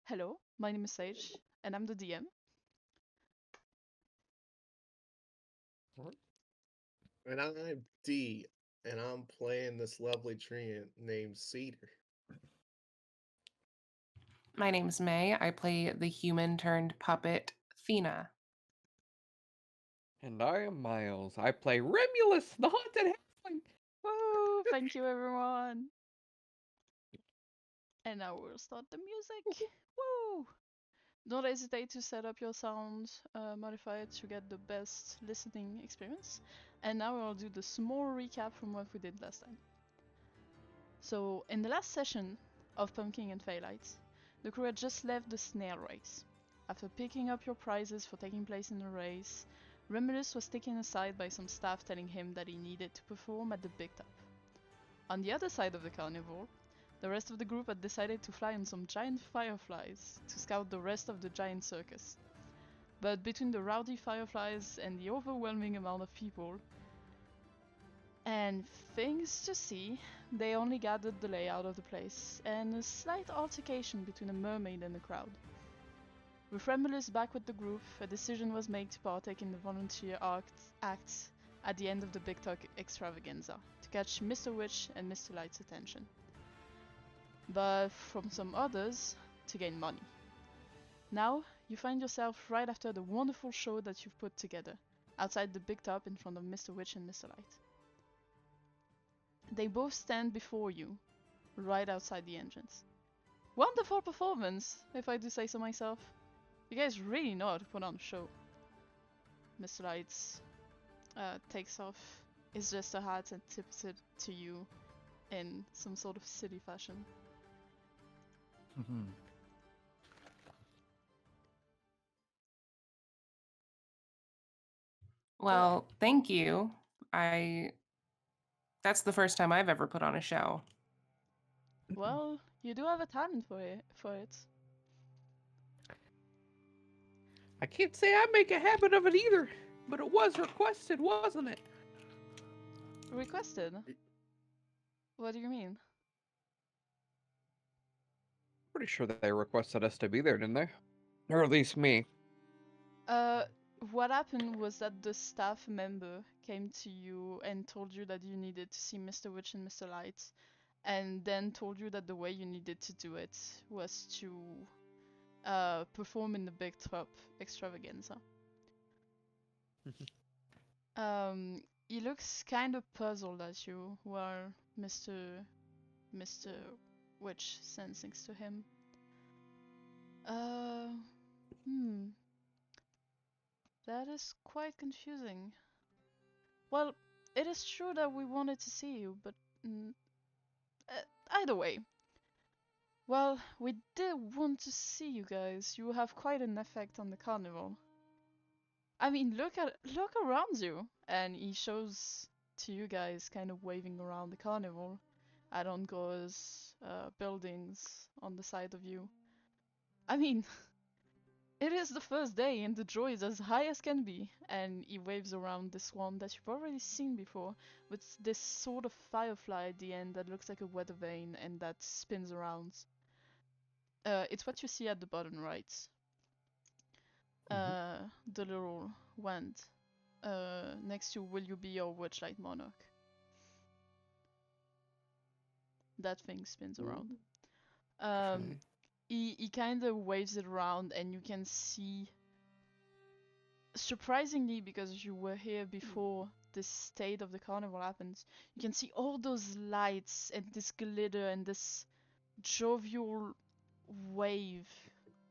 Hello, my name is Sage, and I'm the DM. And I'm D, and I'm playing this lovely tree named Cedar. My name's May. I play the human turned puppet, Thena. And I am Miles. I play Remulus, the haunted halfling. Woo! Thank you, everyone. And now we'll start the music. Woo! Don't hesitate to set up your sound modifier to get the best listening experience. And now we'll do the small recap from what we did last time. So, in the last session of Pumpkin and Feylight, the crew had just left the snail race. After picking up your prizes for taking place in the race, Remulus was taken aside by some staff telling him that he needed to perform at the big top. On the other side of the carnival, the rest of the group had decided to fly on some giant fireflies to scout the rest of the giant circus. But between the rowdy fireflies and the overwhelming amount of people and things to see, they only gathered the layout of the place and a slight altercation between a mermaid and the crowd. With Remulus back with the group, a decision was made to partake in the volunteer act at the end of the Big Talk extravaganza to catch Mr. Witch and Mr. Light's attention. But from some others, to gain money. Now, you find yourself right after the wonderful show that you've put together, outside the Big Top in front of Mr. Witch and Mr. Light. They both stand before you, right outside the entrance. Wonderful performance, if I do say so myself. You guys really know how to put on a show. Mr. Lights takes off his jester hat and tips it to you in some sort of silly fashion. Well, thank you. That's the first time I've ever put on a show. Well, you do have a talent for it. I can't say I make a habit of it either, but it was requested, wasn't it? Requested? What do you mean? Pretty sure they requested us to be there, didn't they? Or at least me. Uh, what happened was that the staff member came to you and told you that you needed to see Mr. Witch and Mr. Light, and then told you that the way you needed to do it was to perform in the Big Trop extravaganza. He looks kind of puzzled at you while Mr. Witch stands next to him. Uh, hmm. That is quite confusing. Well, it is true that we wanted to see you, but mm, either way. Well, we did want to see you guys. You have quite an effect on the carnival. I mean, look around you, and he shows to you guys, kind of waving around the carnival, at ongoers, buildings on the side of you. I mean, it is the first day and the joy is as high as can be, and he waves around this one that you've already seen before, with this sort of firefly at the end that looks like a weather vane and that spins around. It's what you see at the bottom right. The little wand next to Will You Be Your Witchlight Monarch. That thing spins around. Okay. He kind of waves it around and you can see, surprisingly, because you were here before this state of the carnival happens, you can see all those lights and this glitter and this jovial wave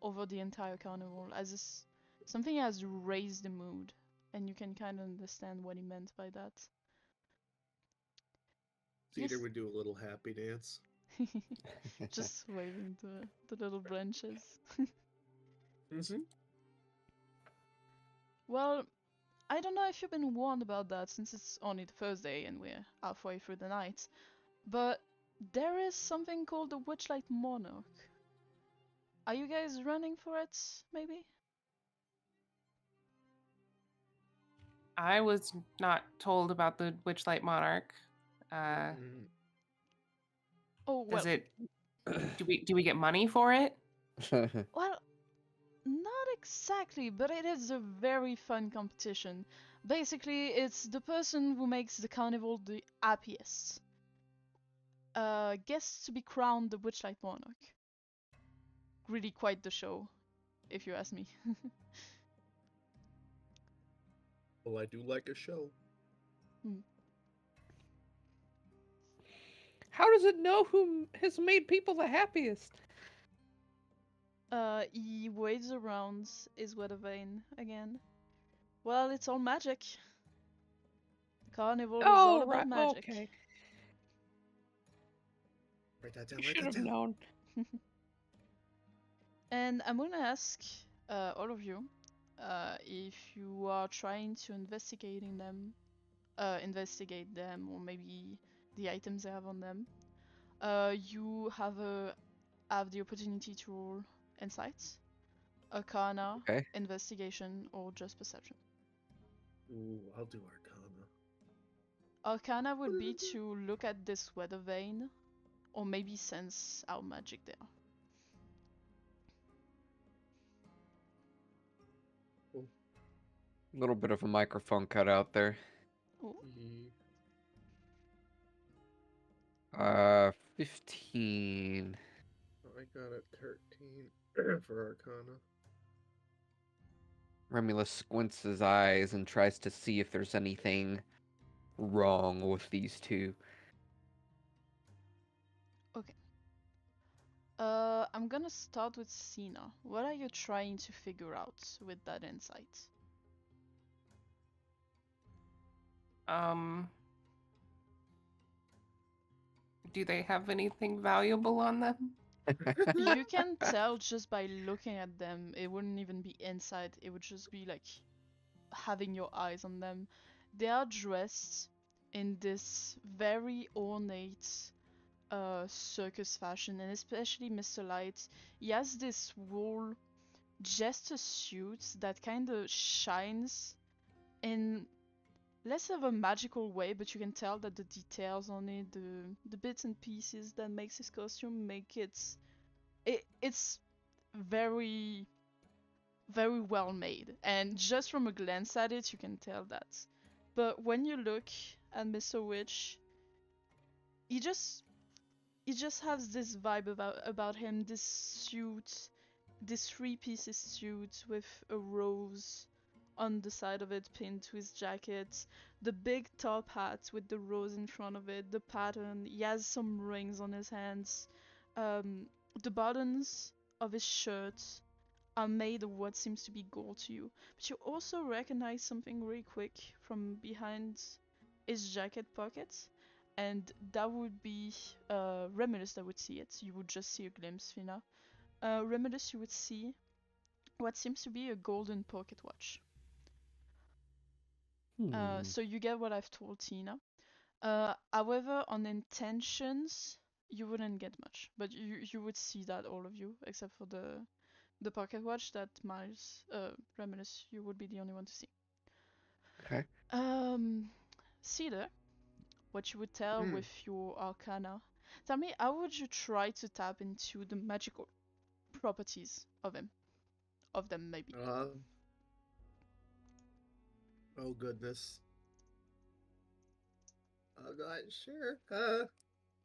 over the entire carnival, as if something has raised the mood, and you can kind of understand what he meant by that. Cedar Yes. would do a little happy dance. Just waving the little branches. Mm-hmm. Well, I don't know if you've been warned about that since it's only the first day and we're halfway through the night, but there is something called the Witchlight Monarch. Are you guys running for it, maybe? I was not told about the Witchlight Monarch. Oh, Does well, it? Do we get money for it? Well, not exactly, but it is a very fun competition. Basically, it's the person who makes the carnival the happiest. Gets to be crowned the Witchlight Monarch. Really quite the show, if you ask me. Well, I do like a show. How does it know who has made people the happiest? He waves around his weather vane again. Well, it's all magic. The carnival is all Oh, about right. magic. Okay. Write that down. You Write should that have down. known. And I'm gonna ask all of you if you are trying to investigate them, or maybe the items they have on them. You have the opportunity to roll insights, arcana, Okay. investigation, or just perception. Ooh, I'll do Arcana. Arcana would be to look at this weather vane, or maybe sense how magic they are. A little bit of a microphone cut out there. Oh, 15. I got a 13 for Arcana. Remulus squints his eyes and tries to see if there's anything wrong with these two. okay. I'm gonna start with Sina. What are you trying to figure out with that insight? Do they have anything valuable on them? You can tell just by looking at them. It wouldn't even be insight. It would just be like having your eyes on them. They are dressed in this very ornate circus fashion, and especially Mr. Light. He has this wool jester suit that kind of shines in less of a magical way, but you can tell that the details on it, the bits and pieces that makes his costume make it's very very well made, and just from a glance at it you can tell that. But when you look at Mr. Witch, he just has this vibe about him, this suit, this three-pieces suit with a rose on the side of it pinned to his jacket, the big top hat with the rose in front of it, the pattern. He has some rings on his hands. The buttons of his shirt are made of what seems to be gold to you. But you also recognize something really quick from behind his jacket pocket, and that would be Remulus that would see it. You would just see a glimpse, Fina. Remulus, you would see what seems to be a golden pocket watch. So you get what I've told Tina. However, on intentions, you wouldn't get much, but you would see that, all of you, except for the pocket watch that Miles, Remulus, you would be the only one to see. Okay. Cedar, what you would tell with your arcana. Tell me, how would you try to tap into the magical properties of him? Of them, maybe. Oh goodness. I'm not sure.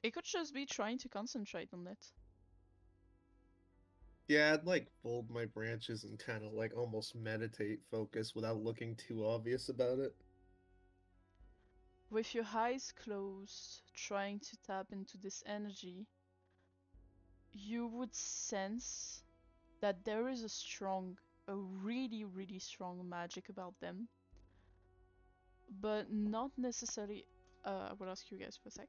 It could just be trying to concentrate on it. Yeah, I'd like fold my branches and kind of like almost meditate focus without looking too obvious about it. With your eyes closed, trying to tap into this energy, you would sense that there is a really, really strong magic about them. But not necessarily. I will ask you guys for a sec.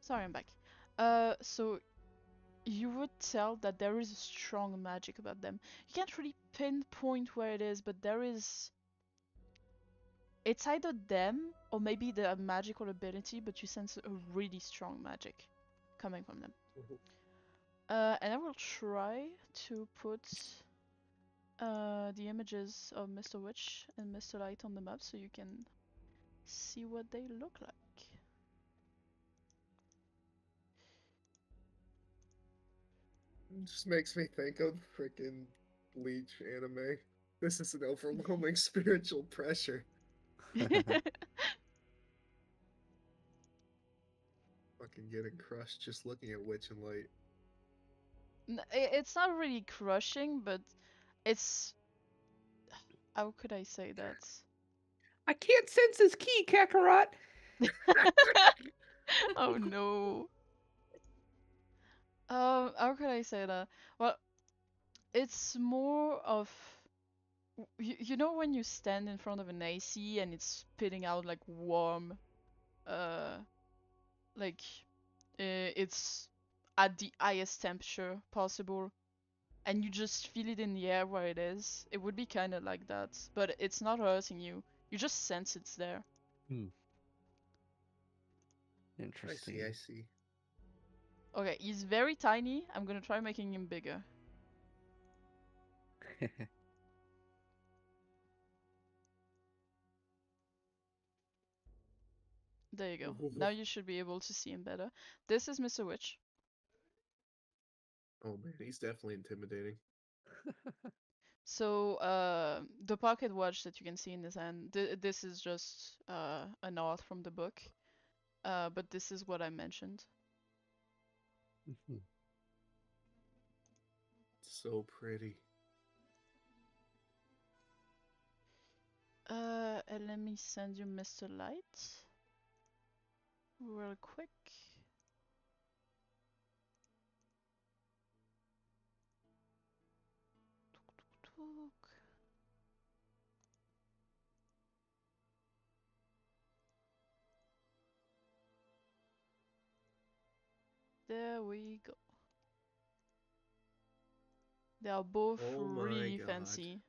Sorry, I'm back. So you would tell that there is a strong magic about them. You can't really pinpoint where it is, but there is. It's either them or maybe their magical ability, but you sense a really strong magic coming from them. And I will try to put the images of Mr. Witch and Mr. Light on the map so you can see what they look like. It just makes me think of freaking Bleach anime. This is an overwhelming spiritual pressure. Fucking getting crushed just looking at Witch and Light. It's not really crushing, but it's... How could I say that? I can't sense his key, Kakarot. Oh no. How could I say that? Well, it's more of... You know when you stand in front of an AC and it's spitting out like warm, like it's at the highest temperature possible, and you just feel it in the air where it is. It would be kind of like that, but it's not hurting you. You just sense it's there. Interesting. I see. Okay, he's very tiny. I'm gonna try making him bigger. There you go. Now you should be able to see him better. This is Mr. Witch. Oh man, he's definitely intimidating. So, the pocket watch that you can see in his hand, this is just an art from the book. But this is what I mentioned. So pretty. And let me send you Mr. Light real quick. There we go. They are both Oh my really God. fancy.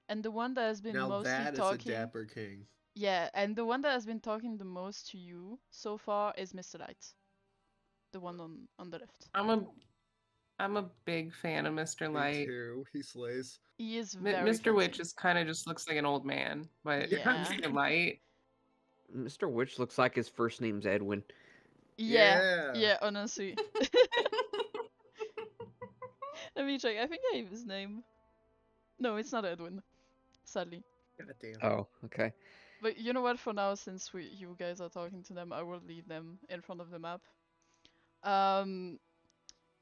And the one that has been Now mostly that is a talking... dapper king. Yeah, and the one that has been talking the most to you so far is Mr. Light. The one on the left. I'm a big fan of Mr. Me Light. too. He slays. He is very Mr. fancy. Witch is kind of just looks like an old man, but Yeah. Mr. Light. Mr. Witch looks like his first name's Edwin. Yeah, honestly. Let me check. I think I have his name. No, it's not Edwin. Sadly. God damn. Oh, okay. But you know what? For now, since you guys are talking to them, I will leave them in front of the map.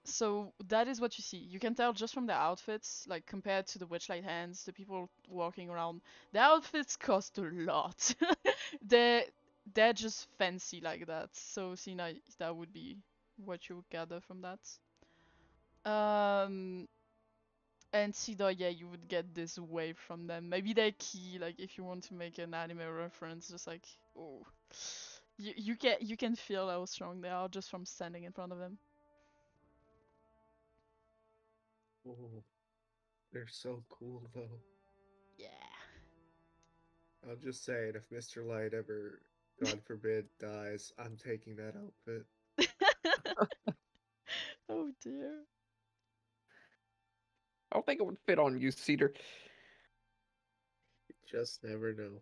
So that is what you see. You can tell just from their outfits, like compared to the Witchlight hands, the people walking around, their outfits cost a lot. they're just fancy like that. So Sina, that would be what you would gather from that. And Cedar, yeah, you would get this wave from them. Maybe they're key, like if you want to make an anime reference, just like, oh, you can feel how strong they are just from standing in front of them. Oh, they're so cool though. Yeah. I'll just say it, if Mr. Light ever, God forbid, dies, I'm taking that outfit. Oh dear. I don't think it would fit on you, Cedar. You just never know.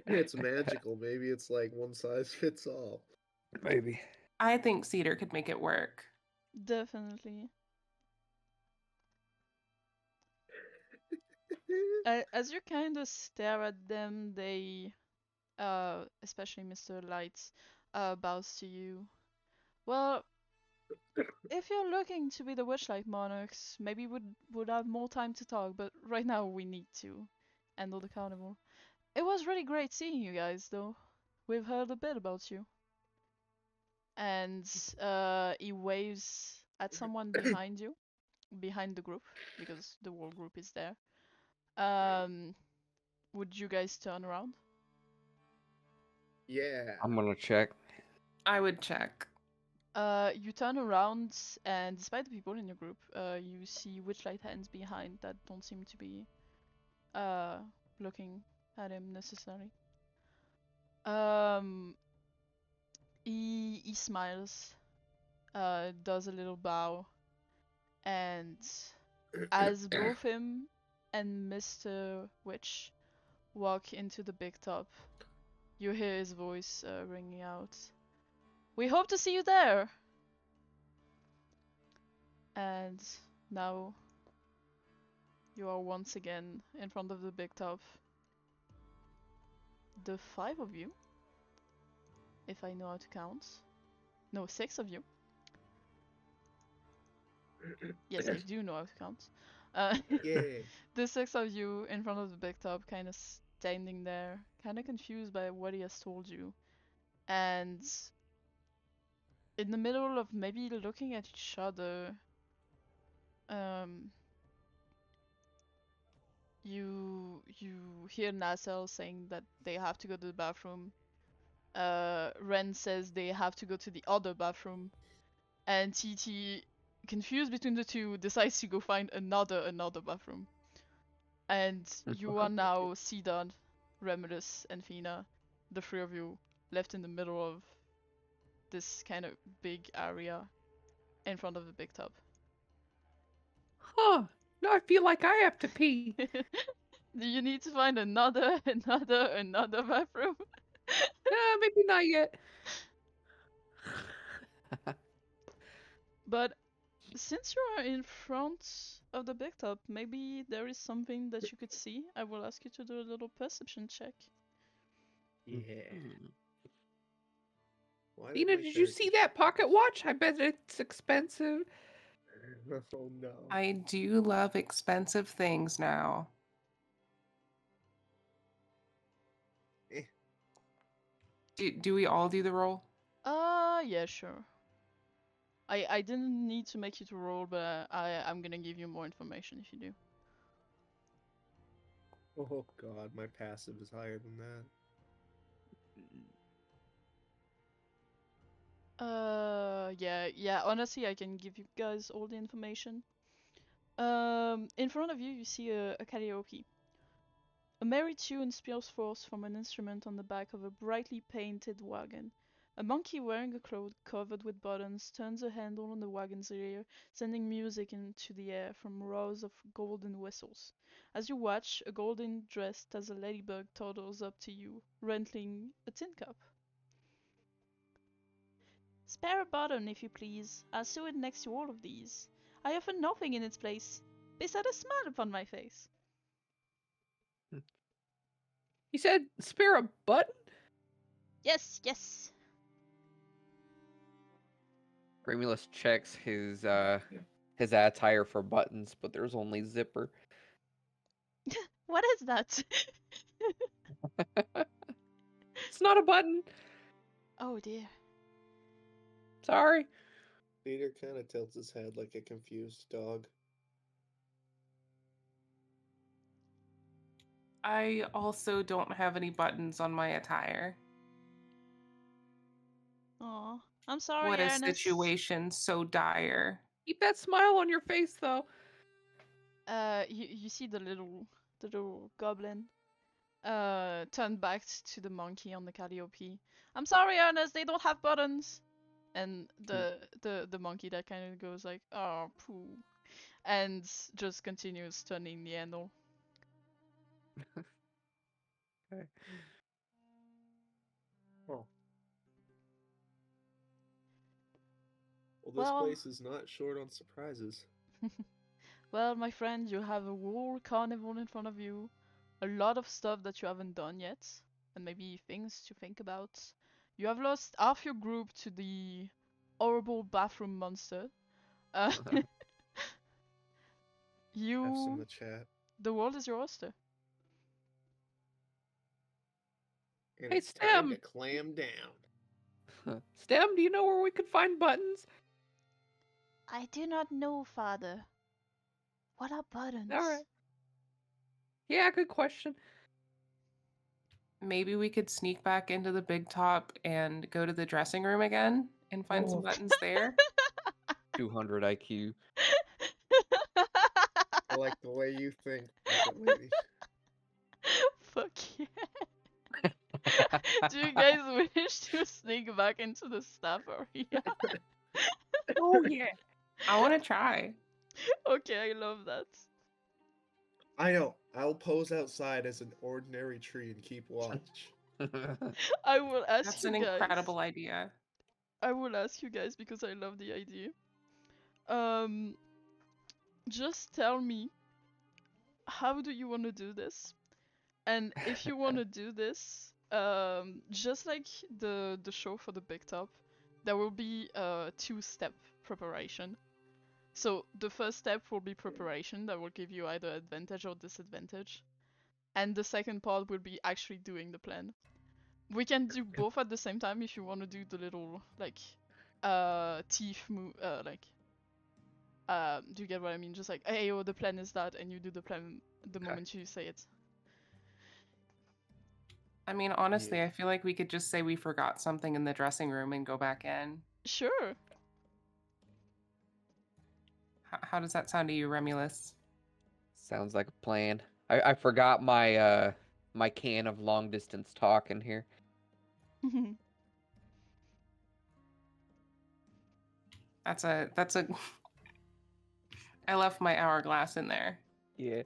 It's magical. Maybe it's like one size fits all. Maybe. I think Cedar could make it work. Definitely. As you kind of stare at them, they, especially Mr. Light, bows to you. Well, if you're looking to be the Witchlight Monarchs, maybe would have more time to talk, but right now we need to handle the carnival. It was really great seeing you guys, though. We've heard a bit about you. And he waves at someone behind you, behind the group, because the whole group is there. Would you guys turn around? Yeah. I'm gonna check. I would check. You turn around, and despite the people in your group, you see Witchlight hands behind that don't seem to be looking at him necessarily. He smiles does a little bow, and as both him and Mr. Witch walk into the big top, you hear his voice ringing out. We hope to see you there! And now you are once again in front of the big top. The 5 of you, if I know how to count. No, 6 of you. Yes, I do know how to count. Yeah. The 6 of you in front of the big top, kind of standing there, kind of confused by what he has told you. And in the middle of maybe looking at each other, you hear Nacelle saying that they have to go to the bathroom. Ren says they have to go to the other bathroom, and TT, confused between the two, decides to go find another bathroom. And you are now Sidon, Remulus, and Fina, the 3 of you, left in the middle of this kind of big area in front of the big tub. Huh. Now I feel like I have to pee. Do you need to find another bathroom? Maybe not yet. But since you are in front of the big top, maybe there is something that you could see. I will ask you to do a little perception check. Yeah. Why Tina, my did you character- see that pocket watch? I bet it's expensive. Oh no. I do love expensive things now. Eh. Do we all do the roll? Yeah, sure. I didn't need to make you to roll, but I'm gonna give you more information if you do. Oh god, my passive is higher than that. Yeah, honestly, I can give you guys all the information. In front of you, you see a karaoke. A merry tune spills forth from an instrument on the back of a brightly painted wagon. A monkey wearing a cloak covered with buttons turns a handle on the wagon's rear, sending music into the air from rows of golden whistles. As you watch, a golden dressed as a ladybug toddles up to you, rattling a tin cup. Spare a button, if you please. I'll sew it next to all of these. I offer nothing in its place, beside a smile upon my face. He said, spare a button? Yes, yes. Remulus checks his attire for buttons, but there's only zipper. What is that? It's not a button. Oh dear. Sorry. Peter kind of tilts his head like a confused dog. I also don't have any buttons on my attire. Aw, I'm sorry, What a Ernest. situation so dire. Keep that smile on your face, though. You see the little goblin turn back to the monkey on the karaoke. I'm sorry, Ernest, they don't have buttons. And the monkey that kind of goes like, oh, poo, and just continues turning the handle. Okay. Oh. Well, this Well- place is not short on surprises. Well, my friend, you have a whole carnival in front of you, a lot of stuff that you haven't done yet, and maybe things to think about. You have lost half your group to the horrible bathroom monster. F's in You, the chat. the world is your oyster. And Hey, it's time to Stem. clam down. Stem, do you know where we could find buttons? I do not know, Father. What are buttons? Alright. Yeah, good question. Maybe we could sneak back into the big top and go to the dressing room again and find some Oh. buttons there. 200 IQ. I like the way you think, Rocket Lady. Fuck yeah. Do you guys wish to sneak back into the staff area? Oh yeah. I want to try. Okay, I love that. I know. I'll pose outside as an ordinary tree and keep watch. I will ask That's you an guys. incredible idea. I will ask you guys because I love the idea. Just tell me, how do you want to do this? And if you want to do this, just like the show for the big top, there will be a two-step preparation. So the first step will be preparation that will give you either advantage or disadvantage. And the second part will be actually doing the plan. We can do both at the same time if you want to do the little like teeth move do you get what I mean? Just like, hey, oh, the plan is that, and you do the plan the moment you say it. I mean, honestly, Yeah. I feel like we could just say we forgot something in the dressing room and go back in. Sure. How does that sound to you, Remulus? Sounds like a plan. I forgot my my can of long distance talk in here. That's a I left my hourglass in there. Yeah.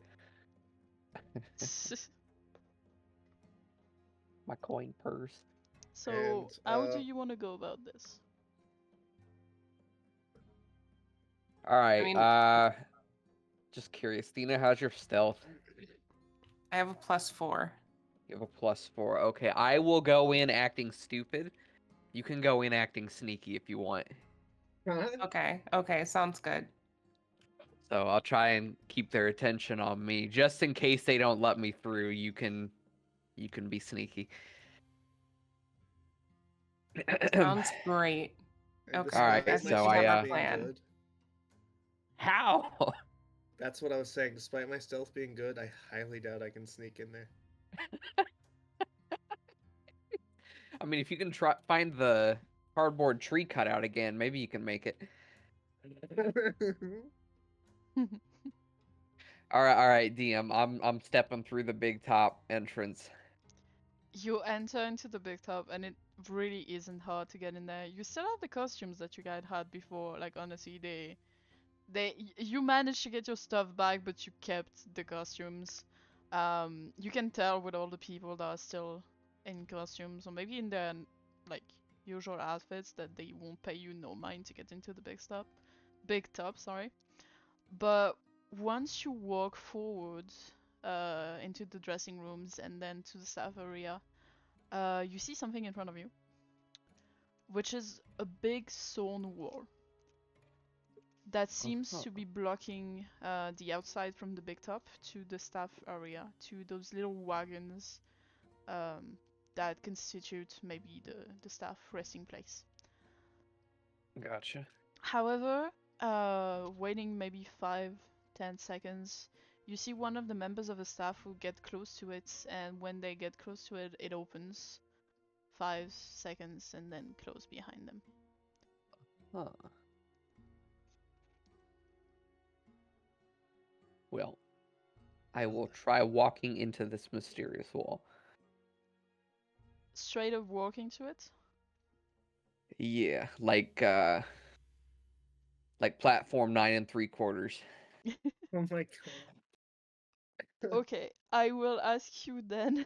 My coin purse. So, And, how do you want to go about this? All right. mean- Just curious, Dina, how's your stealth? I have a +4. You have a +4. Okay, I will go in acting stupid. You can go in acting sneaky if you want. Okay, sounds good. So I'll try and keep their attention on me, just in case they don't let me through. You can be sneaky. Sounds great. And Okay, Alright, despite my so stealth I, being plan. good, How? that's what I was saying. Despite my stealth being good, I highly doubt I can sneak in there. I mean, if you can try find the cardboard tree cutout again, maybe you can make it. All right, DM. I'm stepping through the big top entrance. You enter into the big top, and it really isn't hard to get in there. You still have the costumes that you guys had before. Like, honestly, you managed to get your stuff back, but you kept the costumes. You can tell with all the people that are still in costumes, or maybe in their like usual outfits, that they won't pay you no mind to get into the big top, sorry. But once you walk forward into the dressing rooms and then to the staff area, you see something in front of you, which is a big stone wall that seems to be blocking the outside from the big top to the staff area, to those little wagons that constitute maybe the staff resting place. Gotcha. However, waiting maybe 5-10 seconds, you see one of the members of the staff will get close to it, and when they get close to it, it opens 5 seconds and then close behind them. Huh. Well, I will try walking into this mysterious wall. Straight up walking to it? Yeah, like platform 9 3/4. Oh my god. Okay, I will ask you then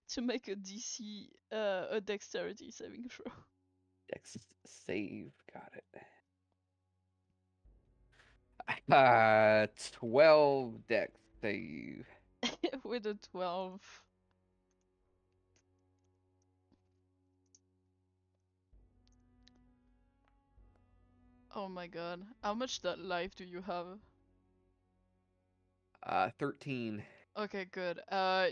to make a DC, a dexterity saving throw. Dex save, got it. 12 dex save. With a 12. Oh my god. How much that life do you have? 13. Okay, good.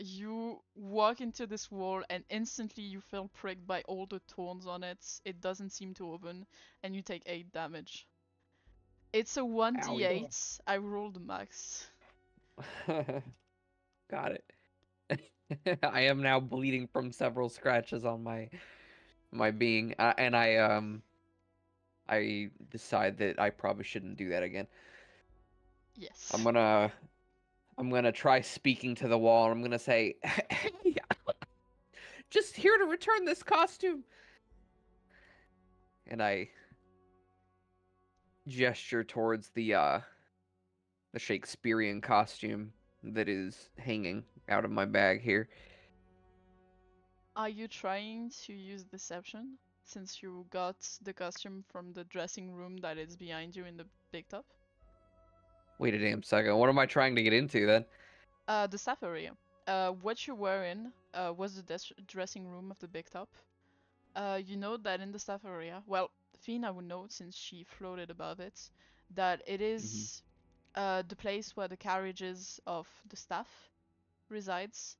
You walk into this wall and instantly you feel pricked by all the thorns on it. It doesn't seem to open, and you take 8 damage. It's a 1d8. I rolled max. Got it. I am now bleeding from several scratches on my being, and I decide that I probably shouldn't do that again. Yes. I'm gonna try speaking to the wall, and I'm gonna say, "Hey, just here to return this costume." And I gesture towards the Shakespearean costume that is hanging out of my bag here. Are you trying to use deception since you got the costume from the dressing room that is behind you in the big top? Wait a damn second. What am I trying to get into then? The staff area. What you were in was the dressing room of the big top. You know that in the staff area, well, Fina would know since she floated above it, that it is the place where the carriages of the staff resides.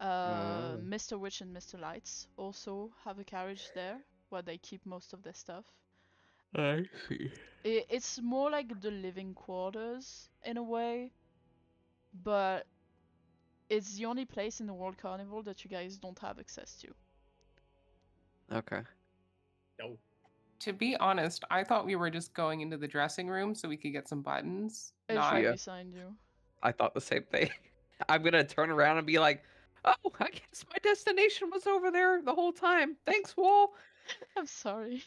Oh. Mr. Witch and Mr. Lights also have a carriage there where they keep most of their stuff. I see. It's more like the living quarters in a way, but it's the only place in the World Carnival that you guys don't have access to. Okay. No. To be honest, I thought we were just going into the dressing room so we could get some buttons. It's Not right Yeah. beside you. I thought the same thing. I'm gonna turn around and be like, "Oh, I guess my destination was over there the whole time. Thanks, Wall." I'm sorry.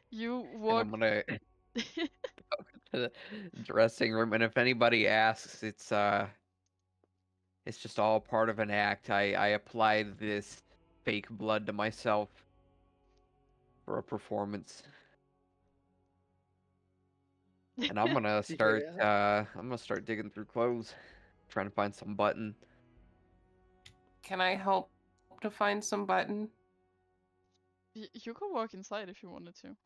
You And walk. I'm gonna go to the dressing room, and if anybody asks, it's just all part of an act. I applied this fake blood to myself for a performance. And I'm gonna start Yeah. I'm gonna start digging through clothes, trying to find some button. Can I help to find some button? You could walk inside if you wanted to.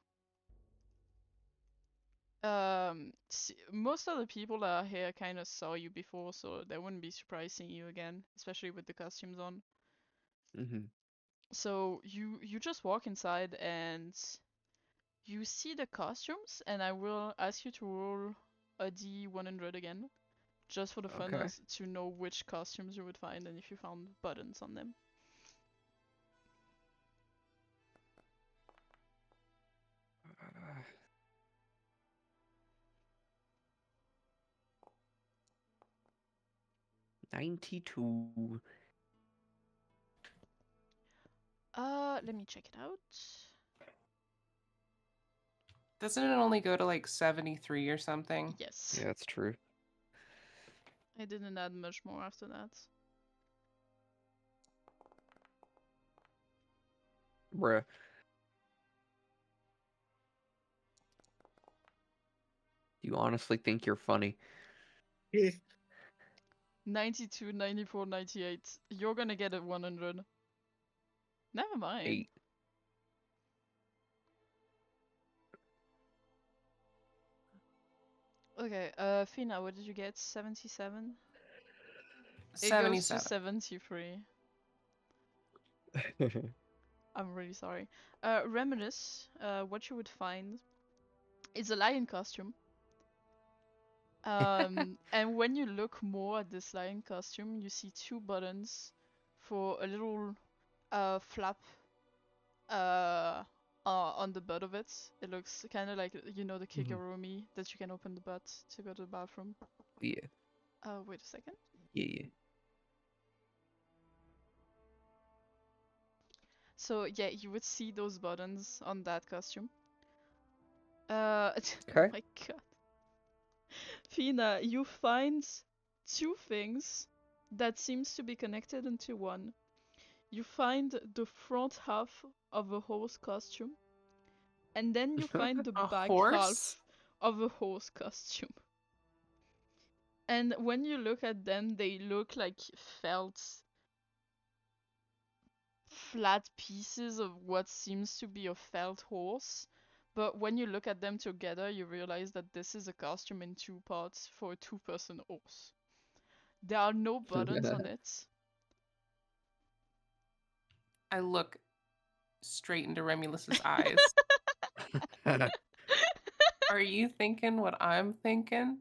Most of the people that are here kind of saw you before, so they wouldn't be surprised seeing you again, especially with the costumes on. Mm-hmm. So you just walk inside and you see the costumes, and I will ask you to roll a D100 again, just for the fun Okay. to know which costumes you would find and if you found buttons on them. Uh, 92. Let me check it out. Doesn't it only go to like 73 or something? Yes. Yeah, that's true. I didn't add much more after that. Bruh. You honestly think you're funny? 92, 94, 98. You're gonna get a 100. Never mind. 8. Okay, Fina, what did you get? 77? It goes to 77. 73. I'm really sorry. Reminisce, what you would find is a lion costume. And when you look more at this lion costume, you see two buttons for a little flap on the butt of it. It looks kind of like, you know, the kigurumi that you can open the butt to go to the bathroom. Yeah. Wait a second. Yeah. So yeah, you would see those buttons on that costume. Okay. Oh my god. Fina, you find two things that seems to be connected into one. You find the front half of a horse costume, and then you find the A back horse? half of a horse costume. And when you look at them, they look like felt flat pieces of what seems to be a felt horse. But when you look at them together, you realize that this is a costume in two parts for a two-person horse. There are no buttons on it. I look straight into Remulus's eyes. Are you thinking what I'm thinking?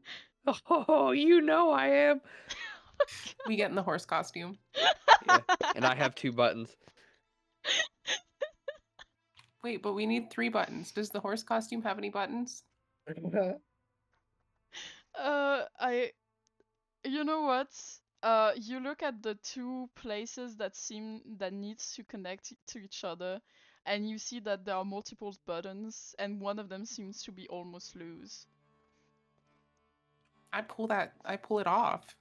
Oh, you know I am. We get in the horse costume. Yeah. And I have 2 buttons. Wait, but we need 3 buttons. Does the horse costume have any buttons? You know what? You look at the two places that needs to connect to each other, and you see that there are multiple buttons, and one of them seems to be almost loose. I pull it off.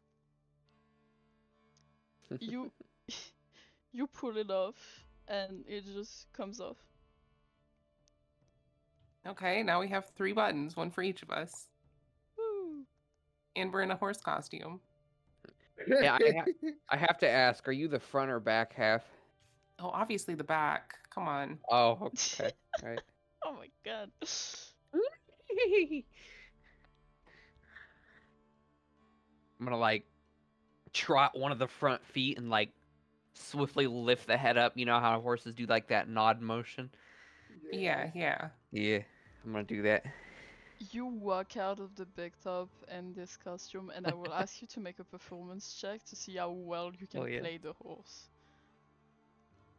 You you pull it off, and it just comes off. Okay, now we have 3 buttons, one for each of us. Woo! And we're in a horse costume. Yeah, I have to ask, are you the front or back half? Oh, obviously the back. Come on. Oh, okay. Right. Oh my god. I'm gonna like trot one of the front feet and like swiftly lift the head up. You know how horses do like that nod motion? Yeah. Yeah, I'm gonna do that. You walk out of the big top and this costume, and I will ask you to make a performance check to see how well you can Oh, yeah. play the horse.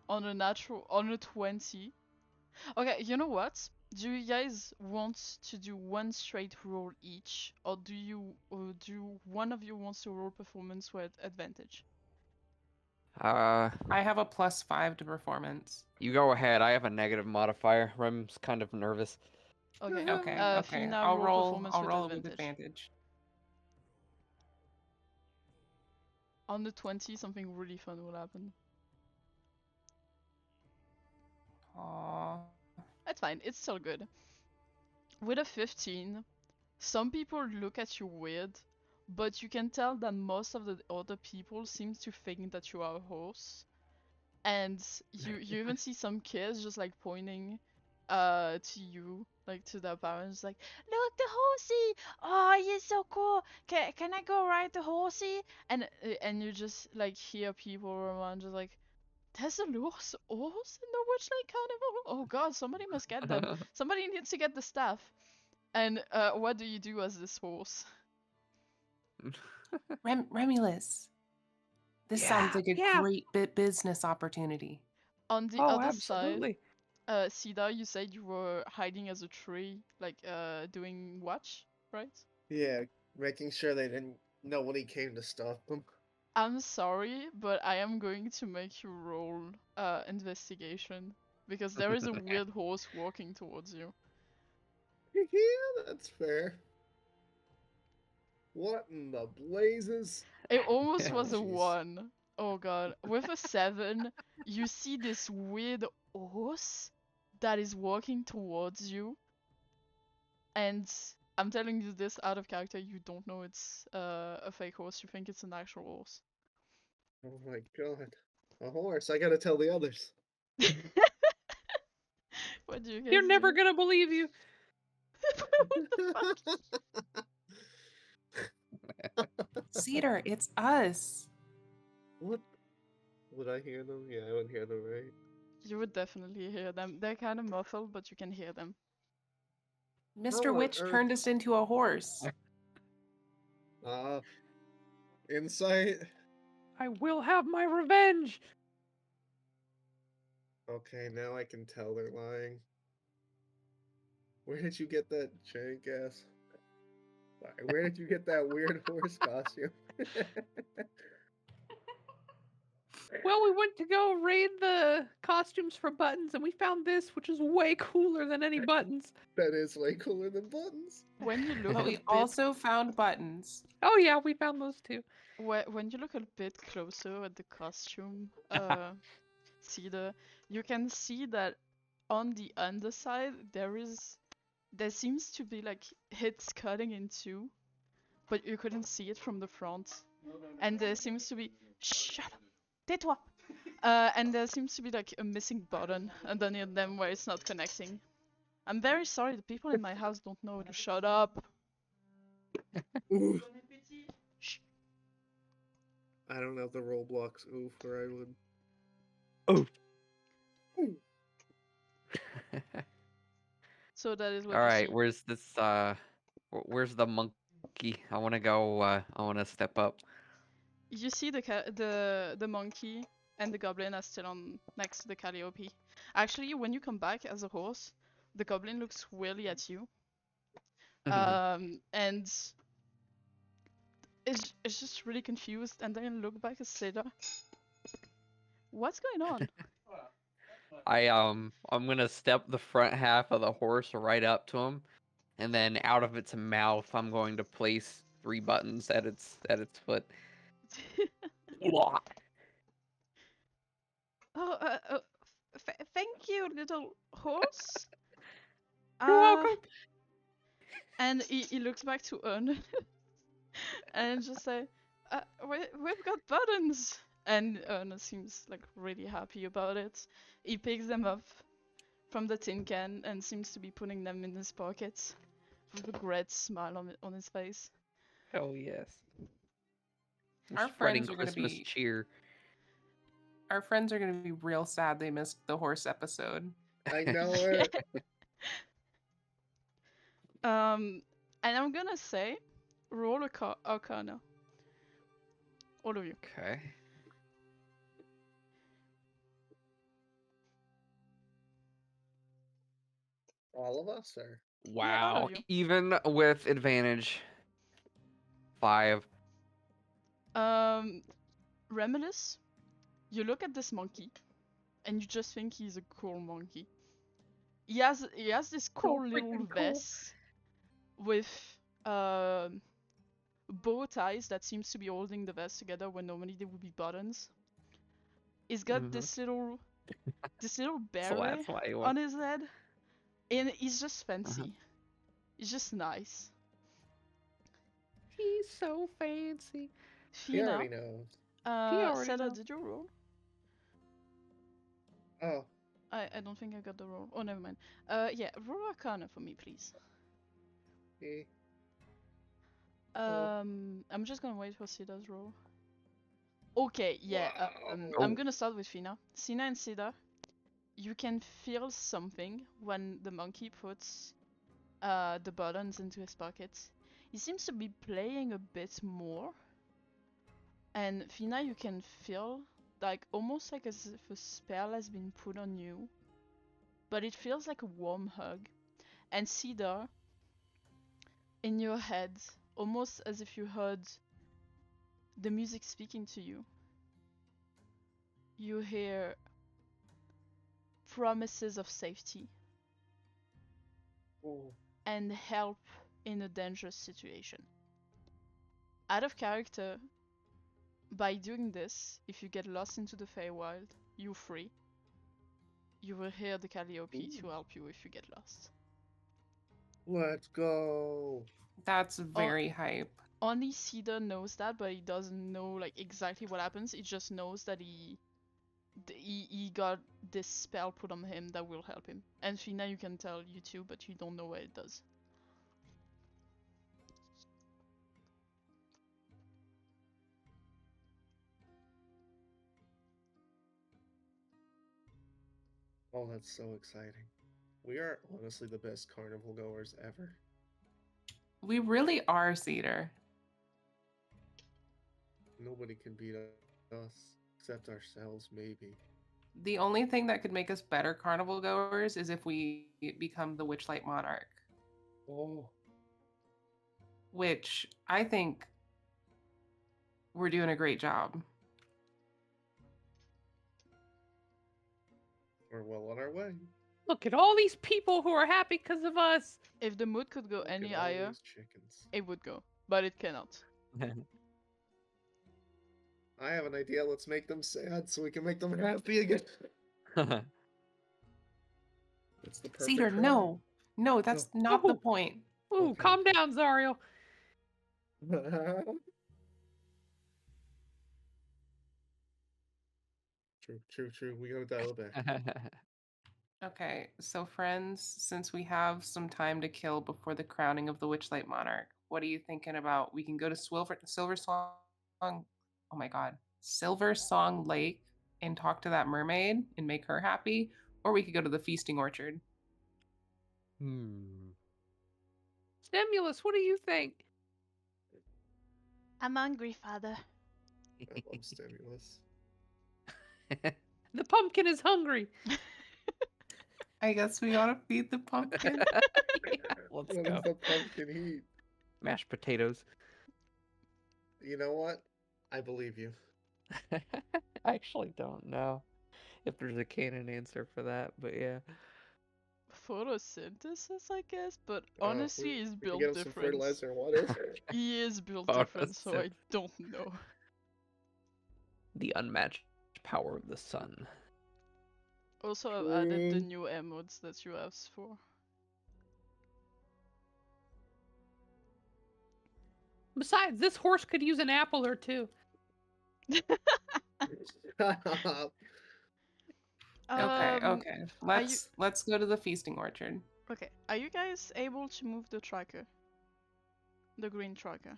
On a 20. Okay, you know what? Do you guys want to do one straight roll each, or do one of you wants to roll performance with advantage? I have a +5 to performance. You go ahead. I have a negative modifier. Rem's kind of nervous. Okay. Okay. Fina, I'll roll performance with it with advantage. advantage. On the 20, something really fun will happen. Aww. That's fine. It's still good. With a 15, some people look at you weird, but you can tell that most of the other people seem to think that you are a horse. And you even see some kids just like pointing to you, like to their parents, like, look, the horsey! Oh, you're so cool! Can I go ride the horsey? And you just like hear people around just like, there's a horse in the Witchlight Carnival? Oh god, somebody must get them. Somebody needs to get the staff. And what do you do as this horse? Remulus. This sounds like a great business opportunity. On the Oh, other side, absolutely. Sida, you said you were hiding as a tree, like doing watch, right? Yeah, making sure they didn't. Nobody came to stop them. I'm sorry, but I am going to make you roll investigation because there is a weird horse walking towards you. Yeah, that's fair. What in the blazes? It almost Oh, was a jeez. 1. Oh god. With a 7, you see this weird horse that is walking towards you. And I'm telling you this out of character, you don't know it's a fake horse, you think it's an actual horse. Oh my god. A horse. I gotta tell the others. What do you guys You're never do? gonna believe you. What the fuck? Cedar, it's us. What? Would I hear them? Yeah, I would hear them, right? You would definitely hear them. They're kind of muffled, but you can hear them. Mr. How on Witch earth? turned us into a horse. Insight. I will have my revenge. Okay, now I can tell they're lying. Where did you get that jank ass? Sorry, where did you get that weird horse costume? Well, we went to go raid the costumes for buttons, and we found this, which is way cooler than any buttons. That is way cooler than buttons. When you look But a we bit, also found buttons. Oh yeah, we found those too. when you look a bit closer at the costume, Cedar, you can see that on the underside there seems to be like hits cutting in two, but you couldn't see it from the front. And there seems to be shut up, tais-toi. And there seems to be like a missing button underneath them where it's not connecting. I'm very sorry, the people in my house don't know to shut up. Oof. Shh. I don't have the Roblox oof, or I would. So that is what All you right, see. where's this? Where's the monkey? I want to go. I want to step up. You see the monkey and the goblin are still on next to the Calliope. Actually, when you come back as a horse, the goblin looks weirdly at you. And it's just really confused, and then look back at Seda. What's going on? I'm gonna step the front half of the horse right up to him, and then out of its mouth, I'm going to place 3 buttons at its foot. Oh, thank you, little horse. You're welcome. And he looks back to Ern and just say, we've got buttons. And Ern seems like really happy about it. He picks them up from the tin can and seems to be putting them in his pockets with a great smile on his face. Hell yes. I'm Our spreading friends are gonna Christmas be cheer. Our friends are gonna be real sad they missed the horse episode. I know it. And I'm gonna say, roll Arcana. All of you. Okay. All of us are. Yeah, all Wow. of you. Even with advantage. 5. Remilus, you look at this monkey, and you just think he's a cool monkey. He has this cool little freaking cool. vest with bow ties that seems to be holding the vest together when normally they would be buttons. He's got this little So beret that's why you on want. his head, and he's just fancy. He's just nice. He's so fancy. He Fina, already knows. Seda, knows. did you roll? Oh, I don't think I got the roll. Oh, never mind. Yeah, roll Arcana for me, please. he. I'm just gonna wait for Sida's roll. Okay, yeah. I'm Oh. gonna start with Fina. Sina and Sida, you can feel something when the monkey puts the buttons into his pockets. He seems to be playing a bit more. And Fina, you can feel like almost like as if a spell has been put on you, but it feels like a warm hug. And Cedar, in your head, almost as if you heard the music speaking to you, you hear promises of safety Oh. and help in a dangerous situation. Out of character, by doing this, if you get lost into the Feywild, you're free. You will hear the Calliope to help you if you get lost. Let's go. That's very hype. Only Cedar knows that, but he doesn't know like exactly what happens. He just knows that he got this spell put on him that will help him. And Fina, you can tell you too, but you don't know what it does. Oh, that's so exciting. We are honestly the best carnival goers ever. We really are, Cedar. Nobody can beat us except ourselves, maybe. The only thing that could make us better carnival goers is if we become the Witchlight Monarch, Oh, which I think we're doing a great job. we're well on our way. Look at all these people who are happy because of us. If the mood could go Look any at all higher, these chickens. it would go, but it cannot. I have an idea. Let's make them sad so we can make them happy again. It's the perfect Cedar, crime. no, that's not the Oh. point. Ooh, Okay. calm down, Zariel. True. We gotta dial it back. Okay, so friends, since we have some time to kill before the crowning of the Witchlight Monarch, what are you thinking about? We can go to Silver Song. Oh my God, Silver Song Lake and talk to that mermaid and make her happy, or we could go to the feasting orchard. Stimulus, what do you think? I'm hungry, father. I love stimulus. The pumpkin is hungry. I guess we gotta feed the pumpkin. Yeah, let's What go. does the pumpkin eat? Mashed potatoes. You know what? I believe you. I actually don't know. if there's a canon answer for that, but yeah. Photosynthesis, I guess, but we honestly, he's we can built get him some different. fertilizer and water. He is built different, so I Photosynthesis. don't know. The unmatched power of the sun. Also, I've added the True. new emotes that you asked for. Besides, this horse could use an apple or two. Okay, Um, okay. are you Let's go to the feasting orchard. okay? Are you guys able to move the tracker? The green tracker.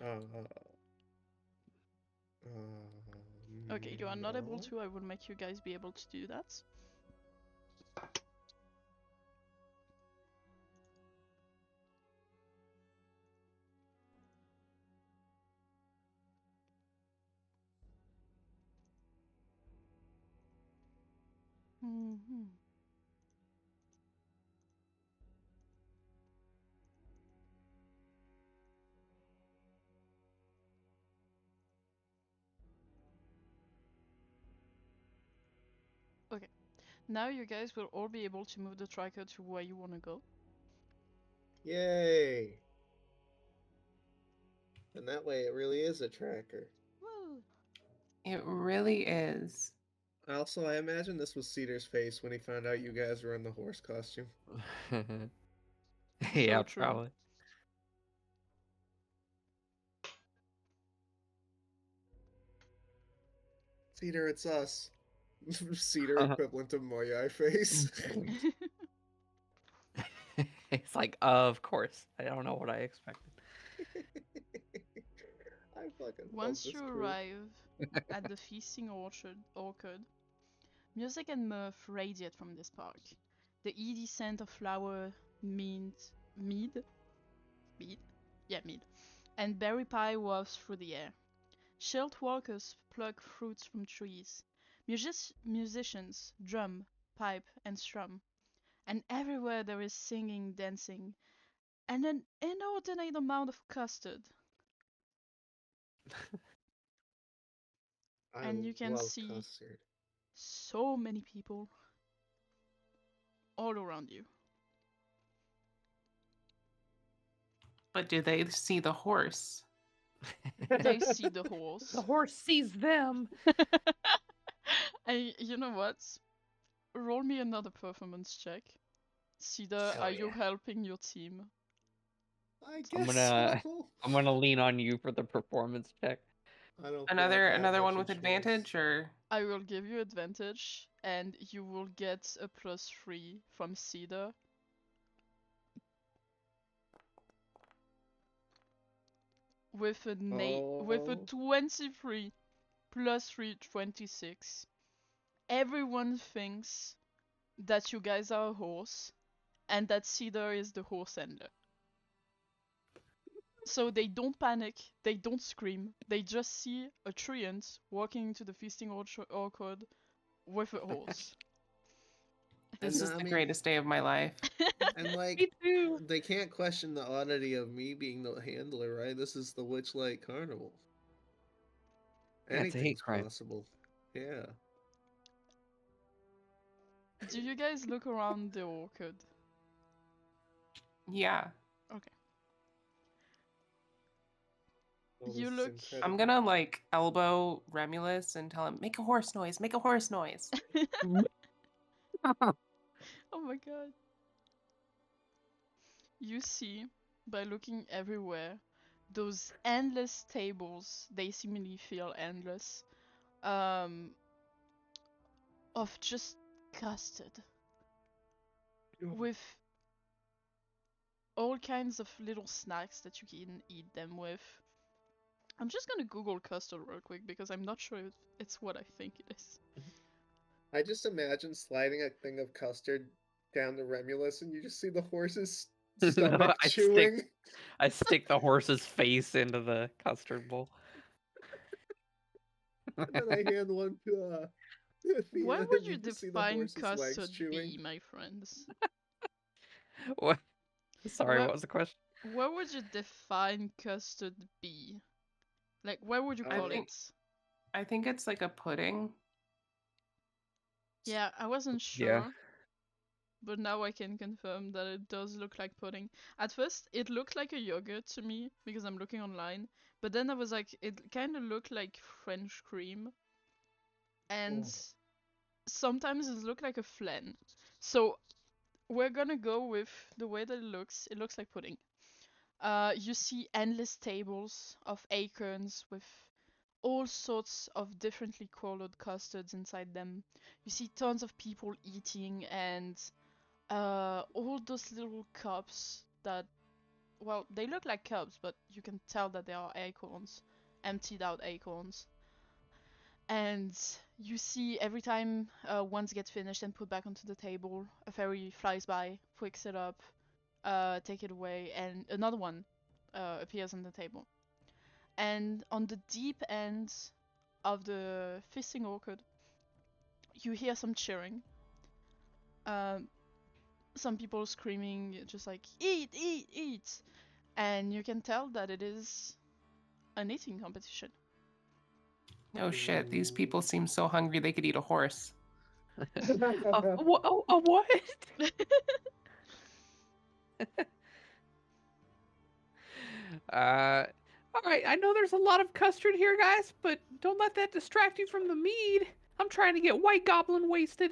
Okay, you are not able No. to. I will make you guys be able to do that. Hmm. Okay, now you guys will all be able to move the tracker to where you want to go. Yay! And that way it really is a tracker. Woo! It really is. Also, I imagine this was Cedar's face when he found out you guys were in the horse costume. Yeah, So true. probably. Cedar, it's us. Cedar equivalent of Moyai face. It's like, of course. I don't know what I expected. I fucking love Once this you crew. arrive at the feasting orchard, music and mirth radiate from this park. The easy scent of flower, mint, mead, mead, and berry pie wafts through the air. Shield walkers pluck fruits from trees. Musicians drum, pipe, and strum. And everywhere there is singing, dancing, and an inordinate amount of custard. I And you can love see custard. so many people all around you. But do they see the horse? They see the horse. The horse sees them. And you know what? Roll me another performance check. Cedar, Hell are you yeah. helping your team? I I'm guess so. gonna lean on you for the performance check. I don't feel like I Another have another much one of with a choice. advantage, or I will give you advantage, and you will get a +3 from Cedar. With a with a Oh. 23 +3, 26. Everyone thinks that you guys are a horse, and that Cedar is the horse handler. So they don't panic, they don't scream, they just see a treant walking into the feasting orchard with a horse. this And is I the mean, greatest day of my life. and like, Me too. they can't question the oddity of me being the handler, right? This is the Witchlight Carnival. Yeah, it's a hate Anything's crime. possible. Yeah. Do you guys look around the orchard? Yeah. Okay. Oh, You this is look. I'm incredible. gonna like elbow Remulus and tell him, make a horse noise, make a horse noise. Oh my god. You see, by looking everywhere, those endless tables, they seemingly feel endless, um, of just custard. With all kinds of little snacks that you can eat them with. I'm just gonna Google custard real quick because I'm not sure if it's what I think it is. I just imagine sliding a thing of custard down the Remulus and you just see the horse's stomach chewing. I stick the horse's face into the custard bowl. And then I hand one to Athena Where and would you you just see the define horse's legs custard chewing. be, my friends? What? Sorry, Where, what was the question? where would you define custard be? Like, where would you I call think it? I think it's like a pudding. Yeah, I wasn't Yeah. sure, but now I can confirm that it does look like pudding. At first, it looked like a yogurt to me because I'm looking online, but then I was like, it kind of looked like French cream, and Oh. sometimes it looked like a flan. So we're gonna go with the way that it looks. It looks like pudding. You see endless tables of acorns with all sorts of differently colored custards inside them. You see tons of people eating and all those little cups that, well, they look like cups, but you can tell that they are acorns, emptied out acorns. And you see every time one gets finished and put back onto the table, a fairy flies by, picks it up, take it away, and another one appears on the table. And on the deep end of the feasting orchard, you hear some cheering. Um, some people screaming, just like, eat, eat, eat! And you can tell that it is an eating competition. Oh shit, these people seem so hungry they could eat a horse. A what? All right. I know there's a lot of custard here, guys, but don't let that distract you from the mead. I'm trying to get White Goblin wasted.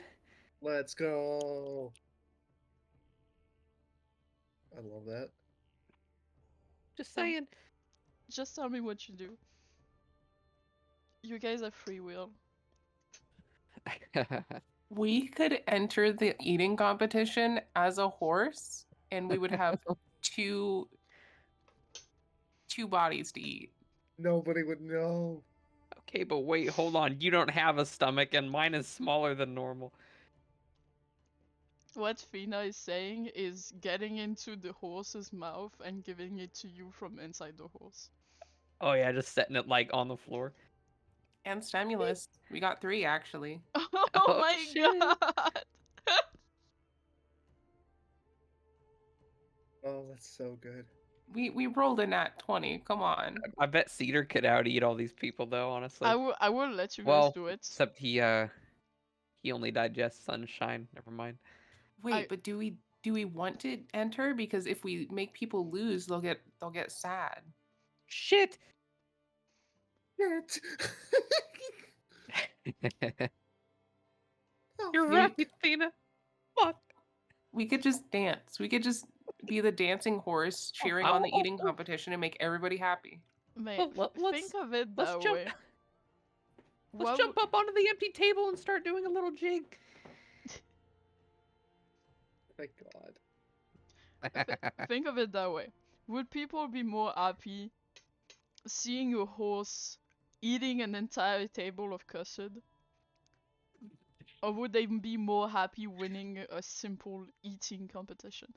Let's go. I love that. Just Um, saying. Just tell me what you do. You guys have free will. We could enter the eating competition as a horse, and we would have two bodies to eat. Nobody would know. Okay, but wait, hold on. You don't have a stomach, and mine is smaller than normal. What Fina is saying is getting into the horse's mouth and giving it to you from inside the horse. Oh yeah, just setting it like on the floor. And stimulus. We got 3 actually. Oh Oh my shit! god! Oh, that's so good. We rolled a nat 20. Come on. I bet Cedar could out eat all these people though. Honestly. I will let you guys Well, do it. except he only digests sunshine. Never mind. Wait, but do we want to enter? Because if we make people lose, they'll get sad. Shit. Shit. You're You- right, Tina. Fuck. We could just dance. We could just be the dancing horse cheering on the eating competition and make everybody happy. Mate, let's- think of it let's that jump- way. Let's What jump up onto the empty table and start doing a little jig. Thank God. think of it that way. Would people be more happy seeing a horse eating an entire table of custard? Or would they be more happy winning a simple eating competition?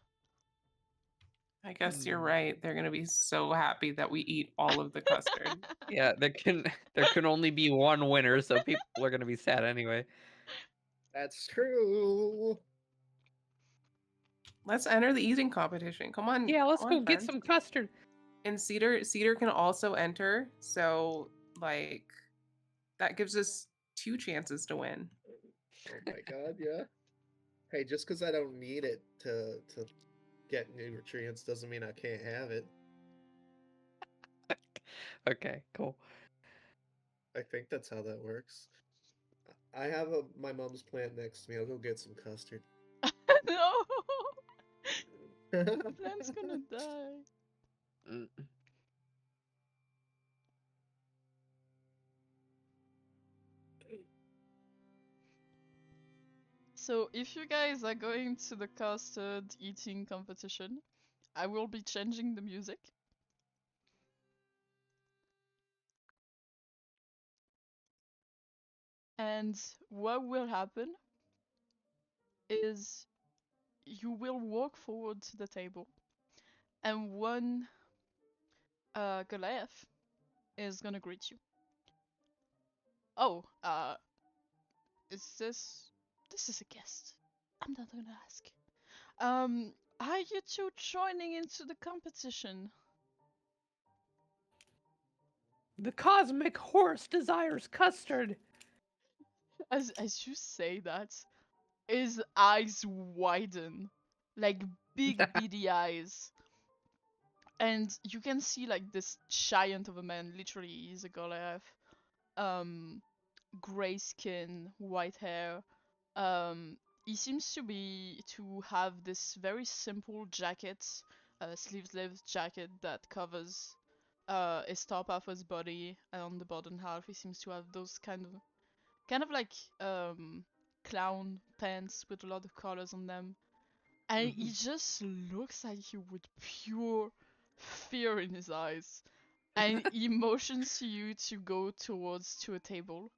I guess you're Hmm. right. They're gonna be so happy that we eat all of the custard. Yeah, there can only be one winner, so people are gonna be sad anyway. That's true. Let's enter the eating competition. Come on. Yeah, let's come go on, get friends. some custard. And Cedar can also enter, so like that gives us 2 chances to win. Oh my God, yeah. Hey, just because I don't need it to get nutrients doesn't mean I can't have it. Okay, cool. I think that's how that works. I have my mom's plant next to me. I'll go get some custard. No! Plant's gonna die. Mm. So if you guys are going to the custard eating competition, I will be changing the music. And what will happen is you will walk forward to the table, and one Goliath is gonna greet you. Oh, is this? This is a guest. I'm not gonna ask. Are you two joining into the competition? The cosmic horse desires custard. as you say that, his eyes widen, like big beady eyes, and you can see like this giant of a man. Literally, he's a Goliath. Um, gray skin, white hair. Um, he seems to have this very simple jacket, sleeveless jacket that covers his top half of his body, and on the bottom half he seems to have those kind of like clown pants with a lot of colors on them. And he just looks at you with pure fear in his eyes. And he motions to you to go towards to a table.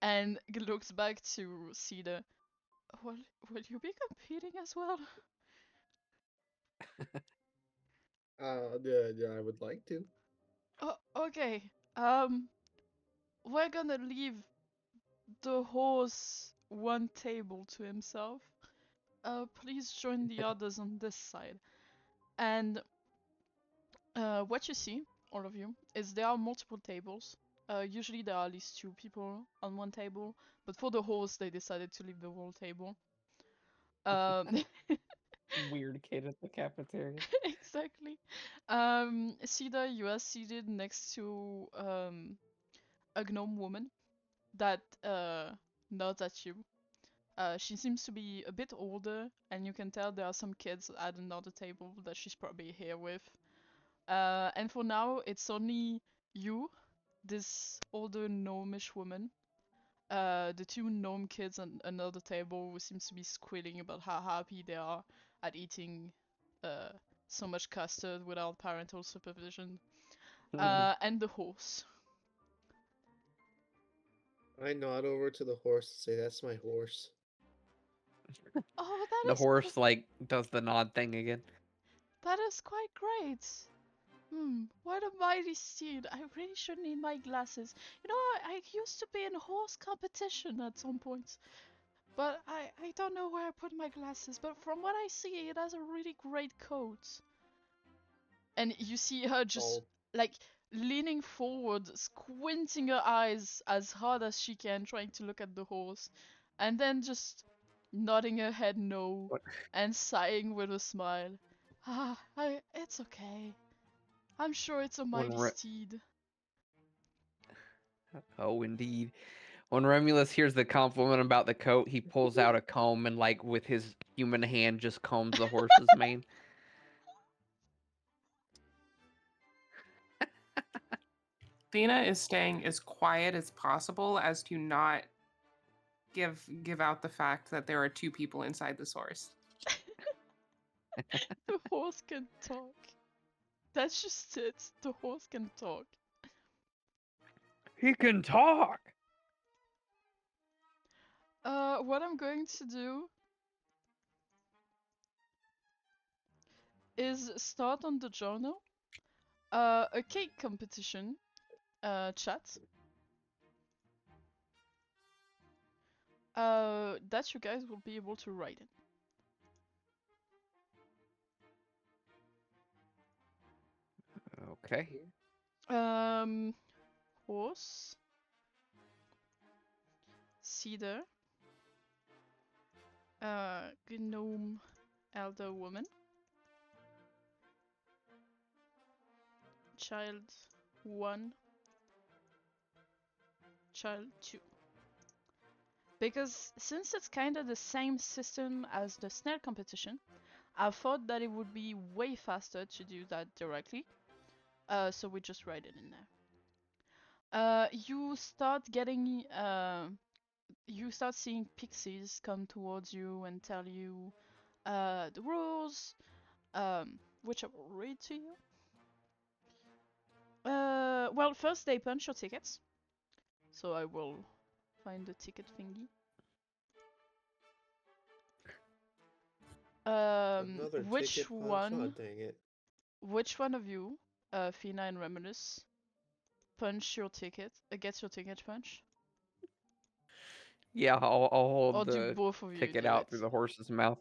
And he looks back to Cedar. Will you be competing as well? Yeah, I would like to. Oh, okay. We're gonna leave the horse one table to himself. Please join the others on this side. And what you see, all of you, is there are multiple tables. Usually there are at least two people on one table, but for the horse they decided to leave the whole table. Um, Weird kid at the cafeteria. exactly. Sida, you are seated next to a gnome woman that nods at you. She seems to be a bit older, and you can tell there are some kids at another table that she's probably here with. And for now, it's only you, this older gnomish woman, the two gnome kids on another table who seems to be squealing about how happy they are at eating uh, so much custard without parental supervision, and the horse. I nod over to the horse and say, "That's my horse." Oh, The horse like does the nod thing again. that is quite great. What a mighty steed. I really should need my glasses. You know, I used to be in a horse competition at some point. But I don't know where I put my glasses. But from what I see, it has a really great coat. And you see her just All like leaning forward, squinting her eyes as hard as she can, trying to look at the horse. And then just nodding her head no What? and sighing with a smile. It's okay. I'm sure it's a When mighty Re- steed. oh, indeed. When Remulus hears the compliment about the coat, he pulls out a comb and, like, with his human hand, just combs the horse's mane. Thena is staying as quiet as possible as to not give out the fact that there are two people inside the source. The horse can talk. That's just it. The horse can talk. He can talk. What I'm going to do is start on the journal a cake competition chat that you guys will be able to write Okay. in. Horse, cedar, gnome, elder woman, child 1, child 2. Because since it's kind of the same system as the snail competition, I thought that it would be way faster to do that directly. So we just write it in there. You start getting, you start seeing pixies come towards you and tell you the rules, which I will read to you. Well, first they punch your tickets, so I will find the ticket thingy. another ticket punch. Oh, dang it! Which one of you, Fina and Remulus, punch your ticket, gets your ticket punch? Yeah, I'll hold Or do the both of you ticket do out it? through the horse's mouth.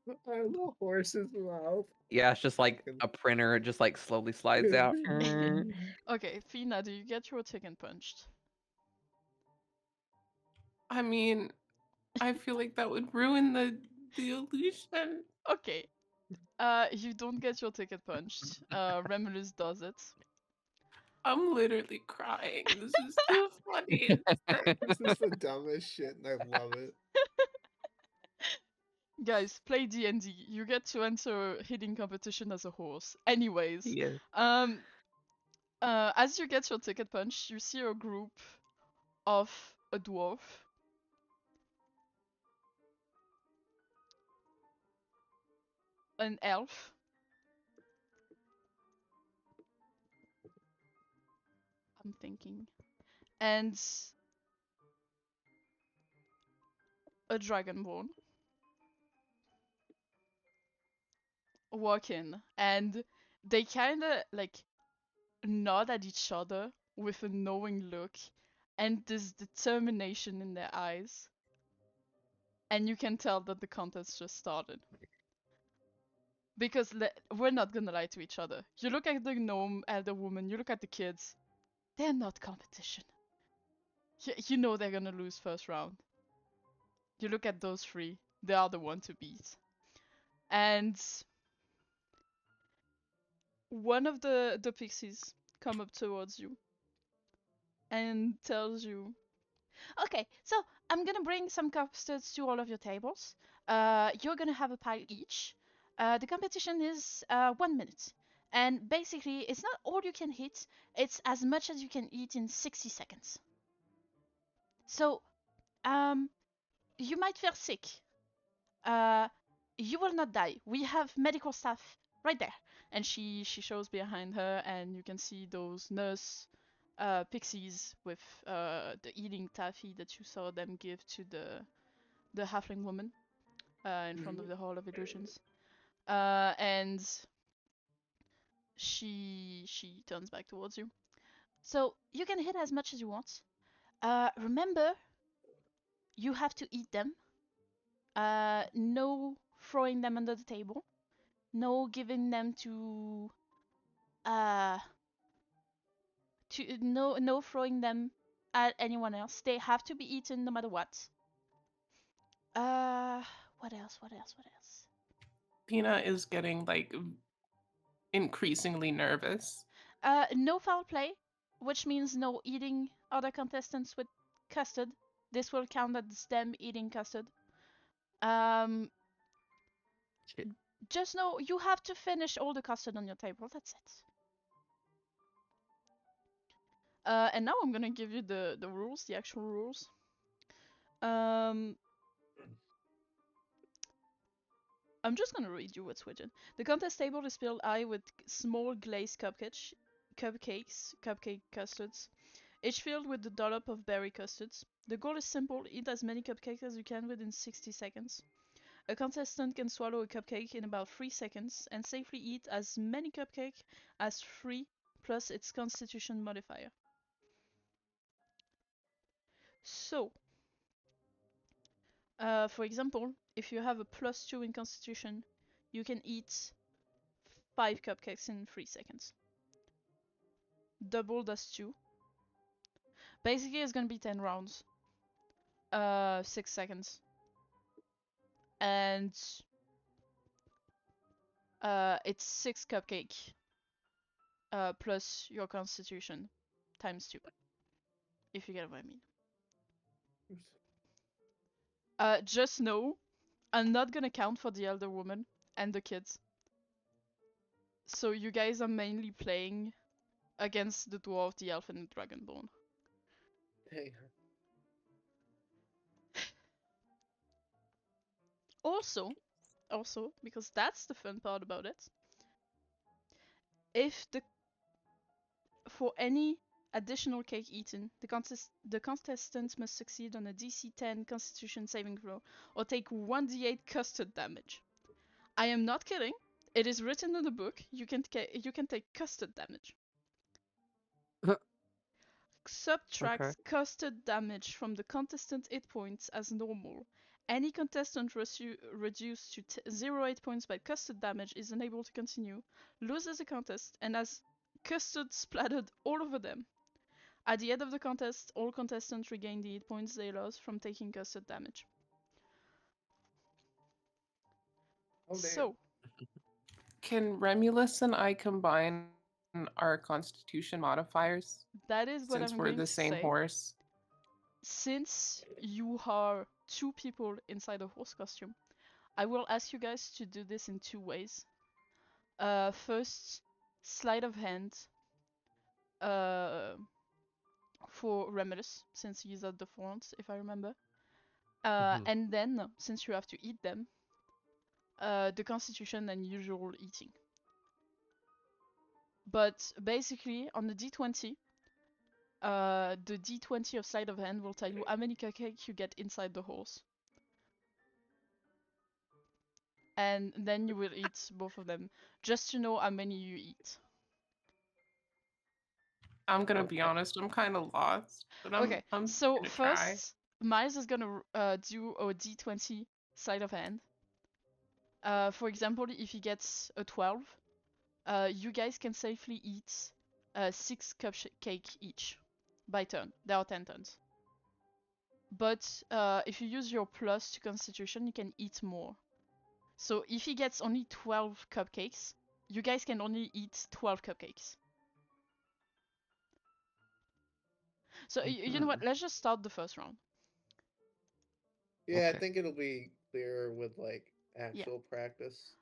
the horse's mouth. Yeah, it's just like Fucking- a printer. It just like slowly slides out. Okay, Fina, do you get your ticket punched? I mean, I feel like that would ruin the illusion. Okay. You don't get your ticket punched. Remulus does it. I'm literally crying. This is too funny. This is the dumbest shit, and I love it. Guys, play D&D. You get to enter a hitting competition as a horse. Anyways, Yeah. as you get your ticket punched, you see a group of a dwarf, an elf, I'm thinking, and a dragonborn walk in, and they kind of like nod at each other with a knowing look and this determination in their eyes. And you can tell that the contest just started. Because we're not gonna lie to each other. You look at the gnome, elder woman, you look at the kids. They're not competition. You know they're gonna lose first round. You look at those three, they are the one to beat. And one of the pixies come up towards you and tells you, okay, so I'm gonna bring some custards to all of your tables. You're gonna have a pile each. The competition is 1 minute. And basically, it's not all you can hit, it's as much as you can eat in 60 seconds. So, you might feel sick. Uh, you will not die. We have medical staff right there. And she shows behind her, and you can see those nurse pixies with the eating taffy that you saw them give to the halfling woman in front of the Hall of Illusions. And she turns back towards you. So you can hit as much as you want. Remember, you have to eat them. No throwing them under the table. No giving them uh no throwing them at anyone else. They have to be eaten no matter what. Uh, what else? What else? What else? Pina is getting like increasingly nervous. No foul play, which means no eating other contestants with custard. This will count as them eating custard. Um, Shit. just know you have to finish all the custard on your table. That's it. And now I'm gonna give you the rules, the actual rules. Um, I'm just gonna read you what's written. The contest table is filled high with small glazed cupcake custards, each filled with the dollop of berry custards. The goal is simple: eat as many cupcakes as you can within 60 seconds. A contestant can swallow a cupcake in about 3 seconds and safely eat as many cupcakes as 3 plus its constitution modifier. So, for example, if you have a +2 in constitution, you can eat 5 cupcakes in 3 seconds. Double does 2. Basically, it's gonna be 10 rounds. 6 seconds. And it's 6 cupcake plus your constitution times 2. If you get what I mean. Just know, I'm not gonna count for the elder woman and the kids. So you guys are mainly playing against the dwarf, the elf, and the dragonborn. Hey, Also, because that's the fun part about it, if for any additional cake eaten, the contestants must succeed on a DC 10 Constitution saving throw or take 1d8 custard damage. I am not kidding. It is written in the book. You can take custard damage. Subtracts Okay. custard damage from the contestant hit points as normal, Any contestant reduced to 0 8 points by custard damage is unable to continue, loses the contest, and has custard splattered all over them. At the end of the contest, all contestants regain the 8 points they lost from taking custard damage. Oh, damn. So, Can Remulus and I combine our Constitution modifiers that is what since I'm we're going the to same say. horse? Since you are 2 people inside a horse costume, I will ask you guys to do this in 2 ways. First, sleight of hand for Remulus, since he's at the front, if I remember. Mhm. And then, since you have to eat them, the Constitution and usual eating. But basically, on the D20, the D20 of sleight of hand will tell you how many cupcakes you get inside the horse. And then you will eat both of them, just to know how many you eat. I'm gonna be Okay. honest, I'm kind of lost, but Okay, I'm so gonna try. first, Miles is gonna do a D20 sleight of hand. For example, if he gets a 12, you guys can safely eat 6 cupcakes each by turn. There are 10 turns. But if you use your plus to Constitution, you can eat more. So if he gets only 12 cupcakes, you guys can only eat 12 cupcakes. So you know what? Let's just start the first round. Yeah, I Okay. think it'll be clearer with like actual practice.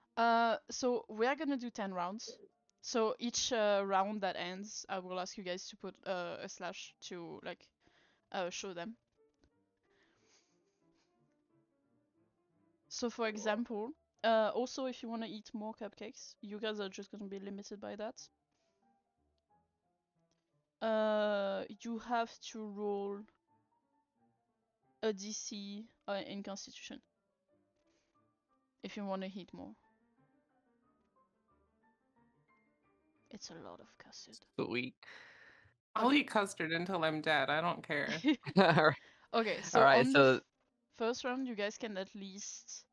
So we are gonna do 10 rounds. So each round that ends, I will ask you guys to put a slash to like show them. So for example, also if you want to eat more cupcakes, you guys are just gonna be limited by that. You have to roll a DC in Constitution if you want to eat more. It's a lot of custard. Sweet. I'll Okay. eat custard until I'm dead. I don't care. All right. Okay, All so right. on the So first round, you guys can at least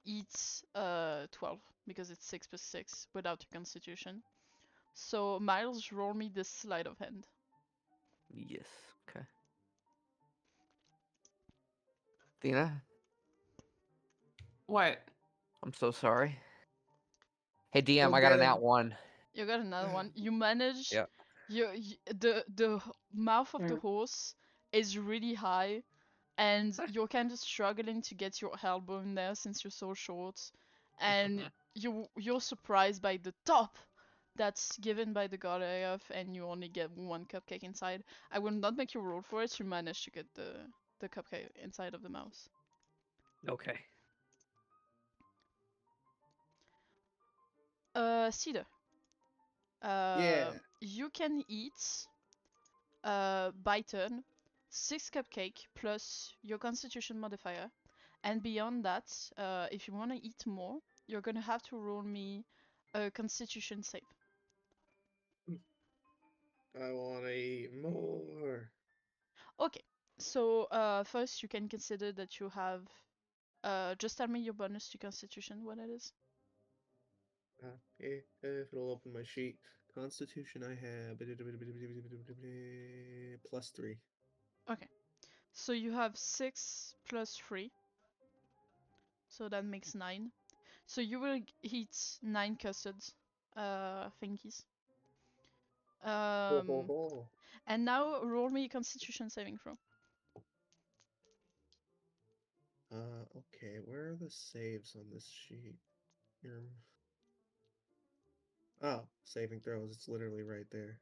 eat 12 because it's 6 plus 6 without your Constitution. So Miles, roll me this sleight of hand. yes. Okay. Athena, What? I'm so sorry. Hey DM, Go I got get an him. out one. You got another one. You manage. Yep. The mouth of the Mm. horse is really high, and you're kind of struggling to get your elbow in there since you're so short, and you're surprised by the top that's given by the god AF, and you only get 1 cupcake inside. I will not make you roll for it. You manage to get the cupcake inside of the mouse. Okay. Cedar. Yeah. You can eat by turn 6 cupcake plus your Constitution modifier, and beyond that, if you want to eat more, you're gonna have to roll me a Constitution save. I want to eat more. Okay, so first you can consider that you have. Just tell me your bonus to Constitution, what it is. If it'll open my sheet. Constitution I have +3. Okay, so you have 6 plus 3, so that makes 9. So you will eat 9 custards, thingies. Ho ho ho. And now roll me a Constitution saving throw. Okay, where are the saves on this sheet? Here. Oh, saving throws. It's literally right there.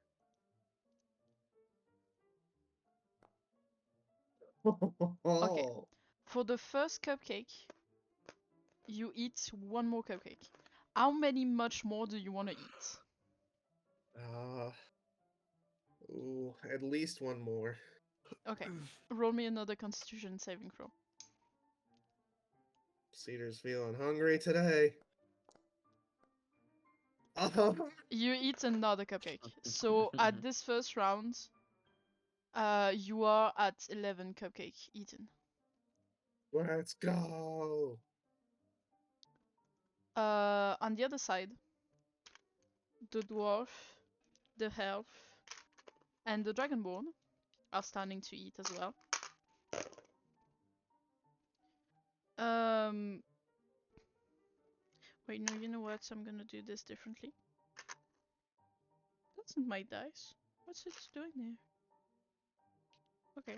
Okay, for the first cupcake, you eat 1 more cupcake. How many much more do you want to eat? At least one more. Okay, roll me another Constitution saving throw. Cedar's feeling hungry today. Oh, You eat another cupcake. So at this first round, you are at 11 cupcake eaten. Let's go. On the other side, the dwarf, the elf, and the dragonborn are starting to eat as well. Wait, no, you know what? I'm gonna do this differently. That's not my dice. What's it doing there? Okay.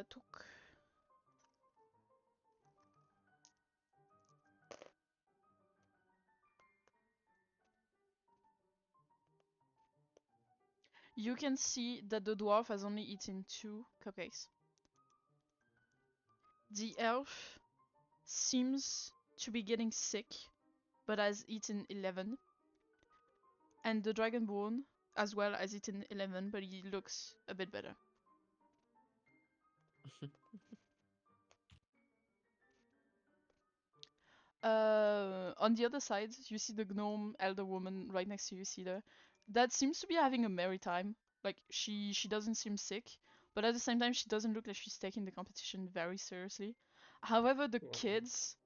Took. You can see that the dwarf has only eaten 2 cupcakes. The elf seems to be getting sick, but has eaten 11. And the dragonborn as well has eaten 11, but he looks a bit better. On the other side, you see the gnome elder woman right next to you, Cedar. That seems to be having a merry time. Like, she doesn't seem sick, but at the same time, she doesn't look like she's taking the competition very seriously. However, the kids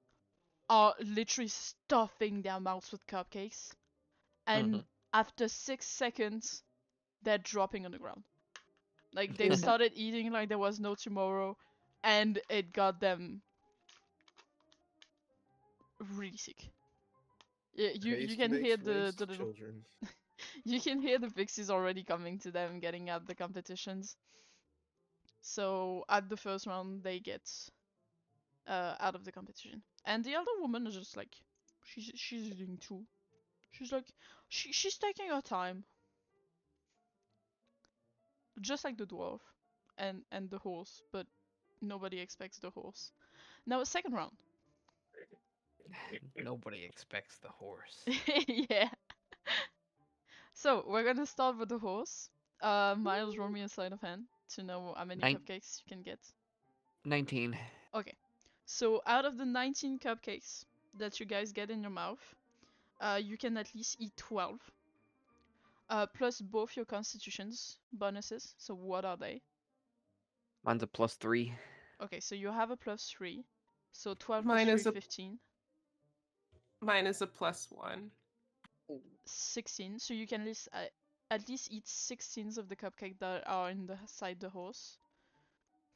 are literally stuffing their mouths with cupcakes, and after 6 seconds, they're dropping on the ground. Like, they've started eating like there was no tomorrow, and it got them really sick. You can hear the little children. you can hear the pixies already coming to them, getting at the competitions. So at the first round, they get out of the competition, and the elder woman is just like, she's eating too. She's like, she's taking her time, just like the dwarf, and the horse, but nobody expects the horse. Now, second round. Nobody expects the horse. Yeah. So we're gonna start with the horse. Miles, roll me a sleight of hand to know how many cupcakes you can get. 19. Okay. So out of the 19 cupcakes that you guys get in your mouth, you can at least eat 12. Plus both your constitutions bonuses. So what are they? Mine's a +3. Okay, so you have a +3. So 12 Mine plus is 3, a 15. Mine is a +1. 16. So you can at least eat 16 of the cupcake that are inside the horse.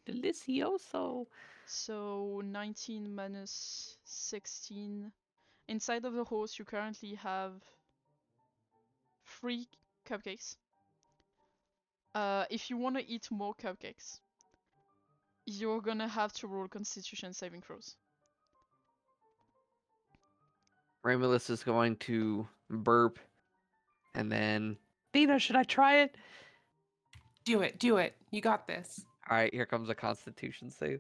Delicioso. So 19 minus 16. Inside of the horse, you currently have 3 cupcakes. If you want to eat more cupcakes, you're gonna have to roll Constitution saving throws. Romulus is going to burp, and then Dina, should I try it? Do it, do it. You got this. All right, here comes a Constitution save.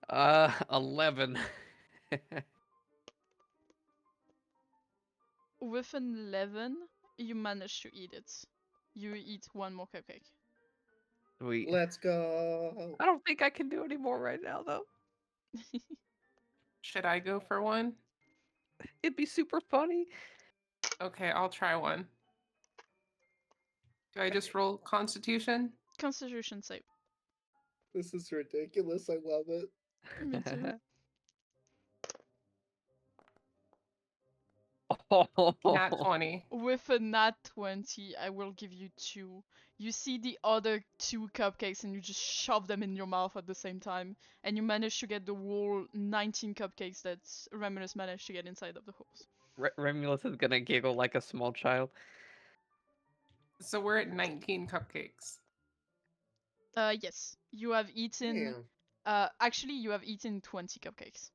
11. With an 11, you manage to eat it. You eat 1 more cupcake. Let's go. I don't think I can do any more right now, though. Should I go for one? It'd be super funny. Okay, I'll try one. Do I just roll Constitution? Constitution save. This is ridiculous. I love it. Me too. Nat 20. With a nat 20, I will give you 2. You see the other 2 cupcakes and you just shove them in your mouth at the same time. And you manage to get the whole 19 cupcakes that Remulus managed to get inside of the horse. Remulus is gonna giggle like a small child. So we're at 19 cupcakes. Yes. You have eaten... actually, you have eaten 20 cupcakes.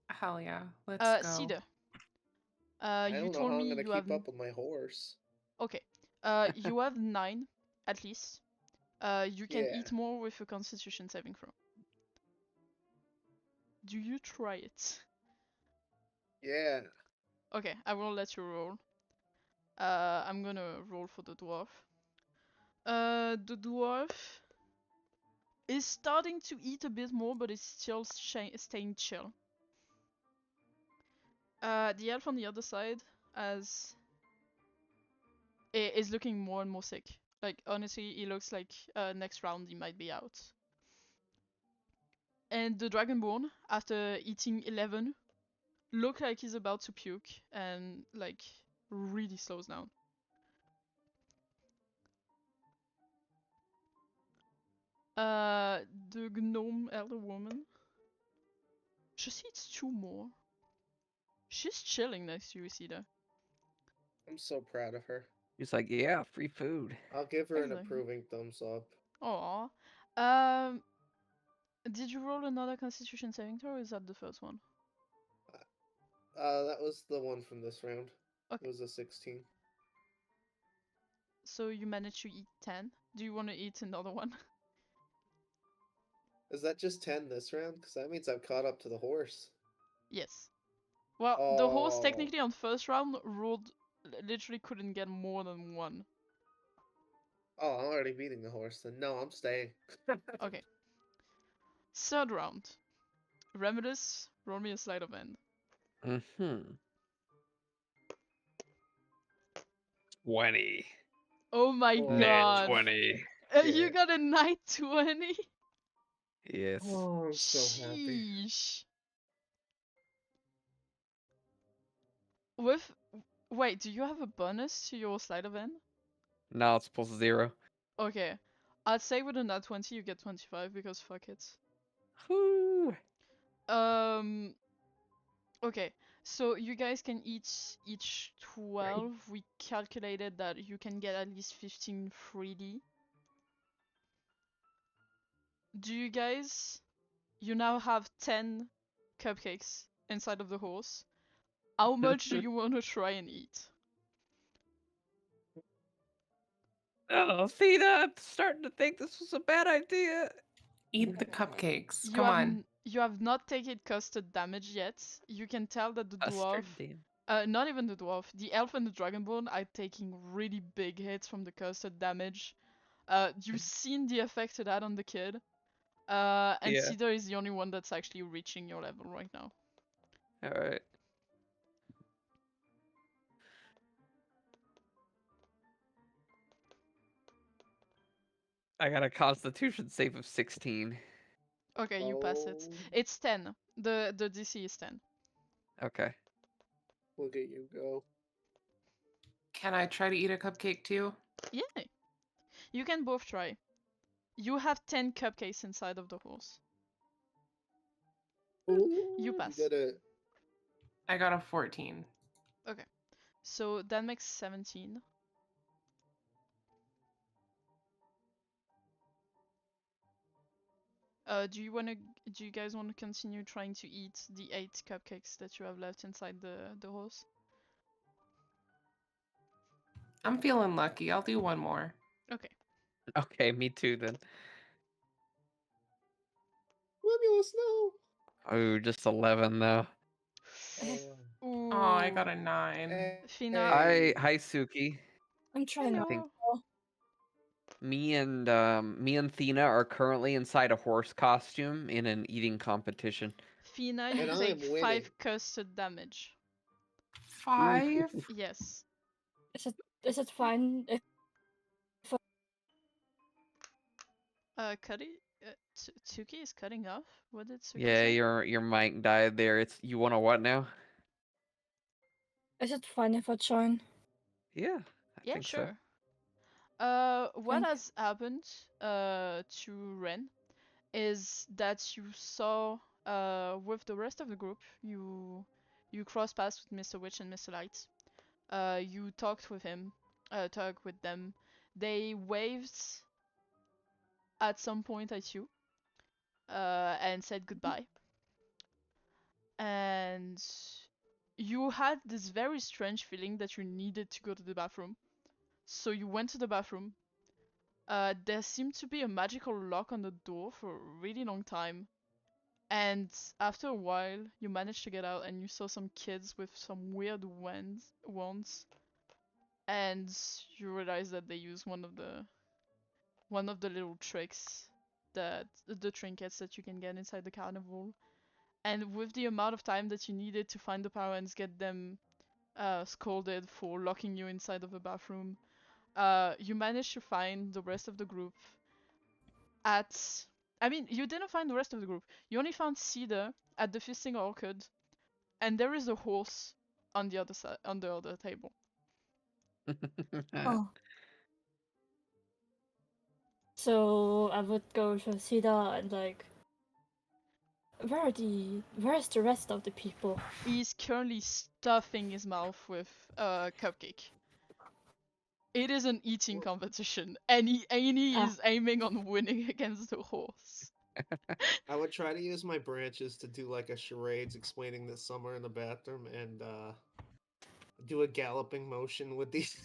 Hell yeah. Let's go. Cedar. I You don't know told how me I'm gonna you keep have... up with my horse. Okay. You have 9, at least. You can eat more with a Constitution saving throw. Do you try it? Yeah. Okay, I will let you roll. I'm gonna roll for the dwarf. The dwarf is starting to eat a bit more, but is still staying chill. The elf on the other side has is looking more and more sick. Like, honestly, he looks like next round he might be out. And the Dragonborn, after eating 11, look like he's about to puke and, like, really slows down. The gnome elder woman just eats 2 more. She's chilling next to you, Isida. I'm so proud of her. He's like, yeah, free food. I'll give her an Exactly. approving thumbs up. Aw. Did you roll another Constitution saving throw, or is that the first one? That was the one from this round. Okay. It was a 16. So you managed to eat 10. Do you want to eat another one? Is that just 10 this round? Because that means I've caught up to the horse. Yes. Well, the horse Oh. technically on first round rolled literally couldn't get more than 1. Oh, I'm already beating the horse, then no, I'm staying. Okay. Third round. Remedis, roll me a sleight of hand. Mm-hmm. 20. Oh my Oh. Nat god. 20. You Yeah. got a nat 20? Yes. Oh, I'm so happy. Sheesh. With wait, do you have a bonus to your sleight of hand? Now it's plus 0. Okay. I'd say with a nat 20 you get 25 because fuck it. Whoo! Okay. So you guys can each 12. We calculated that you can get at least 15 freely. Do you guys you now have 10 cupcakes inside of the horse. How much do you want to try and eat? Oh, Theta, I'm starting to think this was a bad idea. Eat the cupcakes. You Come have on. you have not taken custard damage yet. You can tell that the dwarf, Custard, not even the dwarf, the elf and the dragonborn are taking really big hits from the custard damage. You've seen the effect it had on the kid. And Yeah. Cedar is the only one that's actually reaching your level right now. Alright. I got a constitution save of 16. Okay, you pass it. Oh, It's 10. The DC is 10. Okay. look at you go. Can I try to eat a cupcake too? Yeah. You can both try. You have 10 cupcakes inside of the horse. Ooh, You pass. did it. I got a 14. So that makes 17. Do you guys want to continue trying to eat the 8 cupcakes that you have left inside the horse? I'm feeling lucky. I'll do one more. Okay. Okay, me too then. Lemulus, no. Oh, just 11 though. Ooh. Oh, I got a 9. Fina. Hi Suki. I'm trying I think Hello. me and Thena are currently inside a horse costume in an eating competition. Fina, you And take I'm winning. 5 custard damage. 5? Yes. Is it fine if Cuddy, Tsuki is cutting off. What did Tsuki Yeah, say? your mic died there. It's you want to what now? is it fine if I join? Yeah, I Yeah, think so. sure. What Thank- has happened to Ren is that you saw with the rest of the group, you crossed paths with Mr. Witch and Mr. Light. You talked with him, talked with them. They waved at some point at you and said goodbye. And you had this very strange feeling that you needed to go to the bathroom. So you went to the bathroom. There seemed to be a magical lock on the door for a really long time. And after a while, you managed to get out and you saw some kids with some weird wands. And you realized that they use one of the little tricks, that the trinkets that you can get inside the carnival. And with the amount of time that you needed to find the parents, get them scolded for locking you inside of a bathroom, you managed to find the rest of the group at. I mean, you didn't find the rest of the group. You only found Cedar at the Feasting Orchid, and there is a horse on the other side, on the other table. Oh. So I would go to Sida and like, where's the rest of the people? He's currently stuffing his mouth with cupcake. It is an eating competition, and he Ah. is aiming on winning against the horse. I would try to use my branches to do like a charades explaining that some are in the bathroom and do a galloping motion with these.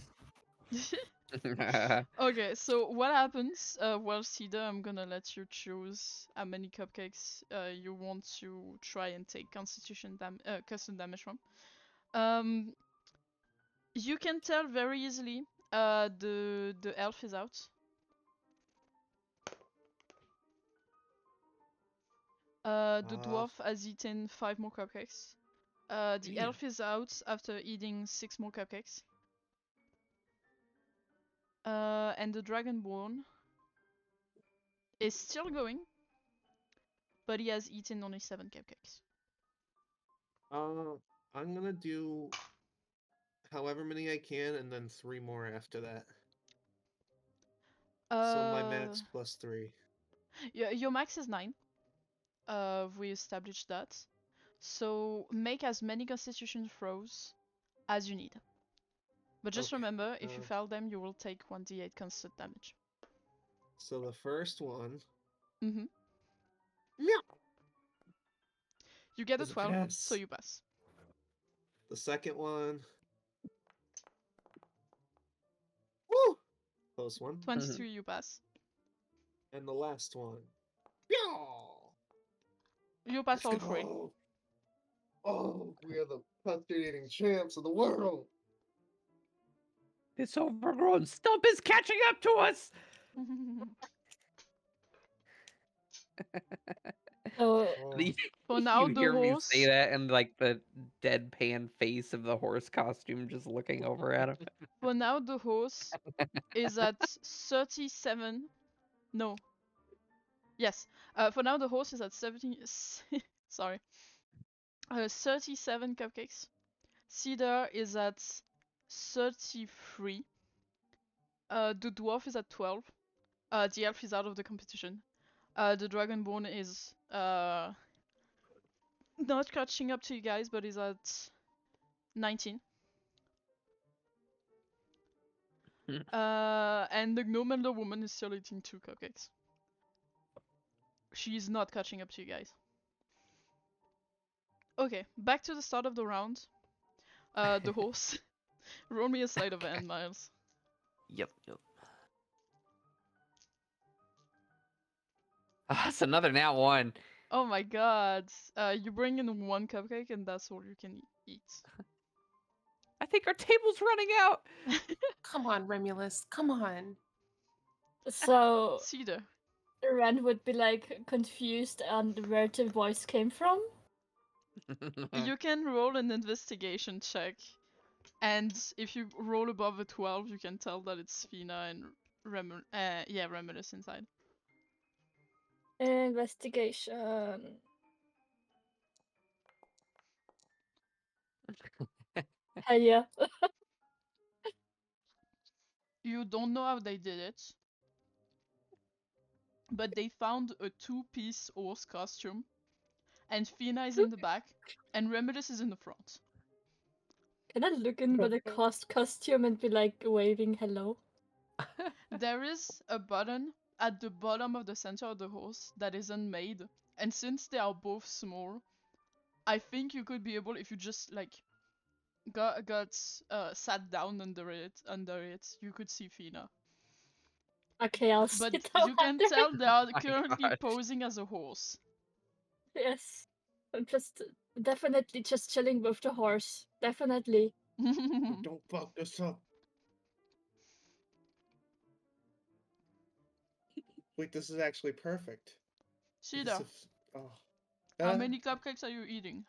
Okay, so what happens? Well, Cedar, I'm gonna let you choose how many cupcakes you want to try and take custom damage from. You can tell very easily. The elf is out. The dwarf has eaten 5 more cupcakes. The Man. elf is out after eating 6 more cupcakes. And the dragonborn is still going, but he has eaten only 7 cupcakes. I'm gonna do however many I can, and then 3 more after that. So my max plus 3. Your max is 9. We established that. So make as many constitution throws as you need. But just Okay, remember, if you fail them, you will take 1d8 constant damage. So the first one. Mm-hmm. Yeah. You get a Is a 12, pass. so you pass. The second one. Woo! Close one. 22, you pass. And the last one. Yeah! You pass Let's all 3. go! Oh, we are the custard eating champs of the world! This overgrown stump is catching up to us. So Oh, For now, You the hear me horse. say that, and like the deadpan face of the horse costume just looking over at him. For now, the horse is at 37. No. Yes. For now, the horse is at 17. Sorry. 37 cupcakes. Cedar is at 33. The dwarf is at 12. The elf is out of the competition. The dragonborn is not catching up to you guys, but is at 19. And the gnome and the woman is still eating 2 cupcakes. She is not catching up to you guys. Okay, back to the start of the round. The horse. Roll me a sleight of hand, Miles. Yep. It's another nat 1. Oh my god. You bring in 1 cupcake and that's all you can eat. I think our table's running out. Come on, Remulus. Come on. so Cedar. Ren would be like confused on where the voice came from. You can roll an investigation check. And if you roll above a 12, you can tell that it's Fina and Remulus inside. Investigation. Hell yeah. You don't know how they did it, but they found a 2-piece horse costume, and Fina is in the back, and Remulus is in the front. Can I look into the costume and be like waving hello? There is a button at the bottom of the center of the horse that isn't made, and since they are both small, I think you could be able, if you just like got sat down under it, you could see Fina. Okay, I'll But sit down. you can under tell it. they are my currently gosh. posing as a horse. Yes. I'm just definitely just chilling with the horse. Definitely. don't fuck this up. Wait, this is actually perfect. Cedar, Oh. how many cupcakes are you eating?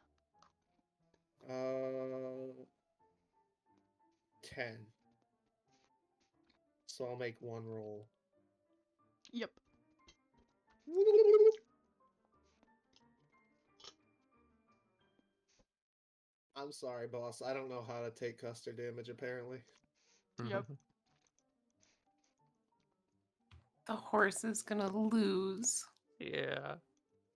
10. so I'll make one roll. Yep. I'm sorry, boss. I don't know how to take custard damage, apparently. Yep. The horse is gonna lose. Yeah.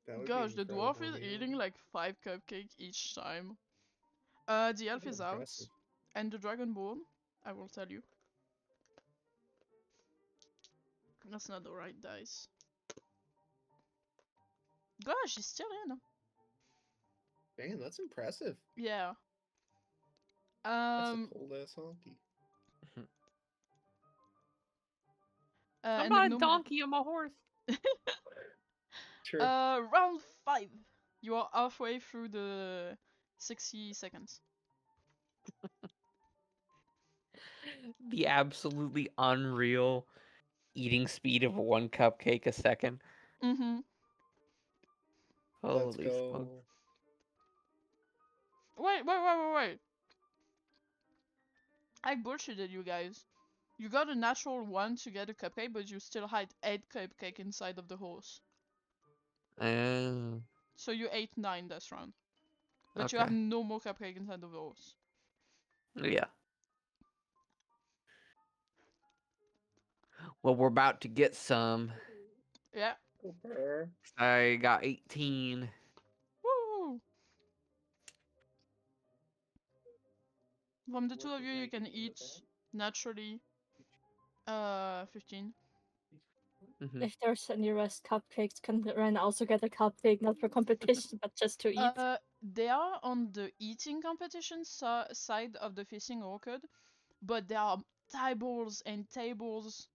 That would Gosh, be the dwarf incredible, is you eating know? like 5 cupcakes each time. The elf That's is out, impressive. and the dragonborn, I will tell you. That's not the right dice. Gosh, he's still in. Man, that's impressive. Yeah. That's a cold ass honky. I'm And the not a gnome. donkey, I'm a horse. True. Round 5. You are halfway through the 60 seconds. The absolutely unreal eating speed of 1 cupcake a second. Mm-hmm. Let's Holy go. smokes. Wait. I bullshitted you guys. You got a natural 1 to get a cupcake, but you still had 8 cupcake inside of the horse. So you ate 9 this round. But you have Okay. no more cupcake inside of the horse. Yeah. Well, we're about to get some. Yeah. Super. I got 18. Woo! From the two of you, you can each naturally 15. Mhm. If there's any rest cupcakes, can Ren also get a cupcake, not for competition, but just to eat? They are on the eating competition side of the fishing orchard, but there are tables and tables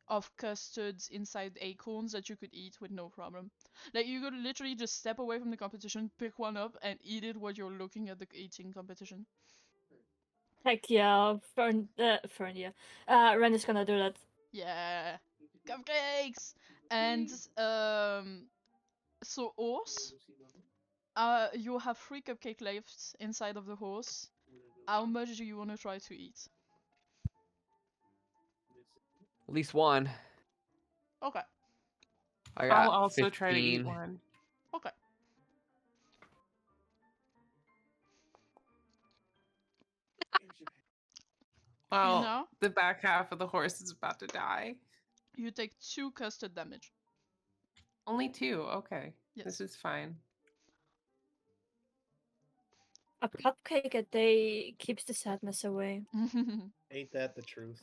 of custards inside acorns that you could eat with no problem. Like you could literally just step away from the competition, pick one up, and eat it while you're looking at the eating competition. Heck yeah, Fern, yeah. Ren is gonna do that. Yeah, cupcakes. And so horse. You have 3 cupcake left inside of the horse. How much do you want to try to eat? At least one. Okay. I I'll got also 15. try to eat one. Okay. Well, Now the back half of the horse is about to die. you take 2 custard damage. Only 2. Okay. Yes. This is fine. A cupcake a day keeps the sadness away. Ain't that the truth?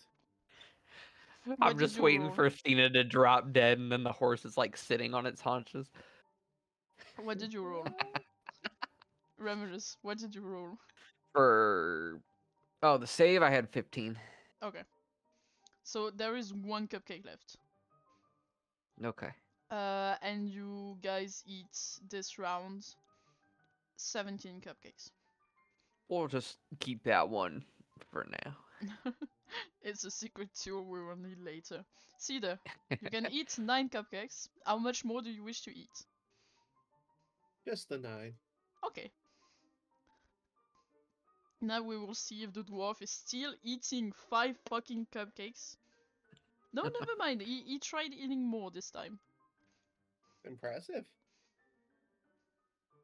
I'm What did just you waiting roll? for Athena to drop dead, and then the horse is like sitting on its haunches. What did you roll? Remedies, what did you roll? Oh, the save I had 15. Okay. So there is 1 cupcake left. Okay. And you guys eat this round 17 cupcakes. We'll just keep that one for now. It's a secret tour we will need later. Cedar, you can eat 9 cupcakes. How much more do you wish to eat? Just the 9. Okay. Now we will see if the dwarf is still eating 5 fucking cupcakes. No, never mind. He tried eating more this time. Impressive.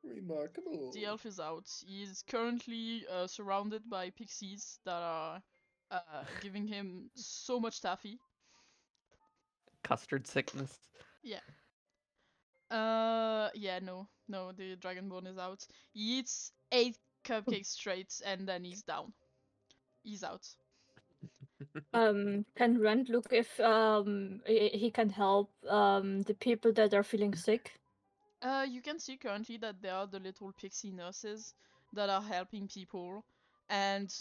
Remarkable. The elf is out. He is currently surrounded by pixies that are giving him so much taffy. Custard sickness. Yeah. Yeah, no, the dragonborn is out. He eats 8 cupcakes straight and then he's down. He's out. Can Ren look if he can help the people that are feeling sick? You can see currently that there are the little pixie nurses that are helping people, and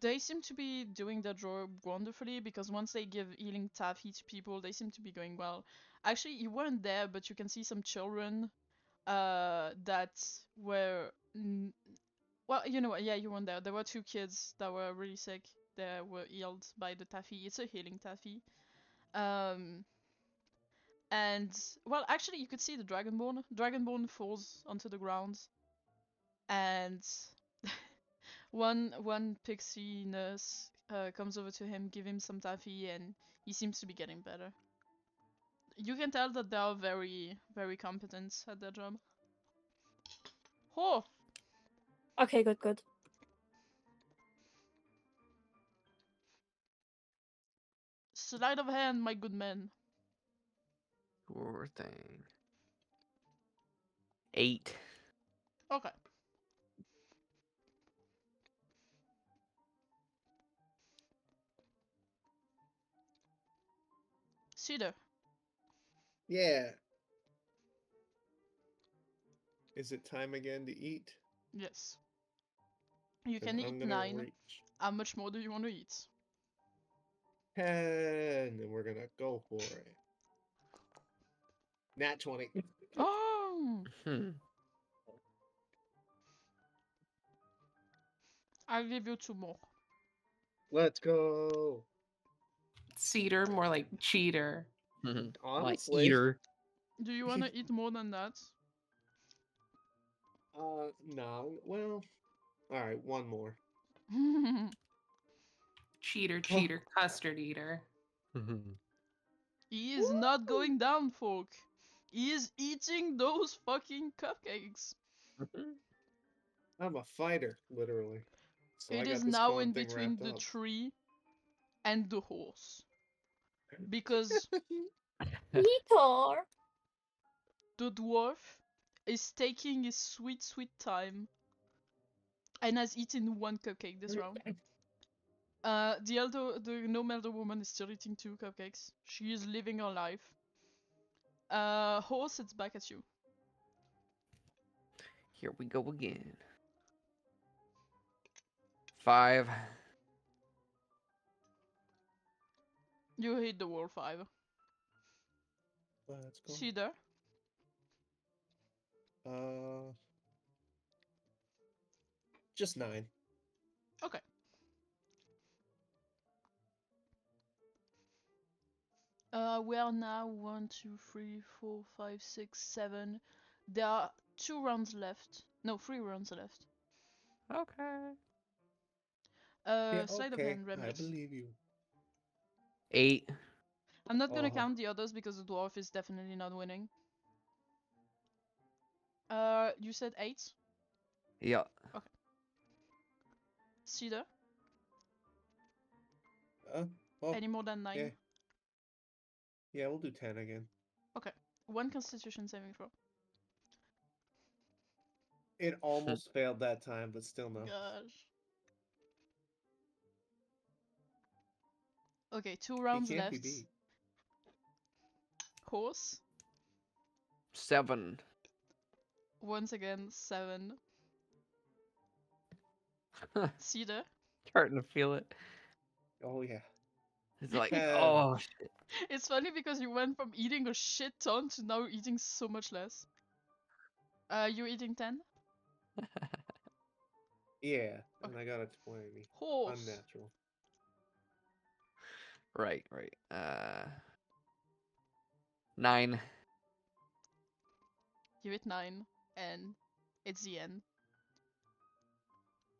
they seem to be doing their job wonderfully because once they give healing taffy to people, they seem to be going well. Actually, you weren't there, but you can see some children that were well, you know what? Yeah, you weren't there. There were 2 kids that were really sick. They were healed by the taffy. It's a healing taffy. And well, actually, you could see the dragonborn. Dragonborn falls onto the ground, and one pixie nurse comes over to him, give him some taffy, and he seems to be getting better. You can tell that they are very, very competent at their job. Oh, Okay, good. sleight of hand, my good man. Poor thing. 8. Okay. Cedar. Yeah. Is it time again to eat? Yes. You Then can I'm eat gonna 9. reach How much more do you want to eat? 10, and we're gonna go for it. Nat 20. Oh! Hmm. I'll give you 2 more. Let's go. Cedar, more like cheater. Like Honestly. eater. Do you want to eat more than that? No. Well, all right, one more. Cheater, Oh. cheater, custard eater. He is not going down, folk. He is eating those fucking cupcakes. I'm a fighter, literally. So I It got is this now con in thing between wrapped the up. tree and the horse. Because Eeyore! the dwarf is taking his sweet, sweet time and has eaten 1 cupcake this round. The gnome elder woman is still eating 2 cupcakes. She is living her life. Horse, it's back at you. Here we go again. 5. You hit the wall 5. Let's go. Cedar, Just 9. okay. We are now 1, 2, 3, 4, 5, 6, 7. There are 2 rounds left. No, 3 rounds left. Okay. Yeah, Sleight of okay. hand, I Remnant. believe you. 8. I'm not gonna Uh-huh. count the others because the dwarf is definitely not winning. You said 8? Yeah. Cedar, Oh, any more than 9? yeah. Yeah, we'll do 10 again. Okay. 1 constitution saving throw. It almost failed that time, but still no. Gosh. Okay, 2 He rounds can't be left. beat. Horse, 7. once again, 7. Cedar, Starting to feel it. Oh, yeah. It's like, 10. oh, shit. it's funny because you went from eating a shit ton to now eating so much less. You're eating 10? Yeah, and I got a 20. Horse. Unnatural. Right. 9. You hit 9, and it's the end.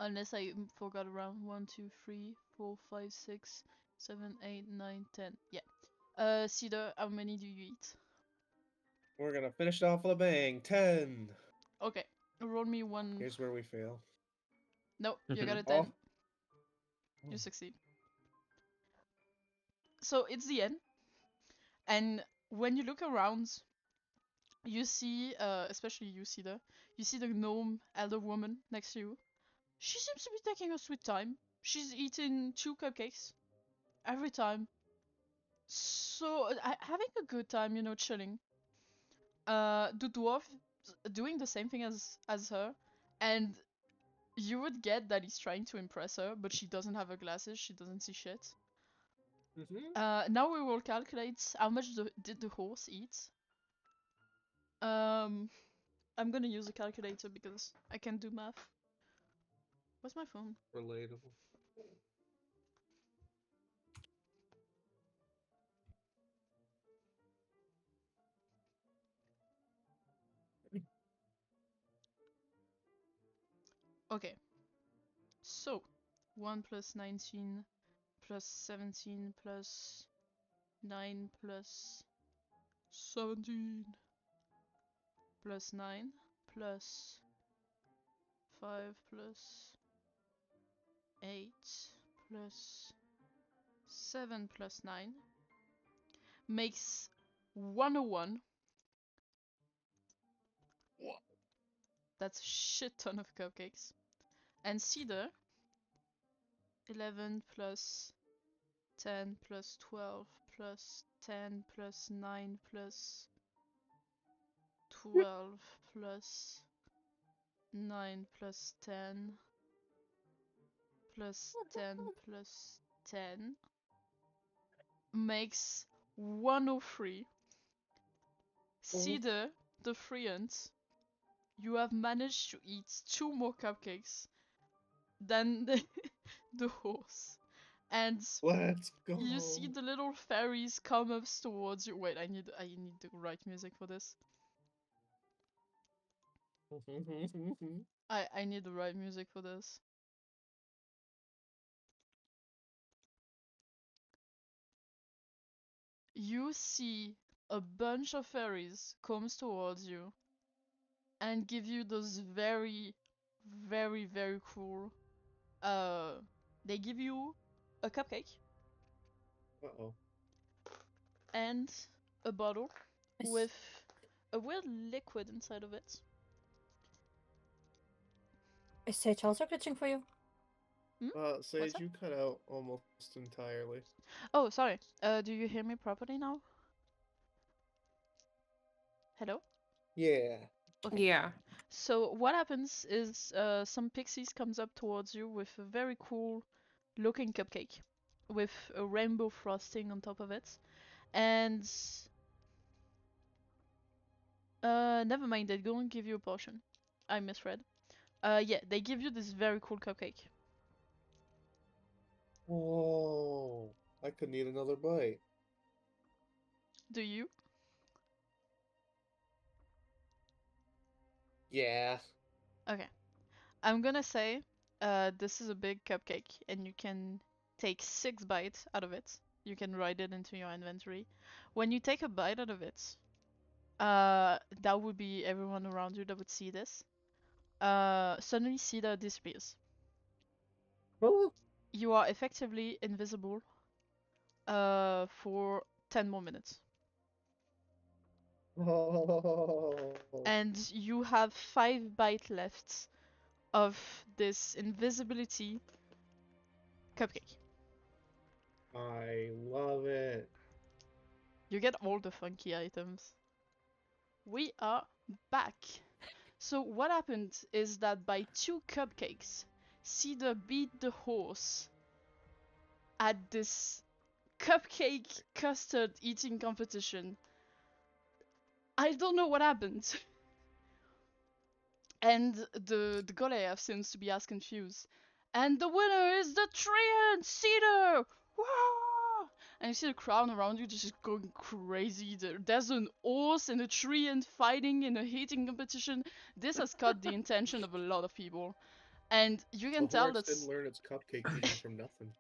Unless I forgot around 1, 2, 3, 4, 5, 6, 7, 8, 9, 10. Yeah. Cedar, how many do you eat? We're gonna finish it off with a bang. 10. Okay. Roll me 1. Here's where we fail. No, you got a 10. Oh. You succeed. So it's the end. And when you look around, you see, especially you, Cedar, you see the gnome elder woman next to you. She seems to be taking her sweet time. She's eating 2 cupcakes every time. So, having a good time, you know, chilling. The dwarf doing the same thing as her, and you would get that he's trying to impress her, but she doesn't have her glasses, she doesn't see shit. Now we will calculate how much did the horse eat. I'm gonna use a calculator because I can do math. Where's my phone? Relatable. Okay. So, 1 plus 19 plus 17 plus 9 plus 17 plus 9 plus 5 plus 8 plus 7 plus 9 makes 101. Wha- That's a shit ton of cupcakes. And Cedar, 11 plus 10 plus 12 plus 10 plus 9 plus 12 plus 9 plus 10 plus 10 plus 10 makes 103. Cedar, the Friant, you have managed to eat 2 more cupcakes than the horse. And Let's go. you see the little fairies come up towards you. Wait, I need the right music for this. I need the right music for this. You see a bunch of fairies comes towards you and give you those very, very, very cool. They give you a cupcake Uh-oh. and a bottle Yes. with a weird liquid inside of it. Is Sage also glitching for you? Sage, that? you cut out almost entirely. Oh, sorry. Do you hear me properly now? Hello? Yeah. Okay. Yeah. So what happens is some pixies comes up towards you with a very cool looking cupcake with a rainbow frosting on top of it. And never mind, they don't give you a potion. I misread. Yeah, they give you this very cool cupcake. Whoa. I could need another bite. Do you? Yeah. Okay. I'm gonna say this is a big cupcake and you can take 6 bites out of it. You can write it into your inventory. When you take a bite out of it, that would be everyone around you that would see this. Suddenly Cedar disappears. Oh. You are effectively invisible for 10 more minutes. And you have 5 bites left of this invisibility cupcake. I love it. You get all the funky items. We are back. So what happened is that by 2 cupcakes, Cedar beat the horse at this cupcake custard eating competition. I don't know what happened. And the Goliath seems to be as confused. And the winner is the Treant Cedar! Wah! And you see the crowd around you just going crazy. There's an horse and a Treant fighting in a eating competition. This has caught the attention of a lot of people. And you can The tell horse that didn't learn its cupcake eating from nothing.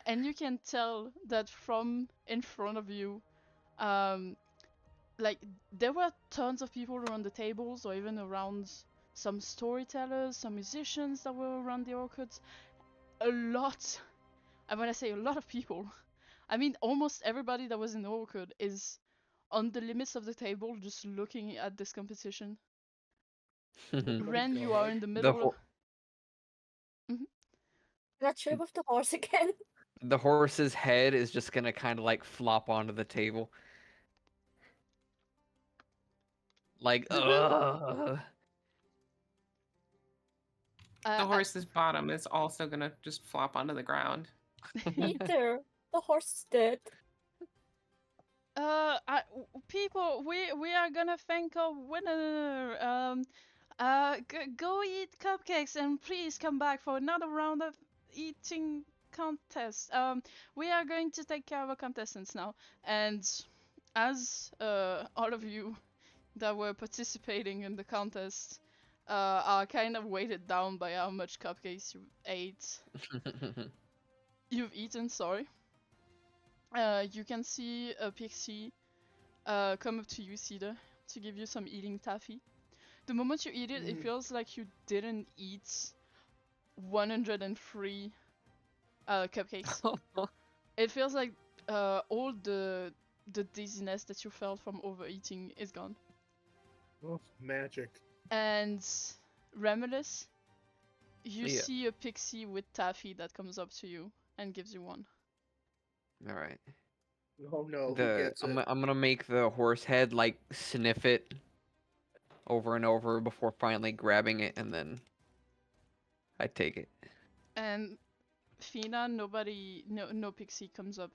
and you can tell that from in front of you, um, like there were tons of people around the tables or even around some storytellers, some musicians that were around the orchids. A lot, and when I say a lot of people, I mean almost everybody that was in the orchid is on the limits of the table just looking at this competition. Oh my Ren, you are God. in the the middle of... ho- Not sure with the horse again. the horse's head is just gonna kind of like flop onto the table. Like, ugh. The horse's bottom is also gonna just flop onto the ground. Peter, the horse is dead. People, we are gonna thank our winner. Go eat cupcakes and please come back for another round of eating contest. We are going to take care of our contestants now. And as all of you that were participating in the contest are kind of weighted down by how much cupcakes you ate, you've eaten, sorry, you can see a pixie come up to you, Cedar, to give you some eating taffy. The moment you eat it, it feels like you didn't eat 103 cupcakes. It feels like all the dizziness that you felt from overeating is gone. Oh, magic. And Remulus, you Yeah. see a pixie with taffy that comes up to you and gives you one. All right. Oh no, who gets it? I'm gonna make the horse head like sniff it over and over before finally grabbing it, and then I take it. And Fina, no pixie comes up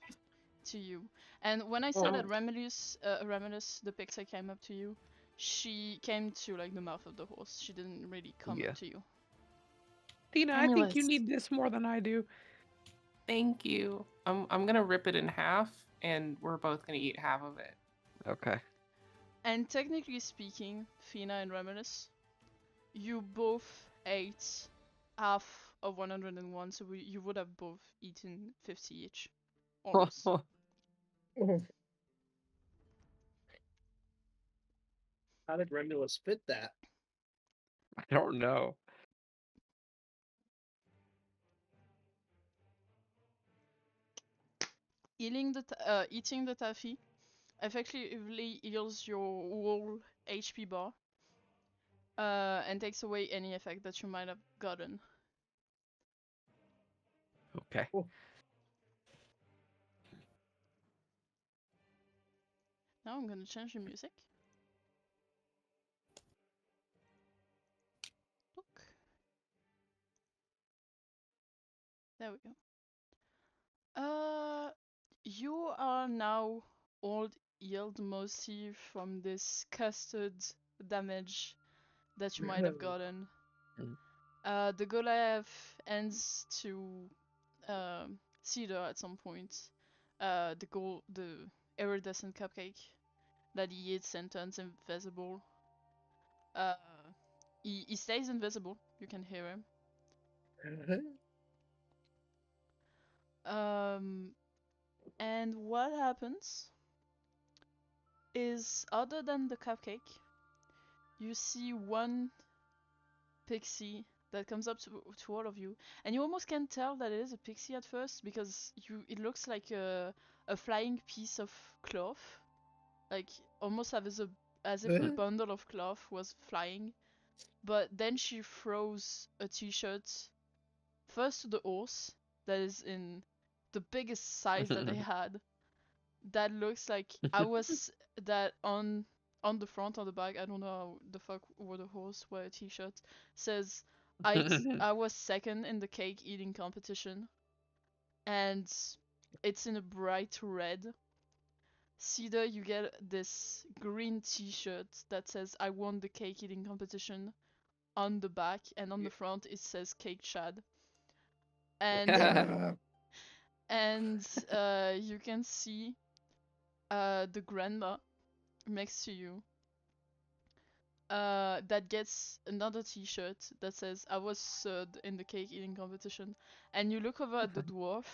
to you. And when I said that Remulus, the pixie came up to you, she came to like the mouth of the horse. She didn't really come Yeah. up to you. Tina, I think you Anyways. need this more than I do. Thank you. I'm gonna rip it in half, and we're both gonna eat half of it. Okay. And technically speaking, Fina and Remulus, you both ate half of 101, so you would have both eaten 50 each. Almost. Oh. How did Remulus fit that? I don't know. Eating the taffy effectively heals your whole HP bar, and takes away any effect that you might have gotten. Okay. Now I'm gonna change the music. Look. There we go. You are now all healed mostly from this custard damage that you might have gotten. The Goliath ends to Cedar at some point. The iridescent cupcake that he eats and turns invisible. Uh, he stays invisible. You can hear him. And what happens is, other than the cupcake, you see one pixie that comes up to all of you, and you almost can't tell that it is a pixie at first because it looks like a flying piece of cloth, like almost as if a bundle of cloth was flying. But then she throws a t-shirt first to the horse that is in the biggest size that they had. That looks like I was that on the front, on the back. I don't know how the fuck wore the horse wear a t-shirt. Says I was second in the cake eating competition, and it's in a bright red. Cedar, you get this green t-shirt that says I won the cake eating competition on the back, and on the front it says Cake Chad. And and you can see the grandma next to you that gets another t-shirt that says I was third in the cake eating competition. And you look over at the dwarf,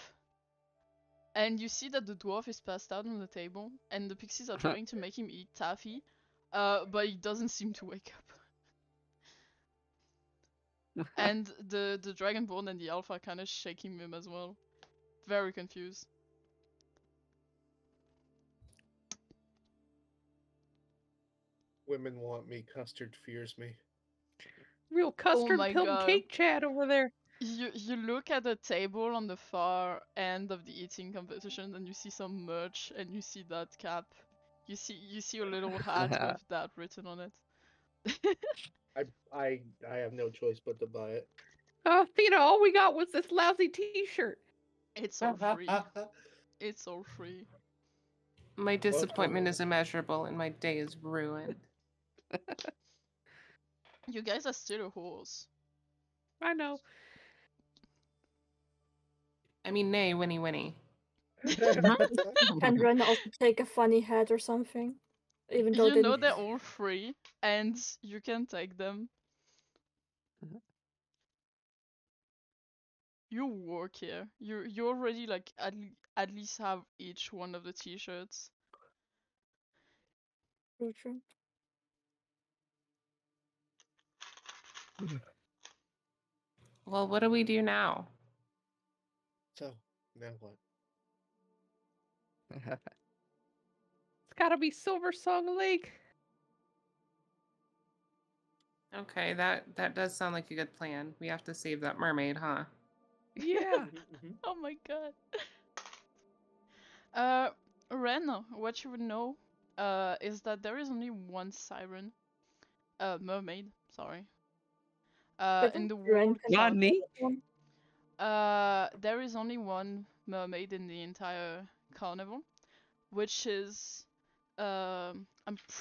and you see that the dwarf is passed out on the table, and the pixies are trying to make him eat taffy, but he doesn't seem to wake up. And the dragonborn and the elf are kind of shaking him as well. Very confused. Women want me, custard fears me. Real custard my pilled God. cake Chad over there. You look at the table on the far end of the eating competition, and you see some merch, and you see that cap. You see a little hat with that written on it. I have no choice but to buy it. Tina, all we got was this lousy t-shirt. It's all free. It's all free. My disappointment is immeasurable, and my day is ruined. You guys are still a horse. I know. I mean, nay, Winnie Winnie. Can Ren also take a funny hat or something? Even though You know they're all free, and you can take them. You work here. You already like at least have each one of the t-shirts. True. Well, what do we do now? So, now what? It's gotta be Silver Song Lake. Okay, that does sound like a good plan. We have to save that mermaid, huh? Yeah. Oh my god. Ren, what you would know, is that there is only one siren, mermaid, sorry, in the Ren whole can Nani? one. there is only one mermaid in the entire carnival, which is, I'm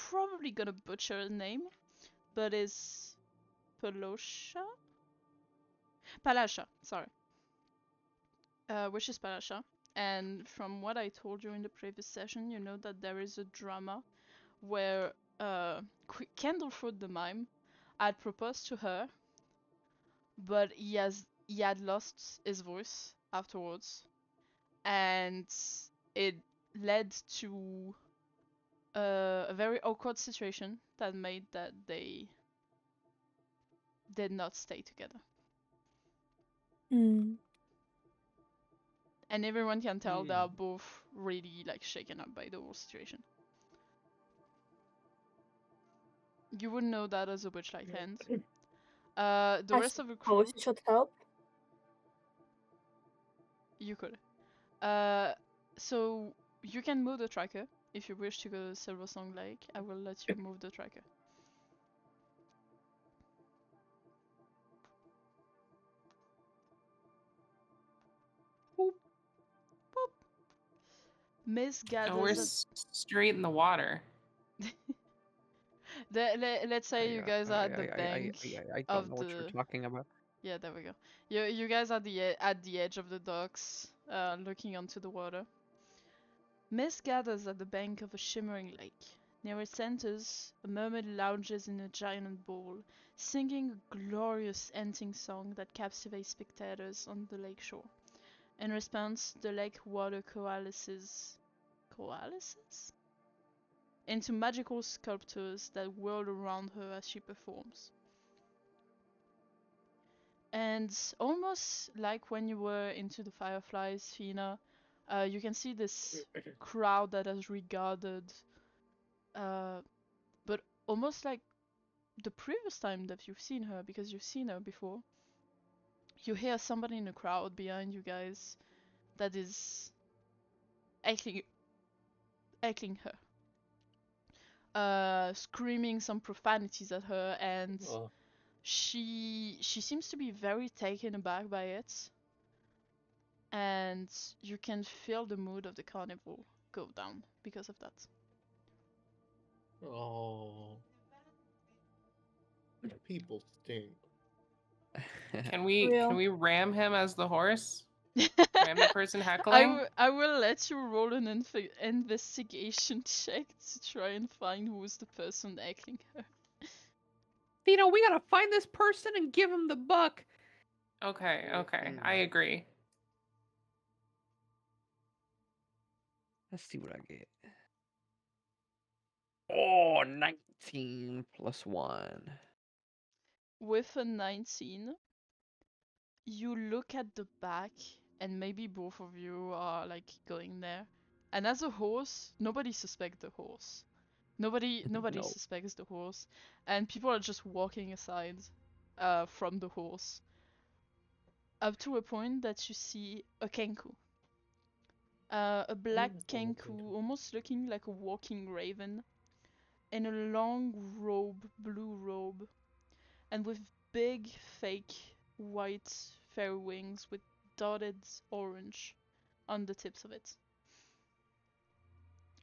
probably gonna butcher the name, but is Palosha? Palasha, sorry. Which is Palasha. And from what I told you in the previous session, you know that there is a drama where Candlefoot the mime had proposed to her, but he had lost his voice afterwards, and it led to a very awkward situation that made that they did not stay together. Hmm. And everyone can tell they are both really like shaken up by the whole situation. You wouldn't know that as a Witchlight hand. The I rest of the suppose crew, it should help. you could. So you can move the tracker if you wish to go to Silver Song Lake. I will let you move the tracker. Boop. Boop. Miss Oh, we're gathers straight in the water. let's say you guys are at the bank I of don't know what you're the. talking about. Yeah, there we go. You guys are at the edge of the docks, looking onto the water. Mist gathers at the bank of a shimmering lake. Near its centers, a mermaid lounges in a giant bowl, singing a glorious enchanting song that captivates spectators on the lake shore. In response, the lake water coalesces into magical sculptures that whirl around her as she performs. And almost like when you were into the Fireflies, Fina, you can see this crowd that has regathered, but almost like the previous time that you've seen her, because you've seen her before. You hear somebody in the crowd behind you guys that is heckling her, screaming some profanities at her, and Oh, she seems to be very taken aback by it, and you can feel the mood of the carnival go down because of that. oh. People stink. Can Real. we ram him as the horse? Ram the person heckling? I will let you roll an investigation check to try and find who is the person heckling her. Vito, we gotta find this person and give him the buck. Okay, I agree. Let's see what I get. Oh, 19 plus 1. With a 19, you look at the back, and maybe both of you are like going there. And as a horse, nobody suspects the horse. Nobody No. suspects the horse, and people are just walking aside, from the horse, up to a point that you see a kenku. A black kenku, almost looking like a walking raven, in a long robe, blue robe, and with big fake white fairy wings with dotted orange on the tips of it.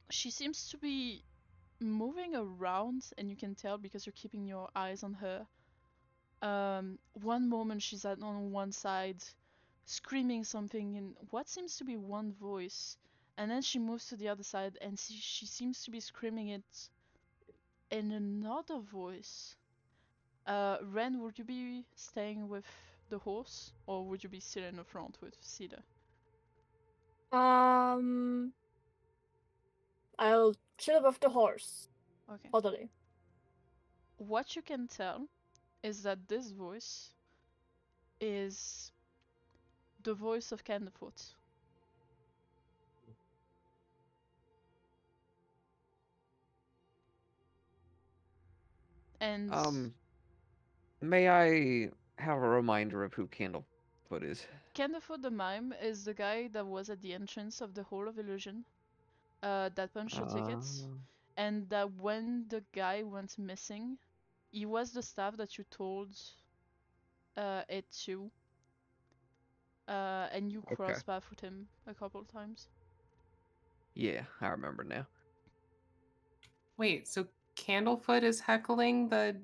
She seems to be moving around, and you can tell because you're keeping your eyes on her. One moment she's on one side, screaming something in what seems to be one voice, and then she moves to the other side, and she seems to be screaming it in another voice. Ren, would you be staying with the horse, or would you be still in the front with Cedar? I'll chill above the horse. Okay. Totally. What you can tell is that this voice is the voice of Candlefoot. And May I have a reminder of who Candlefoot is? Candlefoot the Mime is the guy that was at the entrance of the Hall of Illusion, that punched your tickets, and that when the guy went missing, he was the staff that you told it to, and you Okay. crossed paths with him a couple of times. Yeah, I remember now. Wait, so Candlefoot is heckling the.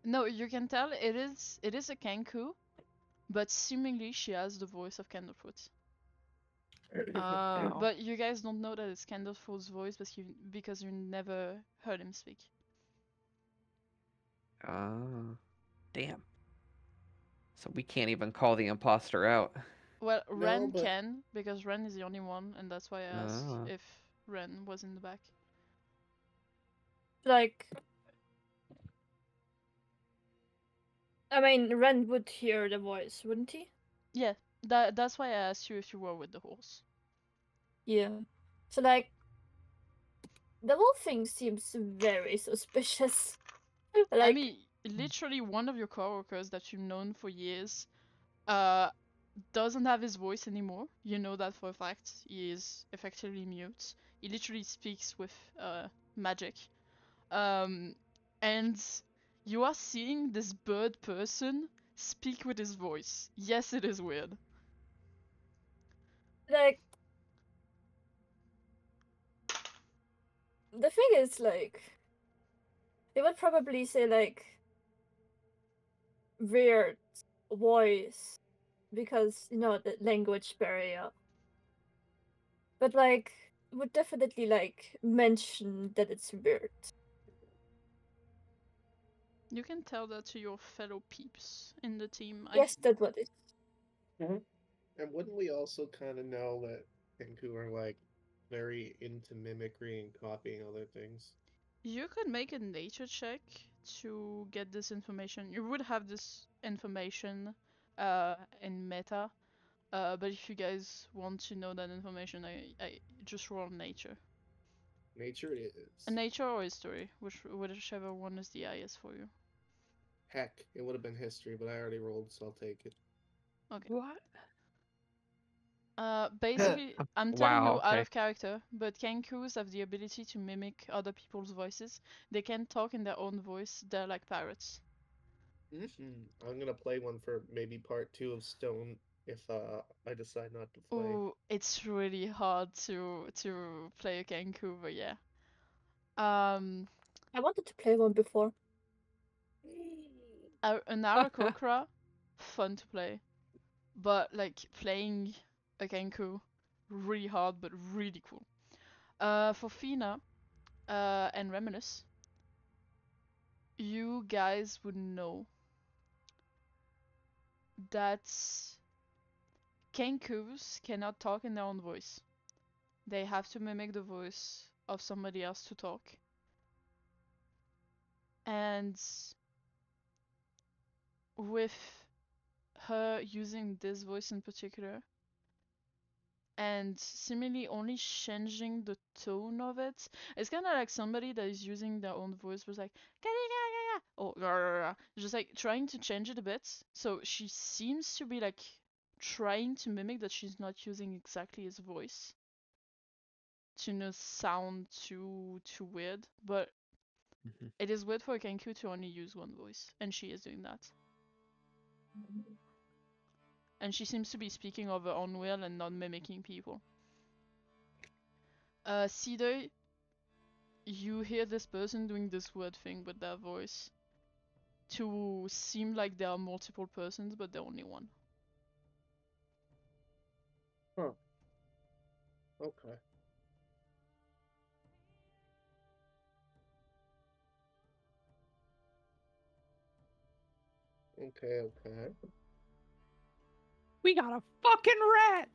No, you can tell it is a Kenku, but seemingly she has the voice of Candlefoot. Oh. But you guys don't know that it's Candlefoot's voice because you never heard him speak. Damn. So we can't even call the imposter out. Well, No, Ren but- can, because Ren is the only one, and that's why I asked Ah. if Ren was in the back. Like, I mean, Ren would hear the voice, wouldn't he? Yeah, that's why I asked you if you were with the horse. Yeah. So like, the whole thing seems very suspicious. I Like, mean, literally one of your coworkers that you've known for years, doesn't have his voice anymore. You know that for a fact. He is effectively mute. He literally speaks with magic. And you are seeing this bird person speak with his voice. Yes, it is weird. like, the thing is, like, they would probably say like weird voice because the language barrier. But like, would definitely like mention that it's weird. You can tell that to your fellow peeps in the team. Yes, that's what it. And wouldn't we also kind of know that Kenku are like very into mimicry and copying other things? You could make a nature check to get this information. You would have this information in meta, but if you guys want to know that information, I just roll nature. Nature it is. A nature or history, whichever one is the highest for you. Heck, it would have been history, but I already rolled, so I'll take it. Okay. What? Basically, I'm telling Wow, you out okay. of character, but Kenkus have the ability to mimic other people's voices. They can talk in their own voice. They're like parrots. I'm gonna play one for maybe part 2 of Stone if I decide not to play. Ooh, it's really hard to play a Kenku, but yeah. I wanted to play one before. An Aarakocra, fun to play, but like playing a Kenku, really hard but really cool. For Fina, and Remulus, you guys would know that Kenkus cannot talk in their own voice. They have to mimic the voice of somebody else to talk. And with her using this voice in particular, and seemingly only changing the tone of it, it's kind of like somebody that is using their own voice was like, or just like trying to change it a bit. So she seems to be like trying to mimic that she's not using exactly his voice to not sound too weird, but it is weird for a Kenku to only use one voice, and she is doing that. And she seems to be speaking of her own will and not mimicking people. Cedar, you hear this person doing this weird thing with their voice to seem like there are multiple persons, but they're only one. Huh. Okay. Okay. We got a fucking rat!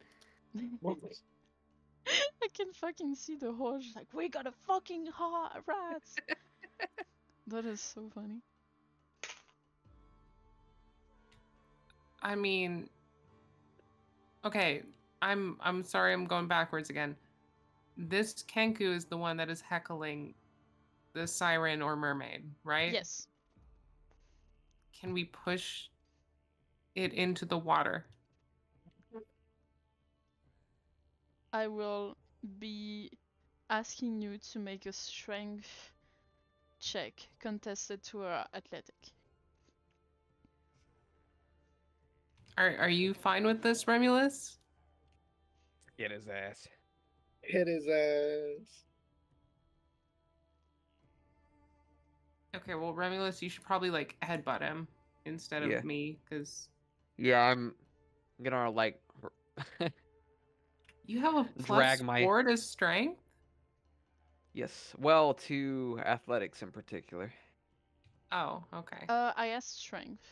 I can fucking see the horse like, we got a fucking rat. That is so funny. I mean, okay, I'm sorry, I'm going backwards again. This Kenku is the one that is heckling the siren or mermaid, right? Yes. Can we push it into the water? I will be asking you to make a strength check contested to our athletic. Are you fine with this, Remulus? Get his ass. Hit his ass. Okay, well, Remulus, you should probably like headbutt him instead Yeah. of me, because Yeah, I'm gonna like you have a Drag plus my- 4 to strength. yes. Well, to athletics in particular. Oh, okay. I asked strength.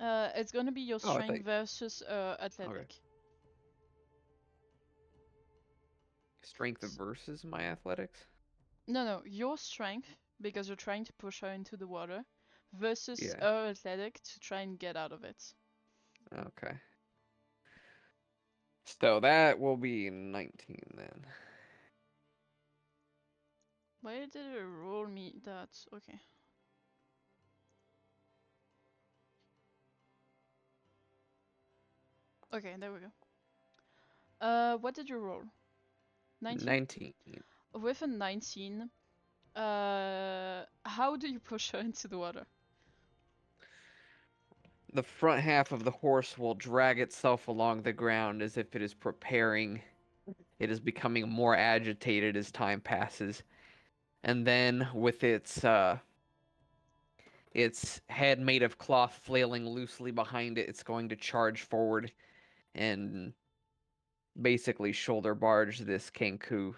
It's gonna be your Oh, I strength thought- versus athletic. Strength versus my athletics. No, your strength, because you're trying to push her into the water, versus Yeah. her athletic to try and get out of it. Okay. So that will be 19 then. Why did it roll me that? Okay. Okay, there we go. What did you roll? 19? 19. With a 19, how do you push her into the water? The front half of the horse will drag itself along the ground as if it is preparing. It is becoming more agitated as time passes. And then with its head made of cloth flailing loosely behind it, it's going to charge forward and basically shoulder barge this Kenku.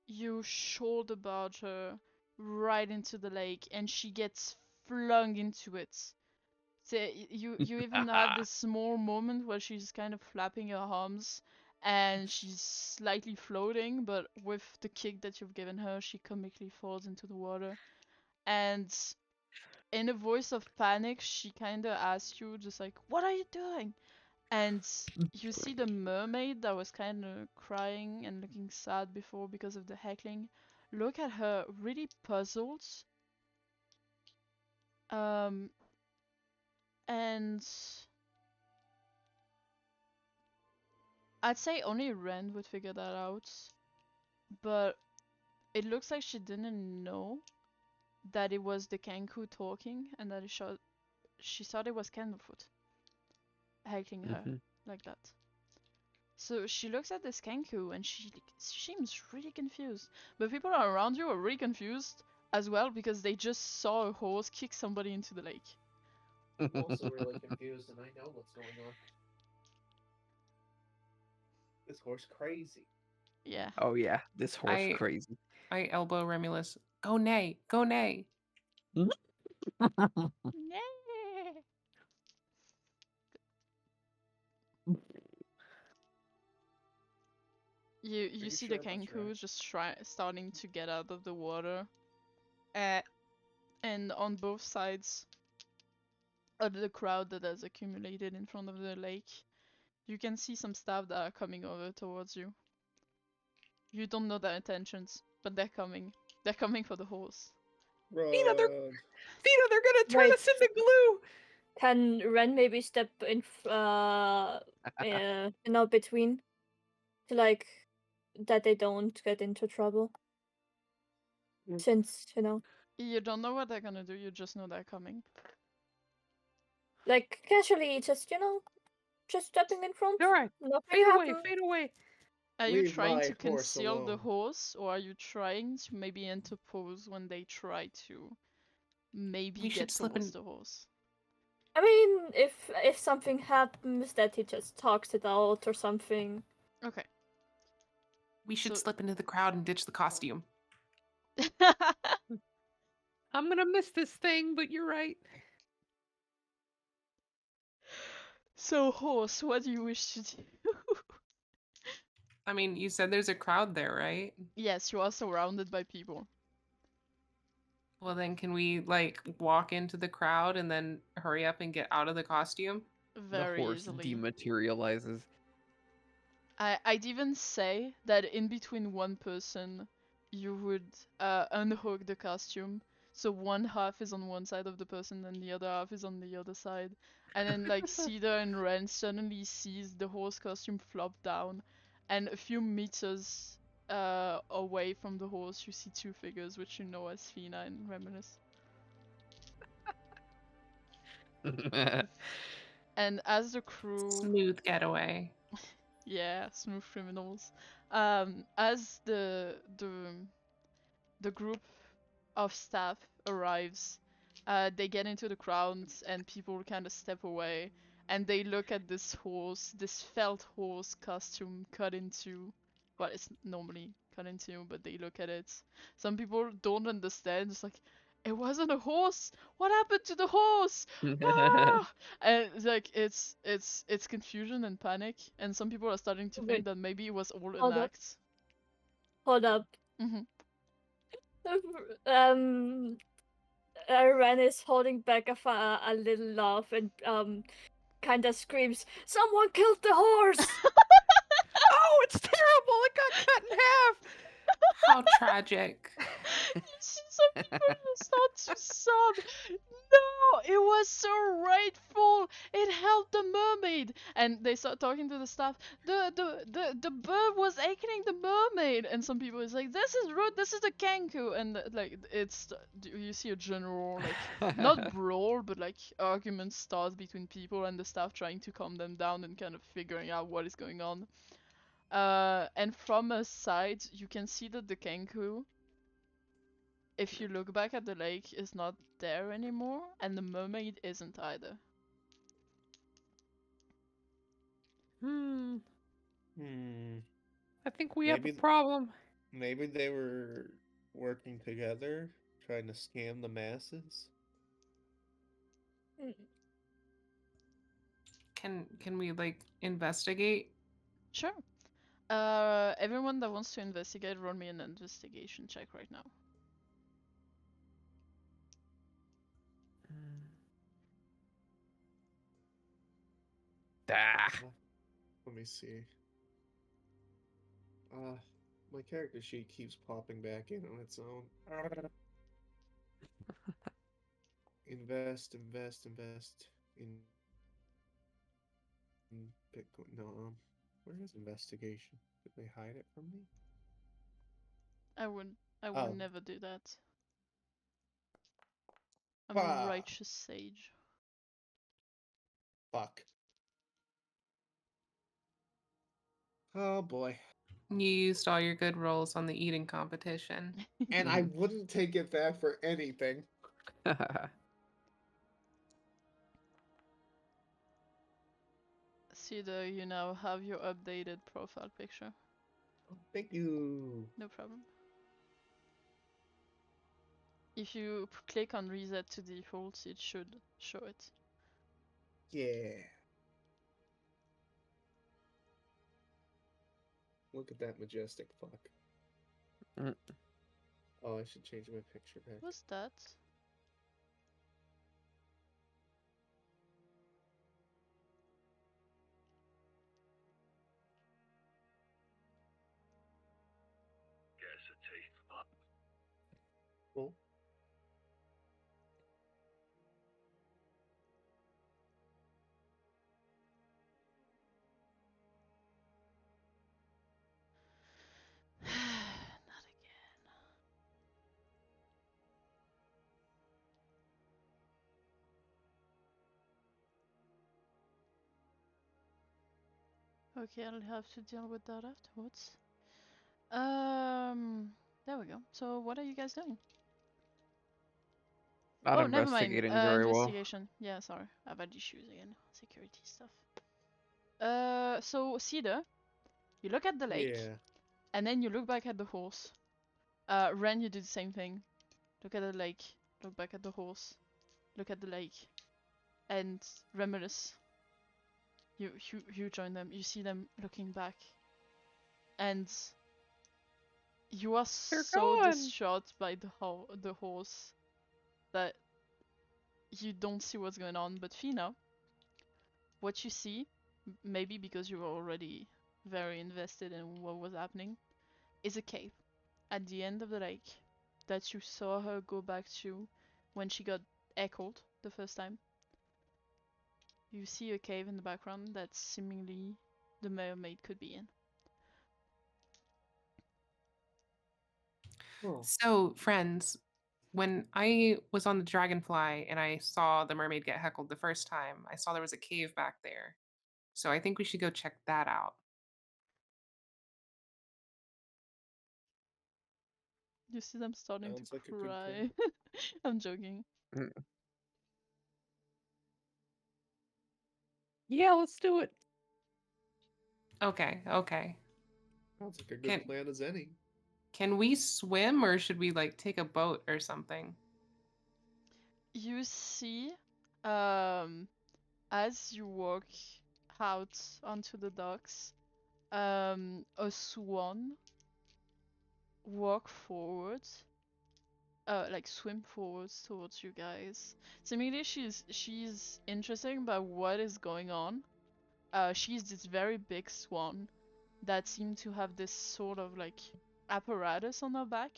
You shoulder barge her right into the lake, and she gets flung into it. So you even have this small moment where she's kind of flapping her arms and she's slightly floating, but with the kick that you've given her, she comically falls into the water. And in a voice of panic, she kind of asks you, just like, "What are you doing?" And you see the mermaid that was kind of crying and looking sad before because of the heckling. Look at her, really puzzled. And I'd say only Ren would figure that out, but it looks like she didn't know that it was the Kenku talking and that she thought it was Candlefoot heckling her Mhm. like that. So she looks at this Kenku and she seems really confused. But people around you are really confused as well because they just saw a horse kick somebody into the lake. I'm also really confused, and I know what's going on. This horse crazy. Yeah. Oh yeah, this horse I- crazy. I elbow Remulus. Go nay, go nay. You you see sure the that's Kenku right? just starting to get out of the water. And on both sides of the crowd that has accumulated in front of the lake, you can see some staff that are coming over towards you. You don't know their intentions, but they're coming. They're coming for the horse. Run. Fina, they're gonna turn Wait. us into glue! Can Ren maybe step in, between, to like that they don't get into trouble? Since You don't know what they're gonna do, you just know they're coming. like casually, just just stepping in front. Alright, Nothing fade away, happened. fade away. Are you Leave trying my to horse conceal the alone. horse, or are you trying to maybe interpose when they try to maybe We get should slip towards in- the horse? I mean, if something happens, that he just talks it out or something. Okay. We should So- slip into the crowd and ditch the costume. I'm gonna miss this thing, but you're right. So, horse, what do you wish to do? I mean, you said there's a crowd there, right? Yes, you are surrounded by people. Well, then can we like walk into the crowd and then hurry up and get out of the costume? The Very horse easily. dematerializes. I'd even say that in between one person, you would unhook the costume. So one half is on one side of the person and the other half is on the other side. And then like Cedar and Ren suddenly sees the horse costume flop down, and a few meters away from the horse you see two figures which you know as Fina and Reminisce. And as the crew Smooth getaway. Yeah, smooth criminals. As the group of staff arrives, they get into the crowds and people kind of step away and they look at this horse, this felt horse costume cut into. Well, it's normally cut into, but they look at it. Some people don't understand. It's like, it wasn't a horse. What happened to the horse? Ah! And like it's confusion and panic, and some people are starting to think Wait, that maybe it was all an hold up. act. Hold up. Mhm. Um, Ren is holding back a little laugh and kind of screams, "Someone killed the horse!" Oh, it's terrible! It got cut in half! How tragic. You see some people just start to sob. No, it was so rightful. It helped the mermaid, and they start talking to the staff. The bird was aching the mermaid, and some people is like, "This is rude. This is a kanku," and like it's you see a general like not brawl, but like argument starts between people and the staff trying to calm them down and kind of figuring out what is going on. And from a side, you can see that the kangaroo, if you look back at the lake, is not there anymore, and the mermaid isn't either. Hmm. Hmm. I think we have a Maybe- problem. Maybe they were working together, trying to scam the masses. Can we like investigate? Sure. Everyone that wants to investigate, roll me an investigation check right now. Ah. Let me see. My character sheet keeps popping back in on its own. Invest in Bitcoin. No, where is investigation? Did they hide it from me? I would Oh. never do that. I'm a Bah. righteous sage. Fuck. Oh boy. You used all your good rolls on the eating competition. And I wouldn't take it back for anything. Cedar, you now have your updated profile picture. Thank you. No problem. If you click on reset to default, it should show it. Yeah. Look at that majestic fuck. Mm. Oh, I should change my picture back. What's that? Cool. Not again. Okay, I'll have to deal with that afterwards. There we go. So what are you guys doing? Not Oh, never mind. investigating very well. Investigation. Yeah, sorry. I've had issues again. Security stuff. So Cedar, you look at the lake, Yeah. and then you look back at the horse. Ren, you do the same thing. Look at the lake. Look back at the horse. Look at the lake. And Reminisce. you join them. You see them looking back, and you are They're so gone. distraught by the horse that you don't see what's going on. But Fina, what you see, maybe because you were already very invested in what was happening, is a cave at the end of the lake that you saw her go back to when she got echoed the first time. You see a cave in the background that seemingly the mermaid could be in. Oh, So, friends, when I was on the dragonfly and I saw the mermaid get heckled the first time, I saw there was a cave back there. So I think we should go check that out. You see them starting Sounds to like a good cry. I'm joking. Yeah, let's do it. Okay, okay. sounds like a good Can plan as any. can we swim or should we like take a boat or something? You see, um, as you walk out onto the docks, a swan walk forward, like swim forwards towards you guys. Seemingly, she's interested by what is going on. She's this very big swan that seemed to have this sort of like apparatus on her back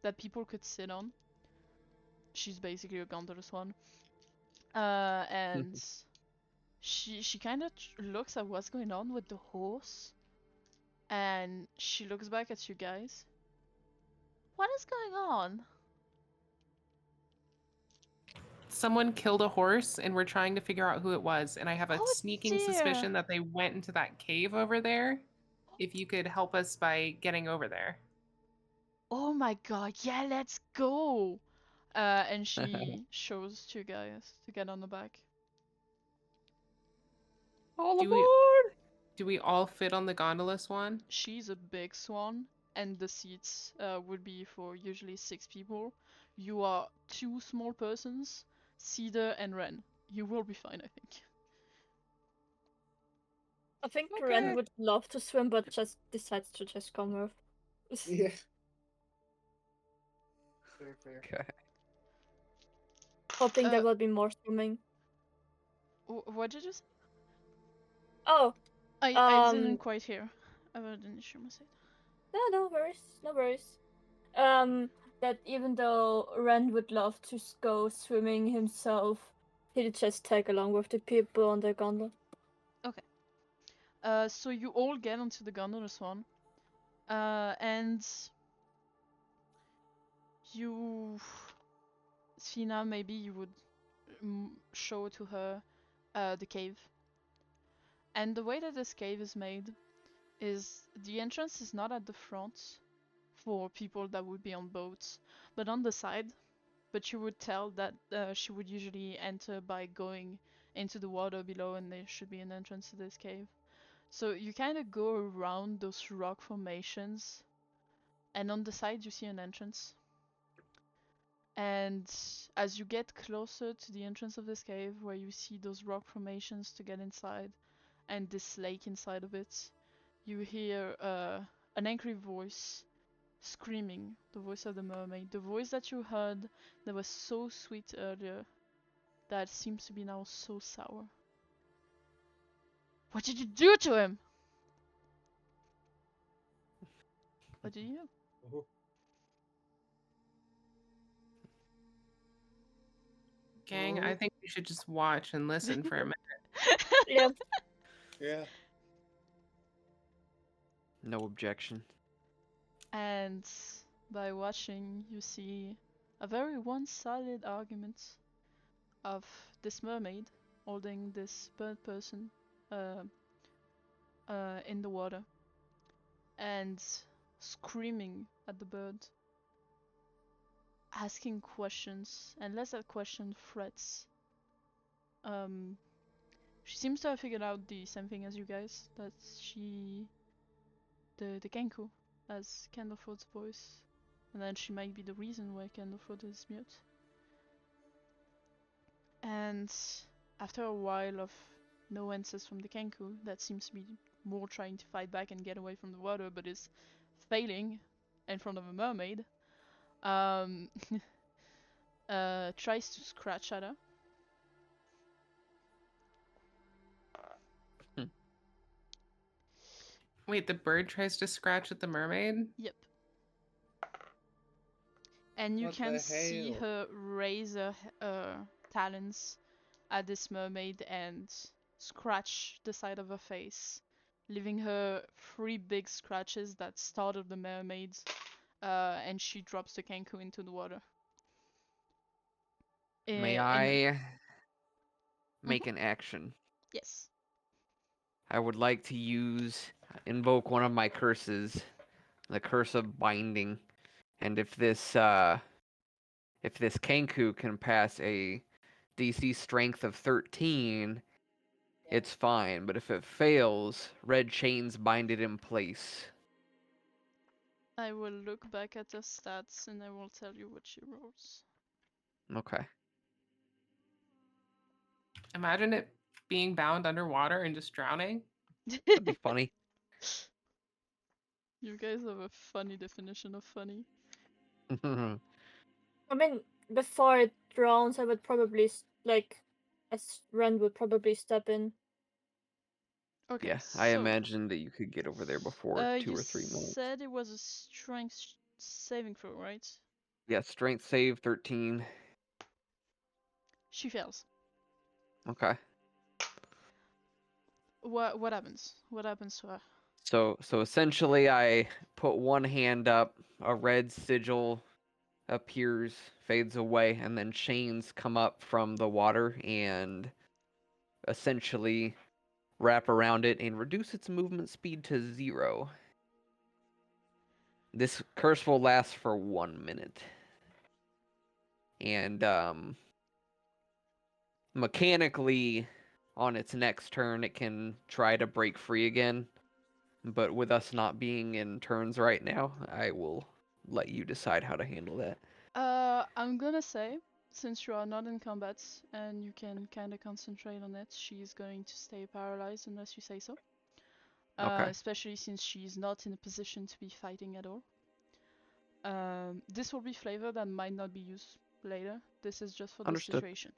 that people could sit on. She's basically a gondola swan. And she kind of looks at what's going on with the horse, and she looks back at you guys. What is going on? Someone killed a horse and we're trying to figure out who it was, and I have a Oh sneaking dear. suspicion that they went into that cave over there. If you could help us by getting over there. Oh my god, yeah, let's go! And she shows to you guys to get on the back. All Do we aboard! do we all fit on the gondola swan? She's a big swan, and the seats would be for usually 6 people. You are 2 small persons, Cedar and Ren. You will be fine, I think. I think Okay. Ren would love to swim, but just decides to just come with. Yeah. Fair. Okay. Hoping there Uh, will be more swimming. What did you say? Oh, I didn't quite hear. I didn't hear myself. no worries, no worries. That even though Ren would love to go swimming himself, he'd just tag along with the people on the gondola. Okay. So you all get onto the gondola swan. And you, Sina, maybe you would show to her the cave. And the way that this cave is made is the entrance is not at the front for people that would be on boats, but on the side. But you would tell that she would usually enter by going into the water below, and there should be an entrance to this cave. So you kind of go around those rock formations, and on the side you see an entrance. And as you get closer to the entrance of this cave, where you see those rock formations to get inside, and this lake inside of it, you hear an angry voice screaming, the voice of the mermaid, the voice that you heard that was so sweet earlier, that seems to be now so sour. What did you do to him? What did you do? Oh. Gang, I think we should just watch and listen for a minute. Yeah. Yeah. No objection. And by watching, you see a very one-sided argument of this mermaid holding this bird person uh, in the water and screaming at the bird, asking questions, unless that question threats. She seems to have figured out the same thing as you guys, that the Genku has Candlefoot's voice, and then she might be the reason why Candlefoot is mute. And after a while of no answers from the Kenku. That seems to be more trying to fight back and get away from the water, but is failing in front of a mermaid. Tries to scratch at her. Wait, the bird tries to scratch at the mermaid? Yep. And you What can the see hell? her raise her talons at this mermaid and scratch the side of her face, leaving her 3 big scratches that startled the mermaids, and she drops the Kenku into the water. May And I make an action? yes. I would like to invoke one of my curses, the curse of binding. And if this Kenku can pass a DC strength of 13, it's fine. But if it fails, red chains bind it in place. I will look back at her stats and I will tell you what she rolls. Okay. Imagine it being bound underwater and just drowning. That'd be funny. You guys have a funny definition of funny. I mean, before it drowns, I would probably as Ren would probably step in. Okay, Yeah, I imagined that you could get over there before 2 you or 3 minutes. said it was a strength saving throw, right? Yeah, strength save 13. She fails. Okay. What happens? What happens to her? So essentially I put one hand up, a red sigil appears, fades away, and then chains come up from the water and essentially wrap around it and reduce its movement speed to 0. This curse will last for 1 minute. And mechanically, on its next turn, it can try to break free again. But with us not being in turns right now, I will let you decide how to handle that. I'm gonna say, since you are not in combat and you can kind of concentrate on it, she's going to stay paralyzed unless you say so. Okay. Especially since she's not in a position to be fighting at all. This will be flavor that might not be used later. This is just for the Understood. situation.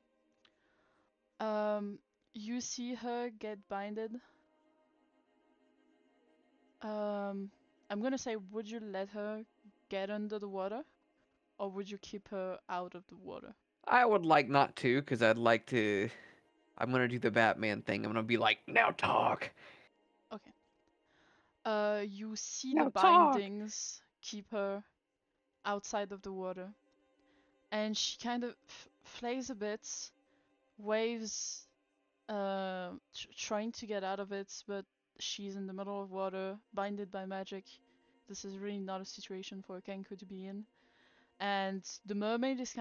You see her get binded. I'm gonna say, would you let her get under the water, or would you keep her out of the water? I would like not to, because I'd like to. I'm gonna do the Batman thing. I'm gonna be like, now talk. Okay. You see the Now talk. bindings keep her outside of the water, and she kind of flails a bit, waves, trying to get out of it, but she's in the middle of water, binded by magic. This is really not a situation for a Kenku to be in. And the mermaid is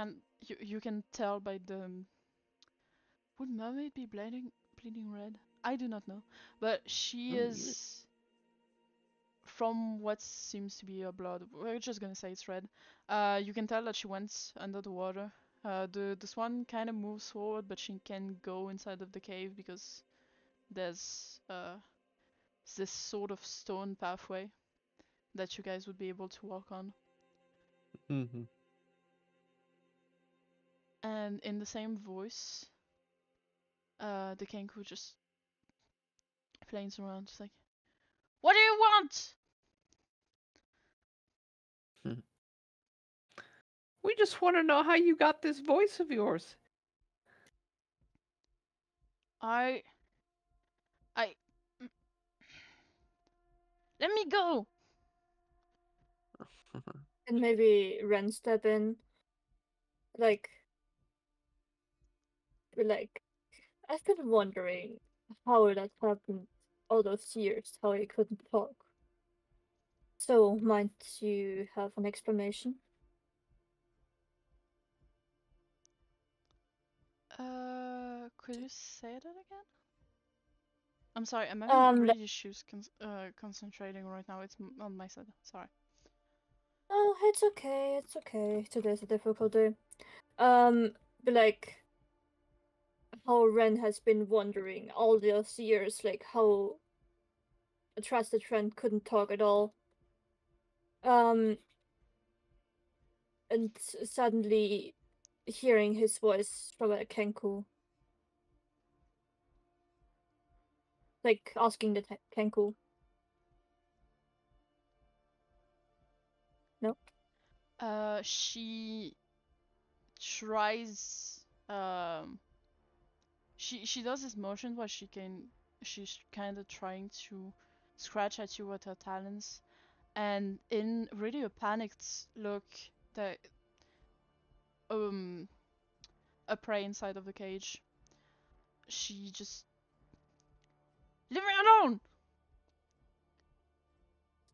you can tell by the. Would mermaid be bleeding red? I do not know, but she is. From what seems to be her blood, we're just gonna say it's red. You can tell that she went under the water. The swan kind of moves forward, but she can go inside of the cave because there's this sort of stone pathway that you guys would be able to walk on. Mm-hmm. And in the same voice, the Kenku just flames around. It's like, what do you want? We just want to know how you got this voice of yours. I. Let me go! And maybe Ren step in. Like, I've been wondering how that happened all those years, how he couldn't talk. So, might you have an explanation? Could you say that again? I'm sorry, I'm having Like, really issues concentrating right now. It's on my side. Sorry. oh, it's okay. Today's a difficult day. But like, how Ren has been wondering all those years, like how a trusted friend couldn't talk at all. And suddenly hearing his voice from a Kenku. Like asking the Kenku. No? She tries. She does this motion where she's kind of trying to scratch at you with her talons, and in really a panicked look, that a prey inside of the cage. She just leave me alone.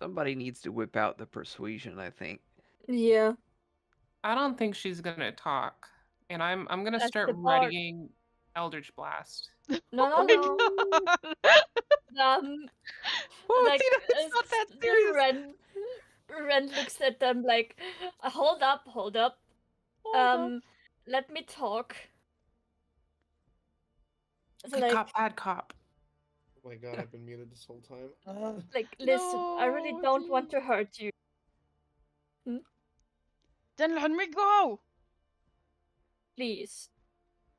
Somebody needs to whip out the persuasion, I think. Yeah. I don't think she's gonna talk, and I'm gonna That's start the part. readying Eldritch Blast. No, Oh no, my no. god. Oh, Like Tina, it's not that serious. Ren looks at them like, hold up. Hold up. Let me talk. So, Good like, cop, bad cop. Oh my god, I've been muted this whole time. like, listen, I really No, don't want Dee. to hurt you. Then let me go. Please.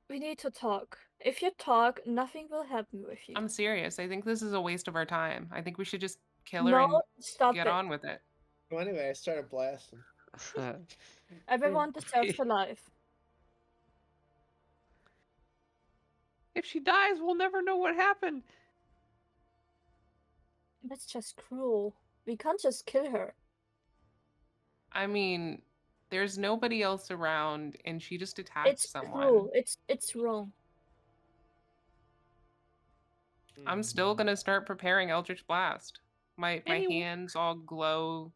We need to talk. If you talk, nothing will happen with you. I'm serious. I think this is a waste of our time. I think we should just kill her No, and stop get it. on with it. Well, anyway, I started blasting. Everyone deserves a life. If she dies, we'll never know what happened. That's just cruel. We can't just kill her. I mean, there's nobody else around, and she just attacked It's someone. cruel. It's wrong. I'm still gonna start preparing Eldritch Blast. My Anyway. hands all glow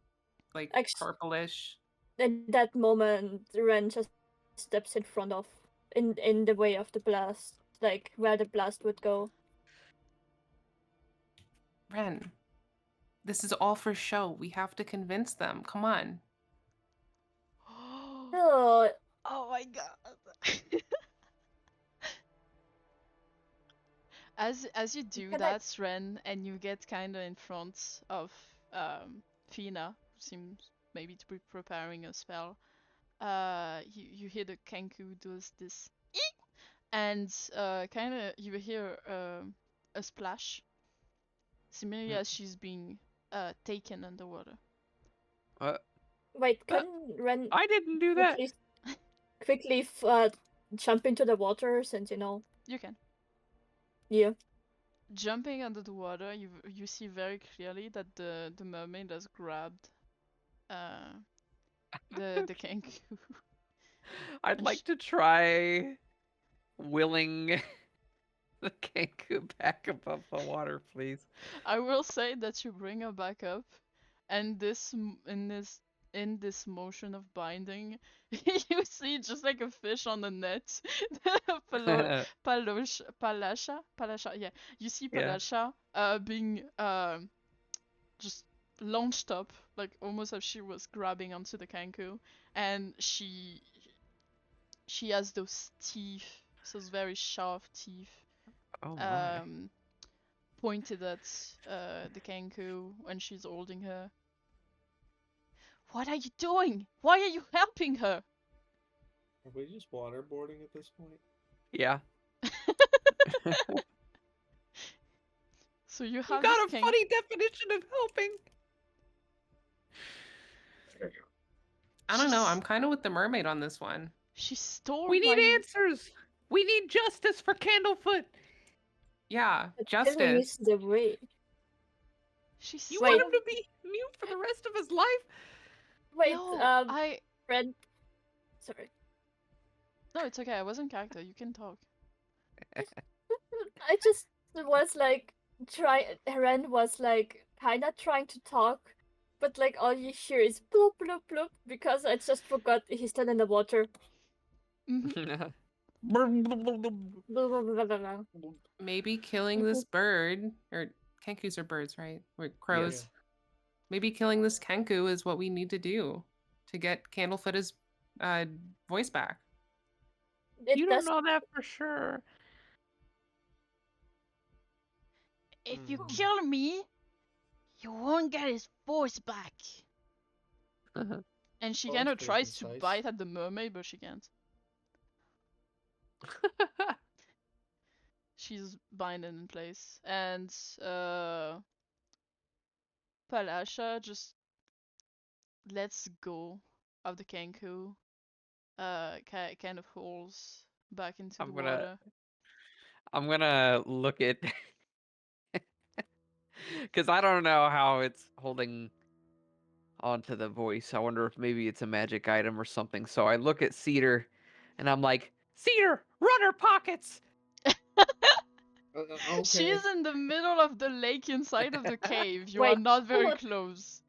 like purplish. In that moment, Ren just steps in front of, in the way of the blast, like where the blast would go. Ren, this is all for show. We have to convince them. Come on. Oh, Oh my god. As you do Can I- that, Ren, and you get kind of in front of Fina, who seems maybe to be preparing a spell. You hear the Kenku does this, eek! And kind of you hear a splash, similarly as she's being taken underwater. wait, can Ren I didn't do that. quickly jump into the water, since, you know? You can. Yeah. Jumping under the water, you see very clearly that the mermaid has grabbed the Kenku. I'd like to try willing the Kenku back above the water, please. I will say that you bring her back up, and in this motion of binding, you see just like a fish on the net. Palasha, yeah. You see Yeah. Palasha being just launched up, like almost as she was grabbing onto the Kenku, and she has those teeth, those very sharp teeth, Oh my. pointed at the Kenku when she's holding her. What are you doing? Why are you helping her? Are we just waterboarding at this point? Yeah. So you You have got a this funny definition of helping. I don't know. I'm kind of with the mermaid on this one. She stole We need my... answers. We need justice for Candlefoot. Yeah, But killing is justice. the way. She You stole... want him to be mute for the rest of his life? Wait, No, Ren. Sorry. No, it's okay. I wasn't character. You can talk. I just was like Ren was like kind of trying to talk, but like all you hear is bloop bloop bloop because I just forgot he's still in the water. Mhm. Blah, blah, blah, blah, blah. Maybe killing this bird, or Kenkus are birds, right? Or crows. Yes. Maybe killing this Kenku is what we need to do to get Candlefoot's voice back. It You don't does. know that for sure. If you Mm. kill me, you won't get his voice back. And she Well, kind that's of pretty tries to concise. bite at the mermaid, but she can't. She's binding in place. And Palasha just lets go of the Kenku. Kind of falls back into the water. I'm gonna look at because I don't know how it's holding onto the voice. I wonder if maybe it's a magic item or something. So I look at Cedar, and I'm like, Cedar, run her pockets. Okay. She's in the middle of the lake inside of the cave. You are Wait, not very what? close.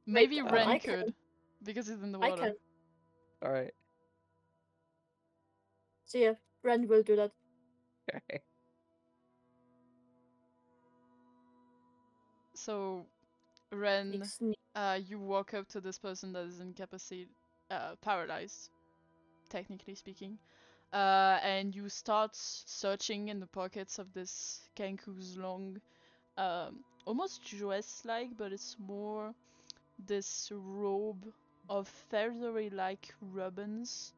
Wait, Maybe I Ren can. could, because he's in the I water. can. All right. So yeah, Ren will do that. Okay. So, Ren, Sneak. you walk up to this person that is incapacitated, paralyzed, technically speaking, and you start searching in the pockets of this Kenku's long, almost dress-like, but it's more this robe of feathery-like ribbons,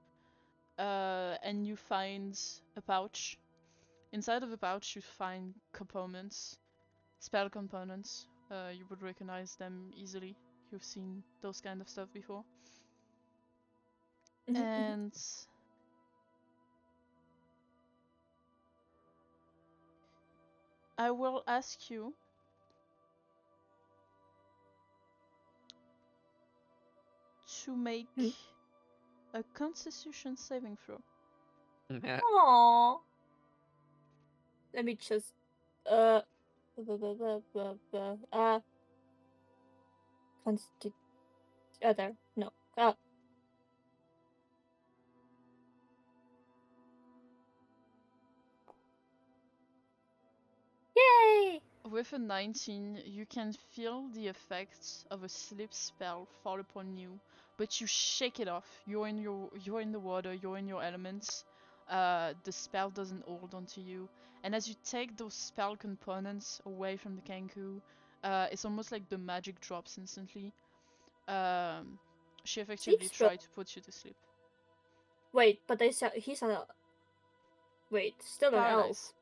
and you find a pouch. Inside of the pouch, you find components, spell components. You would recognize them easily. You've seen those kind of stuff before. Mhm, mhm. And I will ask you to make a Constitution saving throw. Aww. Let me just blah, blah, blah, blah, blah. There. No. Yay! With a 19, you can feel the effects of a sleep spell fall upon you, but you shake it off. You're in the water, you're in your elements. The spell doesn't hold onto you, and as you take those spell components away from the Kenku, it's almost like the magic drops instantly. She effectively spell. tried to put you to sleep. Wait, but he's an wait, still an elf. Paralyzed.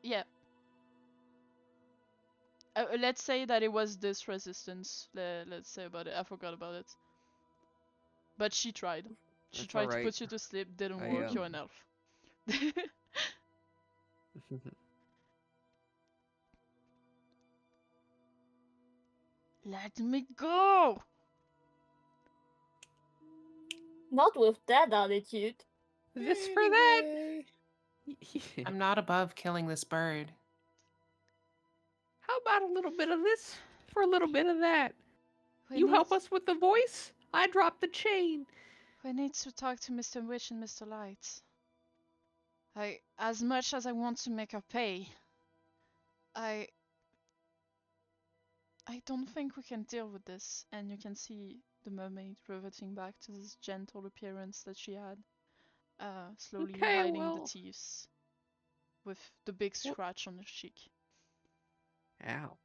Yeah. Let's say that it was this resistance. Let's say about it. I forgot about it. But she tried. She That's tried to alright. put you to sleep. Didn't I, work. You're an elf. Let me go! Not with that attitude. This for that. Anyway, I'm not above killing this bird. How about a little bit of this for a little bit of that? We You need, help us with the voice, I drop the chain. We need to talk to Mr. Witch and Mr. Light. As much as I want to make her pay, I don't think we can deal with this. And you can see the mermaid reverting back to this gentle appearance that she had, slowly Okay, hiding the well. teeth with the big scratch on her cheek. Ow.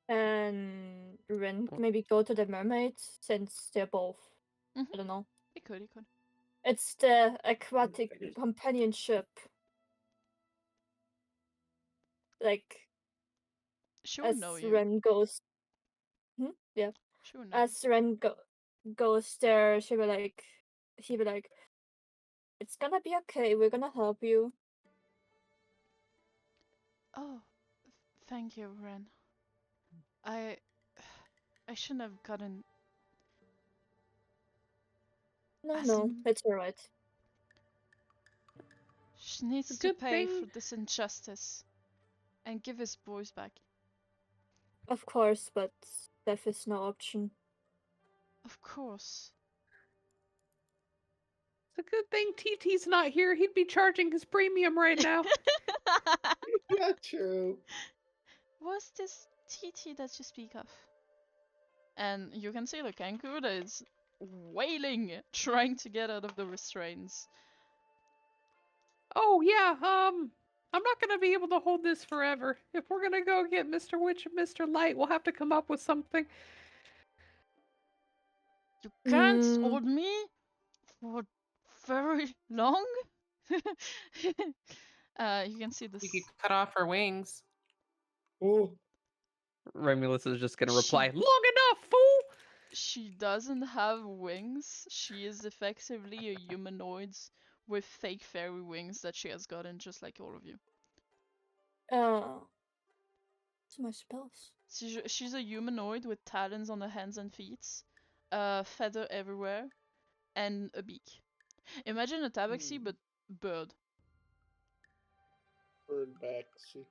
And Ren Well- maybe go to the mermaid since they're both. Mhm. I don't know. He could. It's the aquatic companionship. Like She would as know you. Ren goes. Yeah. She would know you. As Ren goes there, he'll be like, it's gonna be okay. We're gonna help you. Oh, thank you, Ren. I shouldn't have gotten. No, it's alright. She needs It's a to good pay thing. for this injustice and give his boys back. Of course, but death is no option. Of course. It's a good thing TT's not here. He'd be charging his premium right now. Not true. What's this TT that you speak of? And you can see the Kenku that is wailing, trying to get out of the restraints. Oh yeah, I'm not gonna be able to hold this forever. If we're gonna go get Mr. Witch and Mr. Light, we'll have to come up with something. You can't Mm, hold me for very long. You can see You this. could cut off her wings. Oh, Remulus is just gonna reply, She- "Long enough, fool!" She doesn't have wings. She is effectively a humanoid with fake fairy wings that she has gotten just like all of you. what's my spells? She's a humanoid with talons on her hands and feet, feather everywhere, and a beak. Imagine a tabaxi, but bird. Bird back. See.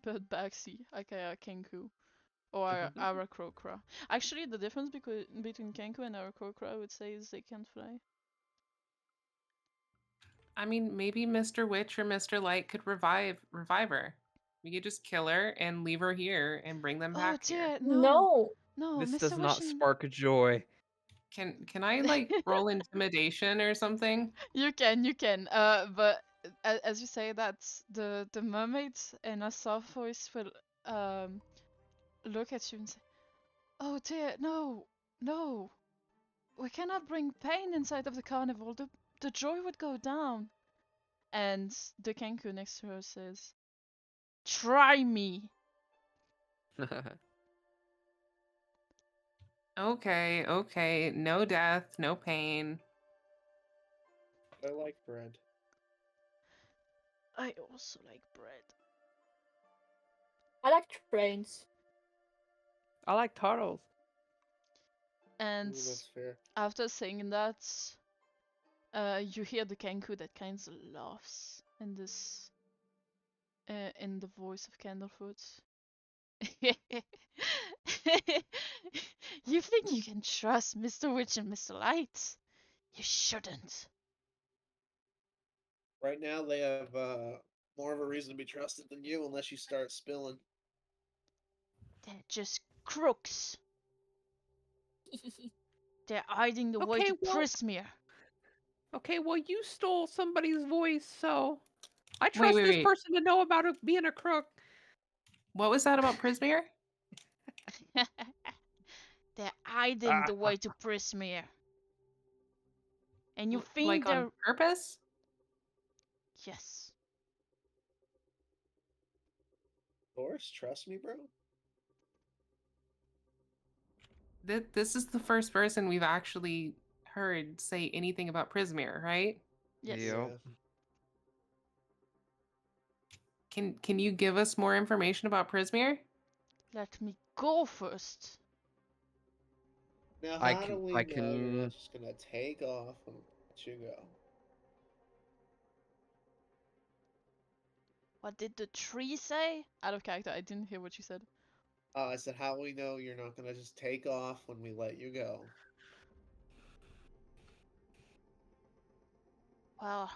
Bird baxi, aka Kenku. Or Aarakocra. Actually, the difference between Kenku and Aarakocra, I would say, is they can't fly. I mean, maybe Mr. Witch or Mr. Light could revive her. We could just kill her and leave her here and bring them Oh back here. dear, no, No. no, This Mr. does not Wishin. spark joy. Can I like roll intimidation or something? You can. But as you say that, the mermaid in a soft voice will look at you and say, "Oh dear, no, no, we cannot bring pain inside of the carnival. The joy would go down." And the Kenku next to her says, "Try me." Okay, okay. No death, no pain. I like bread. I also like bread. I like trains. I like turtles. And Ooh, that's fair. after saying that, you hear the Kenku that kind of laughs in this, in the voice of Candlefoot. You think you can trust Mr. Witch and Mr. Light? You shouldn't. Right now, they have more of a reason to be trusted than you, unless you start spilling. They're just crooks. They're hiding the way Okay, to well- Prismere. Okay, well, you stole somebody's voice, so I Wait, trust wait, this wait. person to know about being a crook. What was that about Prismere? They're hiding the way to Prismere. And you think Like they're... on purpose? Yes. Doris, trust me, bro. This is the first person we've actually heard say anything about Prismere, right? Yes. Yep. Can you give us more information about Prismere? Let me go first. Now, I how do can- we I know you're can- not just gonna take off and let you go? What did the tree say? Out of character, I didn't hear what you said. I said, how do we know you're not gonna just take off when we let you go? Well,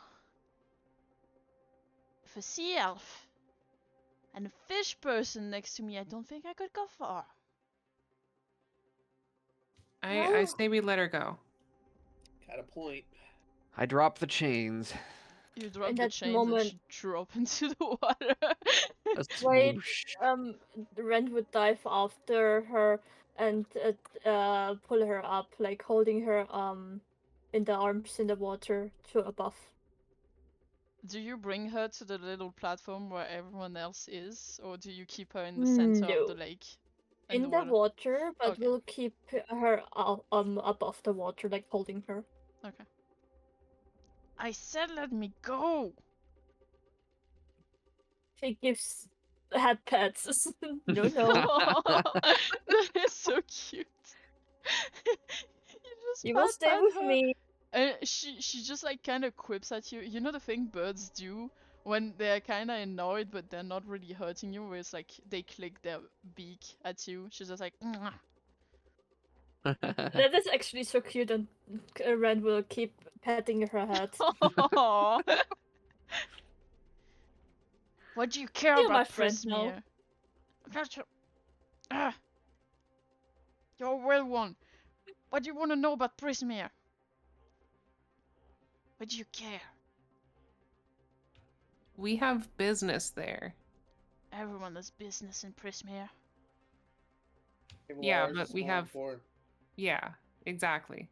if a sea elf and a fish person next to me, I don't think I could go far. I No. say we let her go. Got a point. I drop the chains. You drop In the that chains moment- and drop into the water. A Wait, swoosh. Ren would dive after her and pull her up, like holding her in the arms in the water to above. Do you bring her to the little platform where everyone else is, or do you keep her in the center of the No. lake? In the water? water, but Okay. we'll keep her above the water, like holding her. Okay. I said let me go! She gives head pats. No. That is so cute. You just You will stay pat with her. me. And she just like kind of quips at you. You know the thing birds do when they're kind of annoyed but they're not really hurting you, where it's like they click their beak at you. She's just like, "Mwah." That is actually so cute, and Ren will keep patting her head. Aw. What do you care You're my about friend now. Prismere? I'm not your... Ah. You're a real one. What do you want to know about Prismere? What do you care? We have business there. Everyone does business in Prismere. Yeah, Ours but is we more have- important. Yeah, exactly.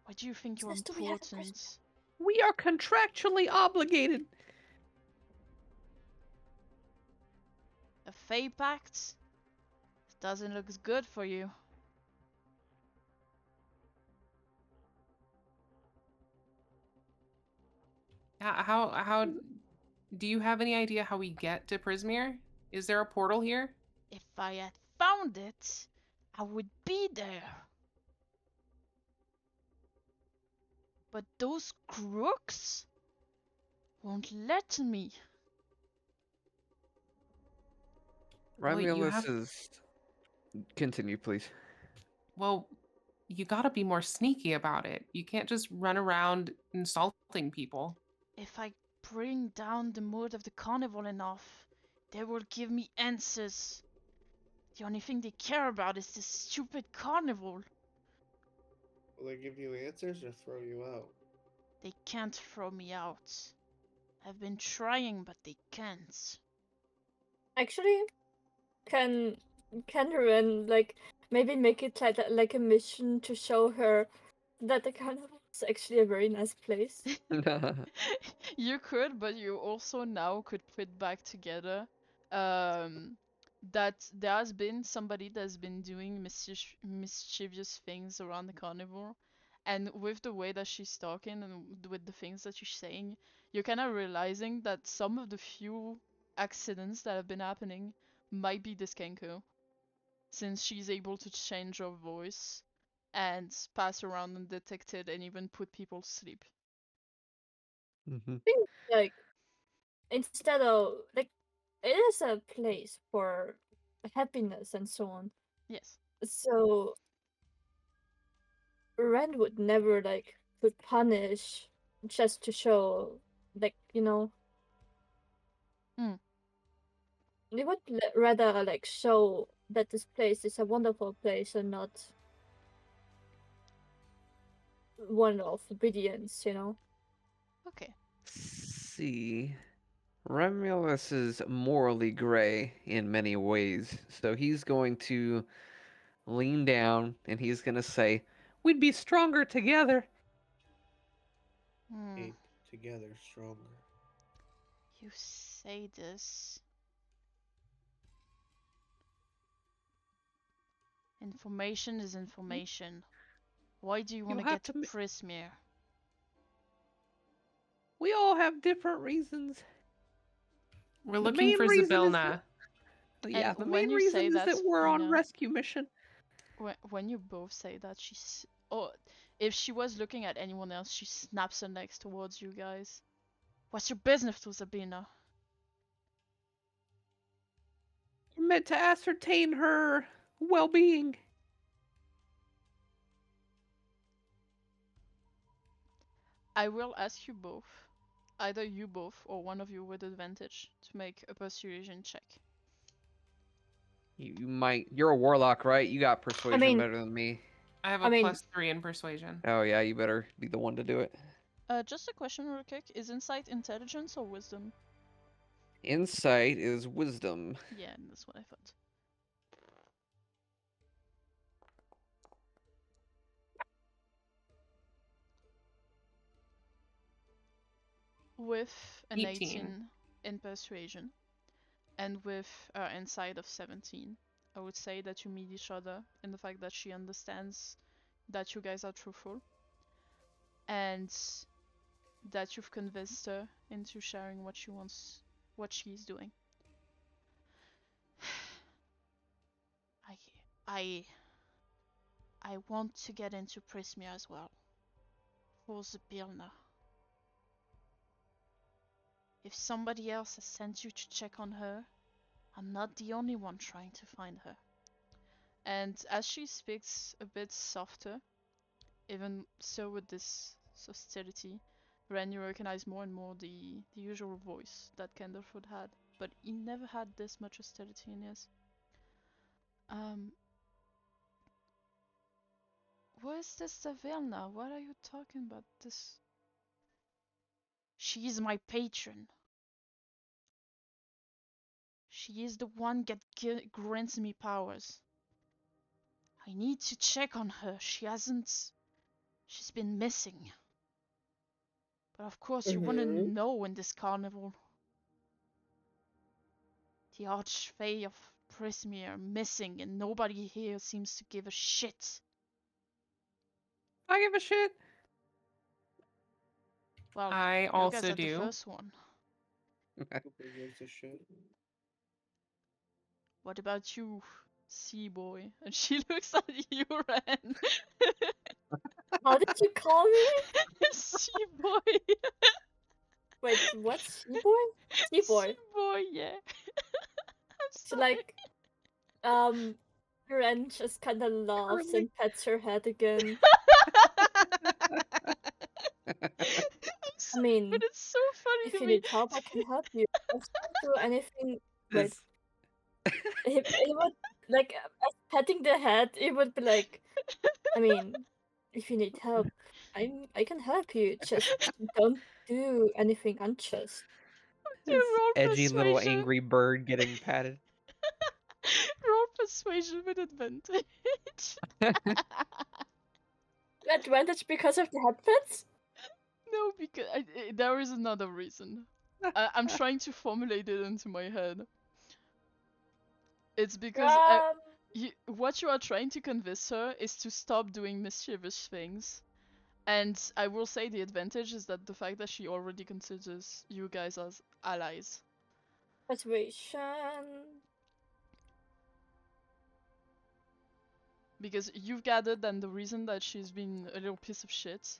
Why do you think you're Business do we have in Prismere? important? We are contractually obligated. A Fey Pact? Doesn't look good for you. How do you have any idea how we get to Prismere? Is there a portal here? If I had found it, I would be there. But those crooks won't let me. Well, you Romulus have is. Continue, please. well, you gotta be more sneaky about it. You can't just run around insulting people. If I bring down the mood of the carnival enough, they will give me answers. The only thing they care about is this stupid carnival. Will they give you answers or throw you out? They can't throw me out. I've been trying, but they can't. Actually, can Ren like maybe make it like a mission to show her that the carnival is actually a very nice place? You could, but you also now could put back together that there has been somebody that's been doing mischievous things around the carnival, and with the way that she's talking and with the things that she's saying, you're kind of realizing that some of the few accidents that have been happening might be this Kenko, since she's able to change her voice and pass around undetected and even put people to sleep. Mhm. I think like instead of like it is a place for happiness and so on. Yes. So Ren would never like would punish just to show like Hmm. they would rather like show that this place is a wonderful place and not one of obedience. Okay. See. Romulus is morally gray in many ways, so he's going to lean down and he's going to say, "We'd be stronger together." Hmm. Ain't together stronger. You say this. Information is information. Why do you want to have get to to Prismere? We all have different reasons. We're The looking main for reason is Zabelna. Yeah, And the when main you say reason is that that, we're on Ina, rescue mission. when you both say that, she's. Oh, if she was looking at anyone else, she snaps her neck towards you guys. What's your business to Sabina? We're meant to ascertain her well-being. I will ask you both, either you both or one of you with advantage, to make a persuasion check. You might. You're a warlock, right? You got persuasion mean- better than me. I have I a mean- +3 in persuasion. Oh yeah, you better be the one to do it. Just a question real quick. Is insight intelligence or wisdom? Insight is wisdom. Yeah, that's what I thought. With an 18 in persuasion and with insight of 17, I would say that you meet each other in the fact that she understands that you guys are truthful and that you've convinced her into sharing what she wants, what she's doing. I, I, I want to get into Prismia as well. For Zabirna. If somebody else has sent you to check on her, I'm not the only one trying to find her. And as she speaks a bit softer, even so with this hostility, Ren, you recognize more and more the usual voice that Candlefoot had, but he never had this much hostility in his. Where's this Zavelna? What are you talking about? This. She is my patron. She is the one that grants me powers. I need to check on her. She's been missing. But of course you wouldn't know in this carnival. The Archfey of Prismere missing and nobody here seems to give a shit. I give a shit. Well, I you guys also are the do. first one. Who gives a shit? What about you, Sea Boy? And she looks at you, Ren. How did you call me? Sea Boy. Wait, what? Sea-boy? Sea-boy. Sea Boy, yeah. I'm So sorry. like, Ren just kind of laughs and pets her head again. I mean, but it's so funny if to you me. need help, I can help you. I can't do anything. Wait, This- he would like as petting the head. It would be like, I mean, if you need help, I can help you. Just don't do anything unjust. Do this roll edgy little persuasion. angry bird getting patted. Roll persuasion with advantage. Advantage because of the head pets? No, because there is another reason. I'm trying to formulate it into my head. It's because what you are trying to convince her is to stop doing mischievous things. And I will say the advantage is that the fact that she already considers you guys as allies. Persuasion. Because you've gathered that the reason that she's been a little piece of shit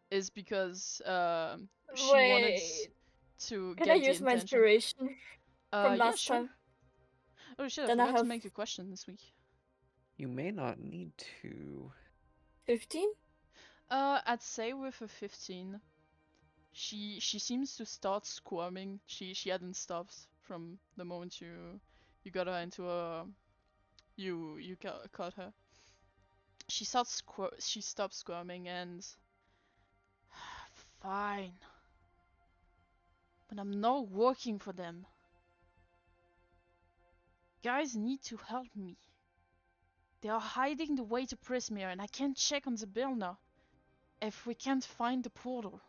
is because she wanted Wait, to can get I the use my intention. inspiration from Yeah, last sure. time? Oh shit, I Then I forgot to have make a question this week. You may not need to. 15? I'd say with a 15, she seems to start squirming. She hadn't stopped from the moment you got her into a you caught her. She stopped squirming and fine. But I'm not working for them. Guys need to help me. They are hiding the way to Prismere and I can't check on the bill now if we can't find the portal.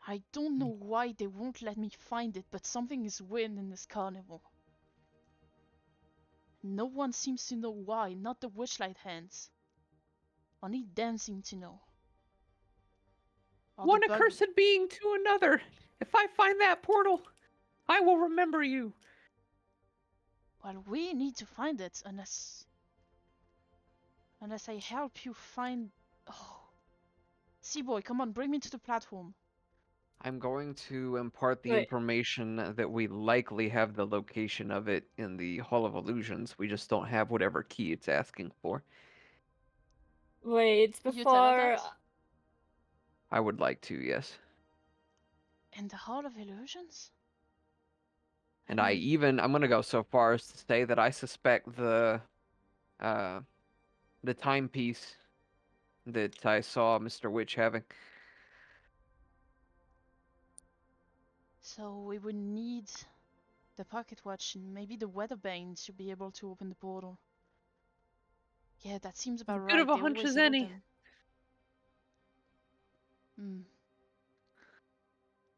I don't know why they won't let me find it, but something is weird in this carnival. No one seems to know why, not the Witchlight hands. Only them seem to know. Or One the bug. accursed being to another. If I find that portal, I will remember you. Well, we need to find it unless I help you find. Oh, Seaboy, come on, bring me to the platform. I'm going to impart the Right. information that we likely have the location of it in the Hall of Illusions. We just don't have whatever key it's asking for. Wait, You tell her before. that? I would like to, yes. In the Hall of Illusions? And I'm gonna go so far as to say that I suspect the timepiece that I saw Mr. Witch having. So we would need the pocket watch and maybe the weatherbane to be able to open the portal. Yeah, that seems about right. Good of a They hunch always as hold any. them.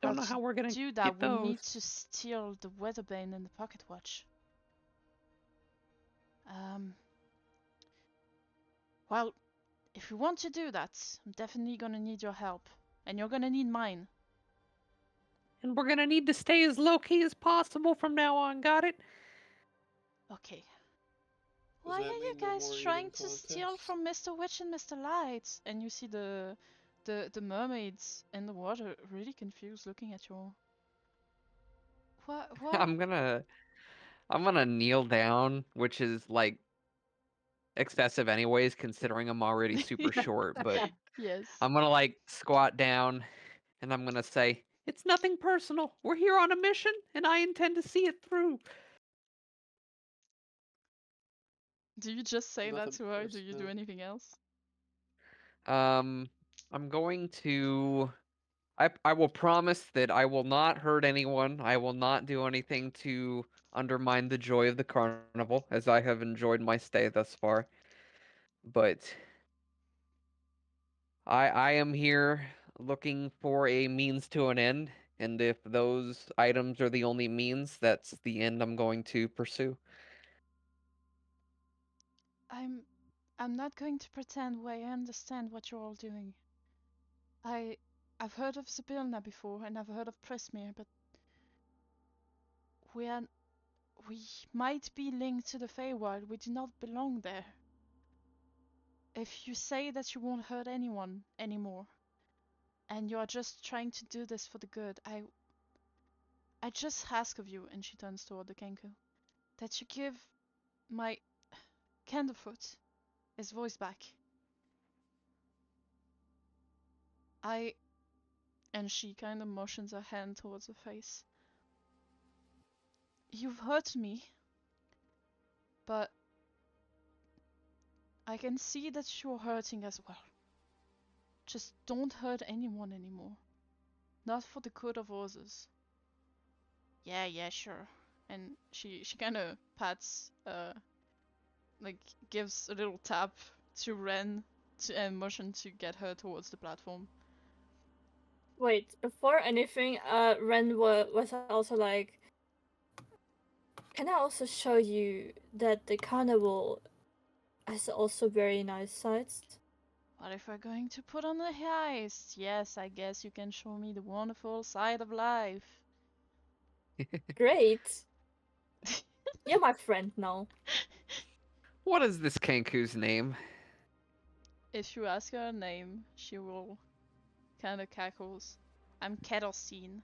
Don't Well, know how we're gonna to do that, get we those. need to steal the weatherbane and the pocket watch. Well, if we want to do that, I'm definitely gonna need your help. And you're gonna need mine. And we're gonna need to stay as low-key as possible from now on, got it? Okay. Does Why that are you mean no guys more trying eating to steal contests? from Mr. Witch and Mr. Light? And you see the mermaids in the water really confused looking at you all. What? I'm gonna kneel down, which is like excessive anyways, considering I'm already super short, but Yes. I'm gonna like squat down and I'm gonna say, it's nothing personal. We're here on a mission and I intend to see it through. Do you just say that Nothing to her? Do you do personal. anything else? I'm going to. I will promise that I will not hurt anyone. I will not do anything to undermine the joy of the carnival, as I have enjoyed my stay thus far. But I am here looking for a means to an end, and if those items are the only means, that's the end I'm going to pursue. I'm not going to pretend I understand what you're all doing. I've heard of Sibilna before, and I've heard of Prismir, but we are we might be linked to the Feywild. We do not belong there. If you say that you won't hurt anyone anymore, and you are just trying to do this for the good, I just ask of you, and she turns toward the Kenku, that you give my Candlefoot his voice back. And she kind of motions her hand towards her face. You've hurt me, but I can see that you're hurting as well. Just don't hurt anyone anymore. Not for the good of others. Yeah, sure. And she kind of pats, like gives a little tap to Ren and motion to get her towards the platform. Wait, before anything, Ren was also like, can I also show you that the carnival has also very nice sides? But if we're going to put on a heist, yes, I guess you can show me the wonderful side of life. Great. You're my friend now. What is this Kenku's name? If you ask her name, she will kind of cackles. I'm Kettlestein.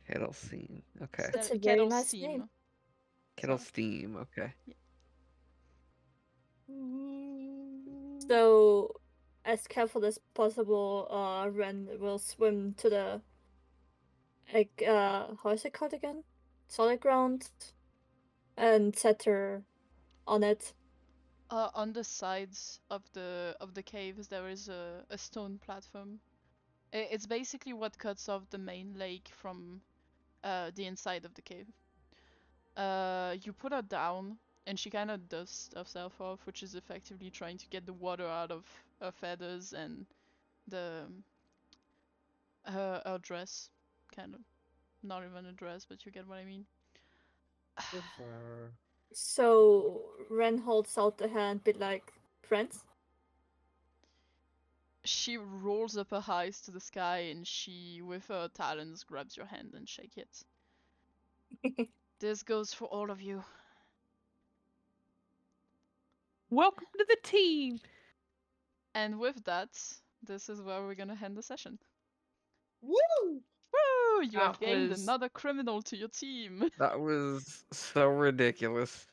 Kettlestein. Okay. That's a very nice name. Kettlestein. Okay. Yeah. So, as careful as possible, Ren will swim to the, like, how is it called again? Solid ground, and set her on it. On the sides of the caves, there is a stone platform. It's basically what cuts off the main lake from the inside of the cave. You put her down, and she kind of dusts herself off, which is effectively trying to get the water out of her feathers and the her dress, kind of. Not even a dress, but you get what I mean. So, Ren holds out the hand, bit like, friends? She rolls up her eyes to the sky, and she, with her talons, grabs your hand and shake it. This goes for all of you. Welcome to the team. And with that, this is where we're gonna end the session. Woo! Woo! You have That gained was- another criminal to your team. That was so ridiculous.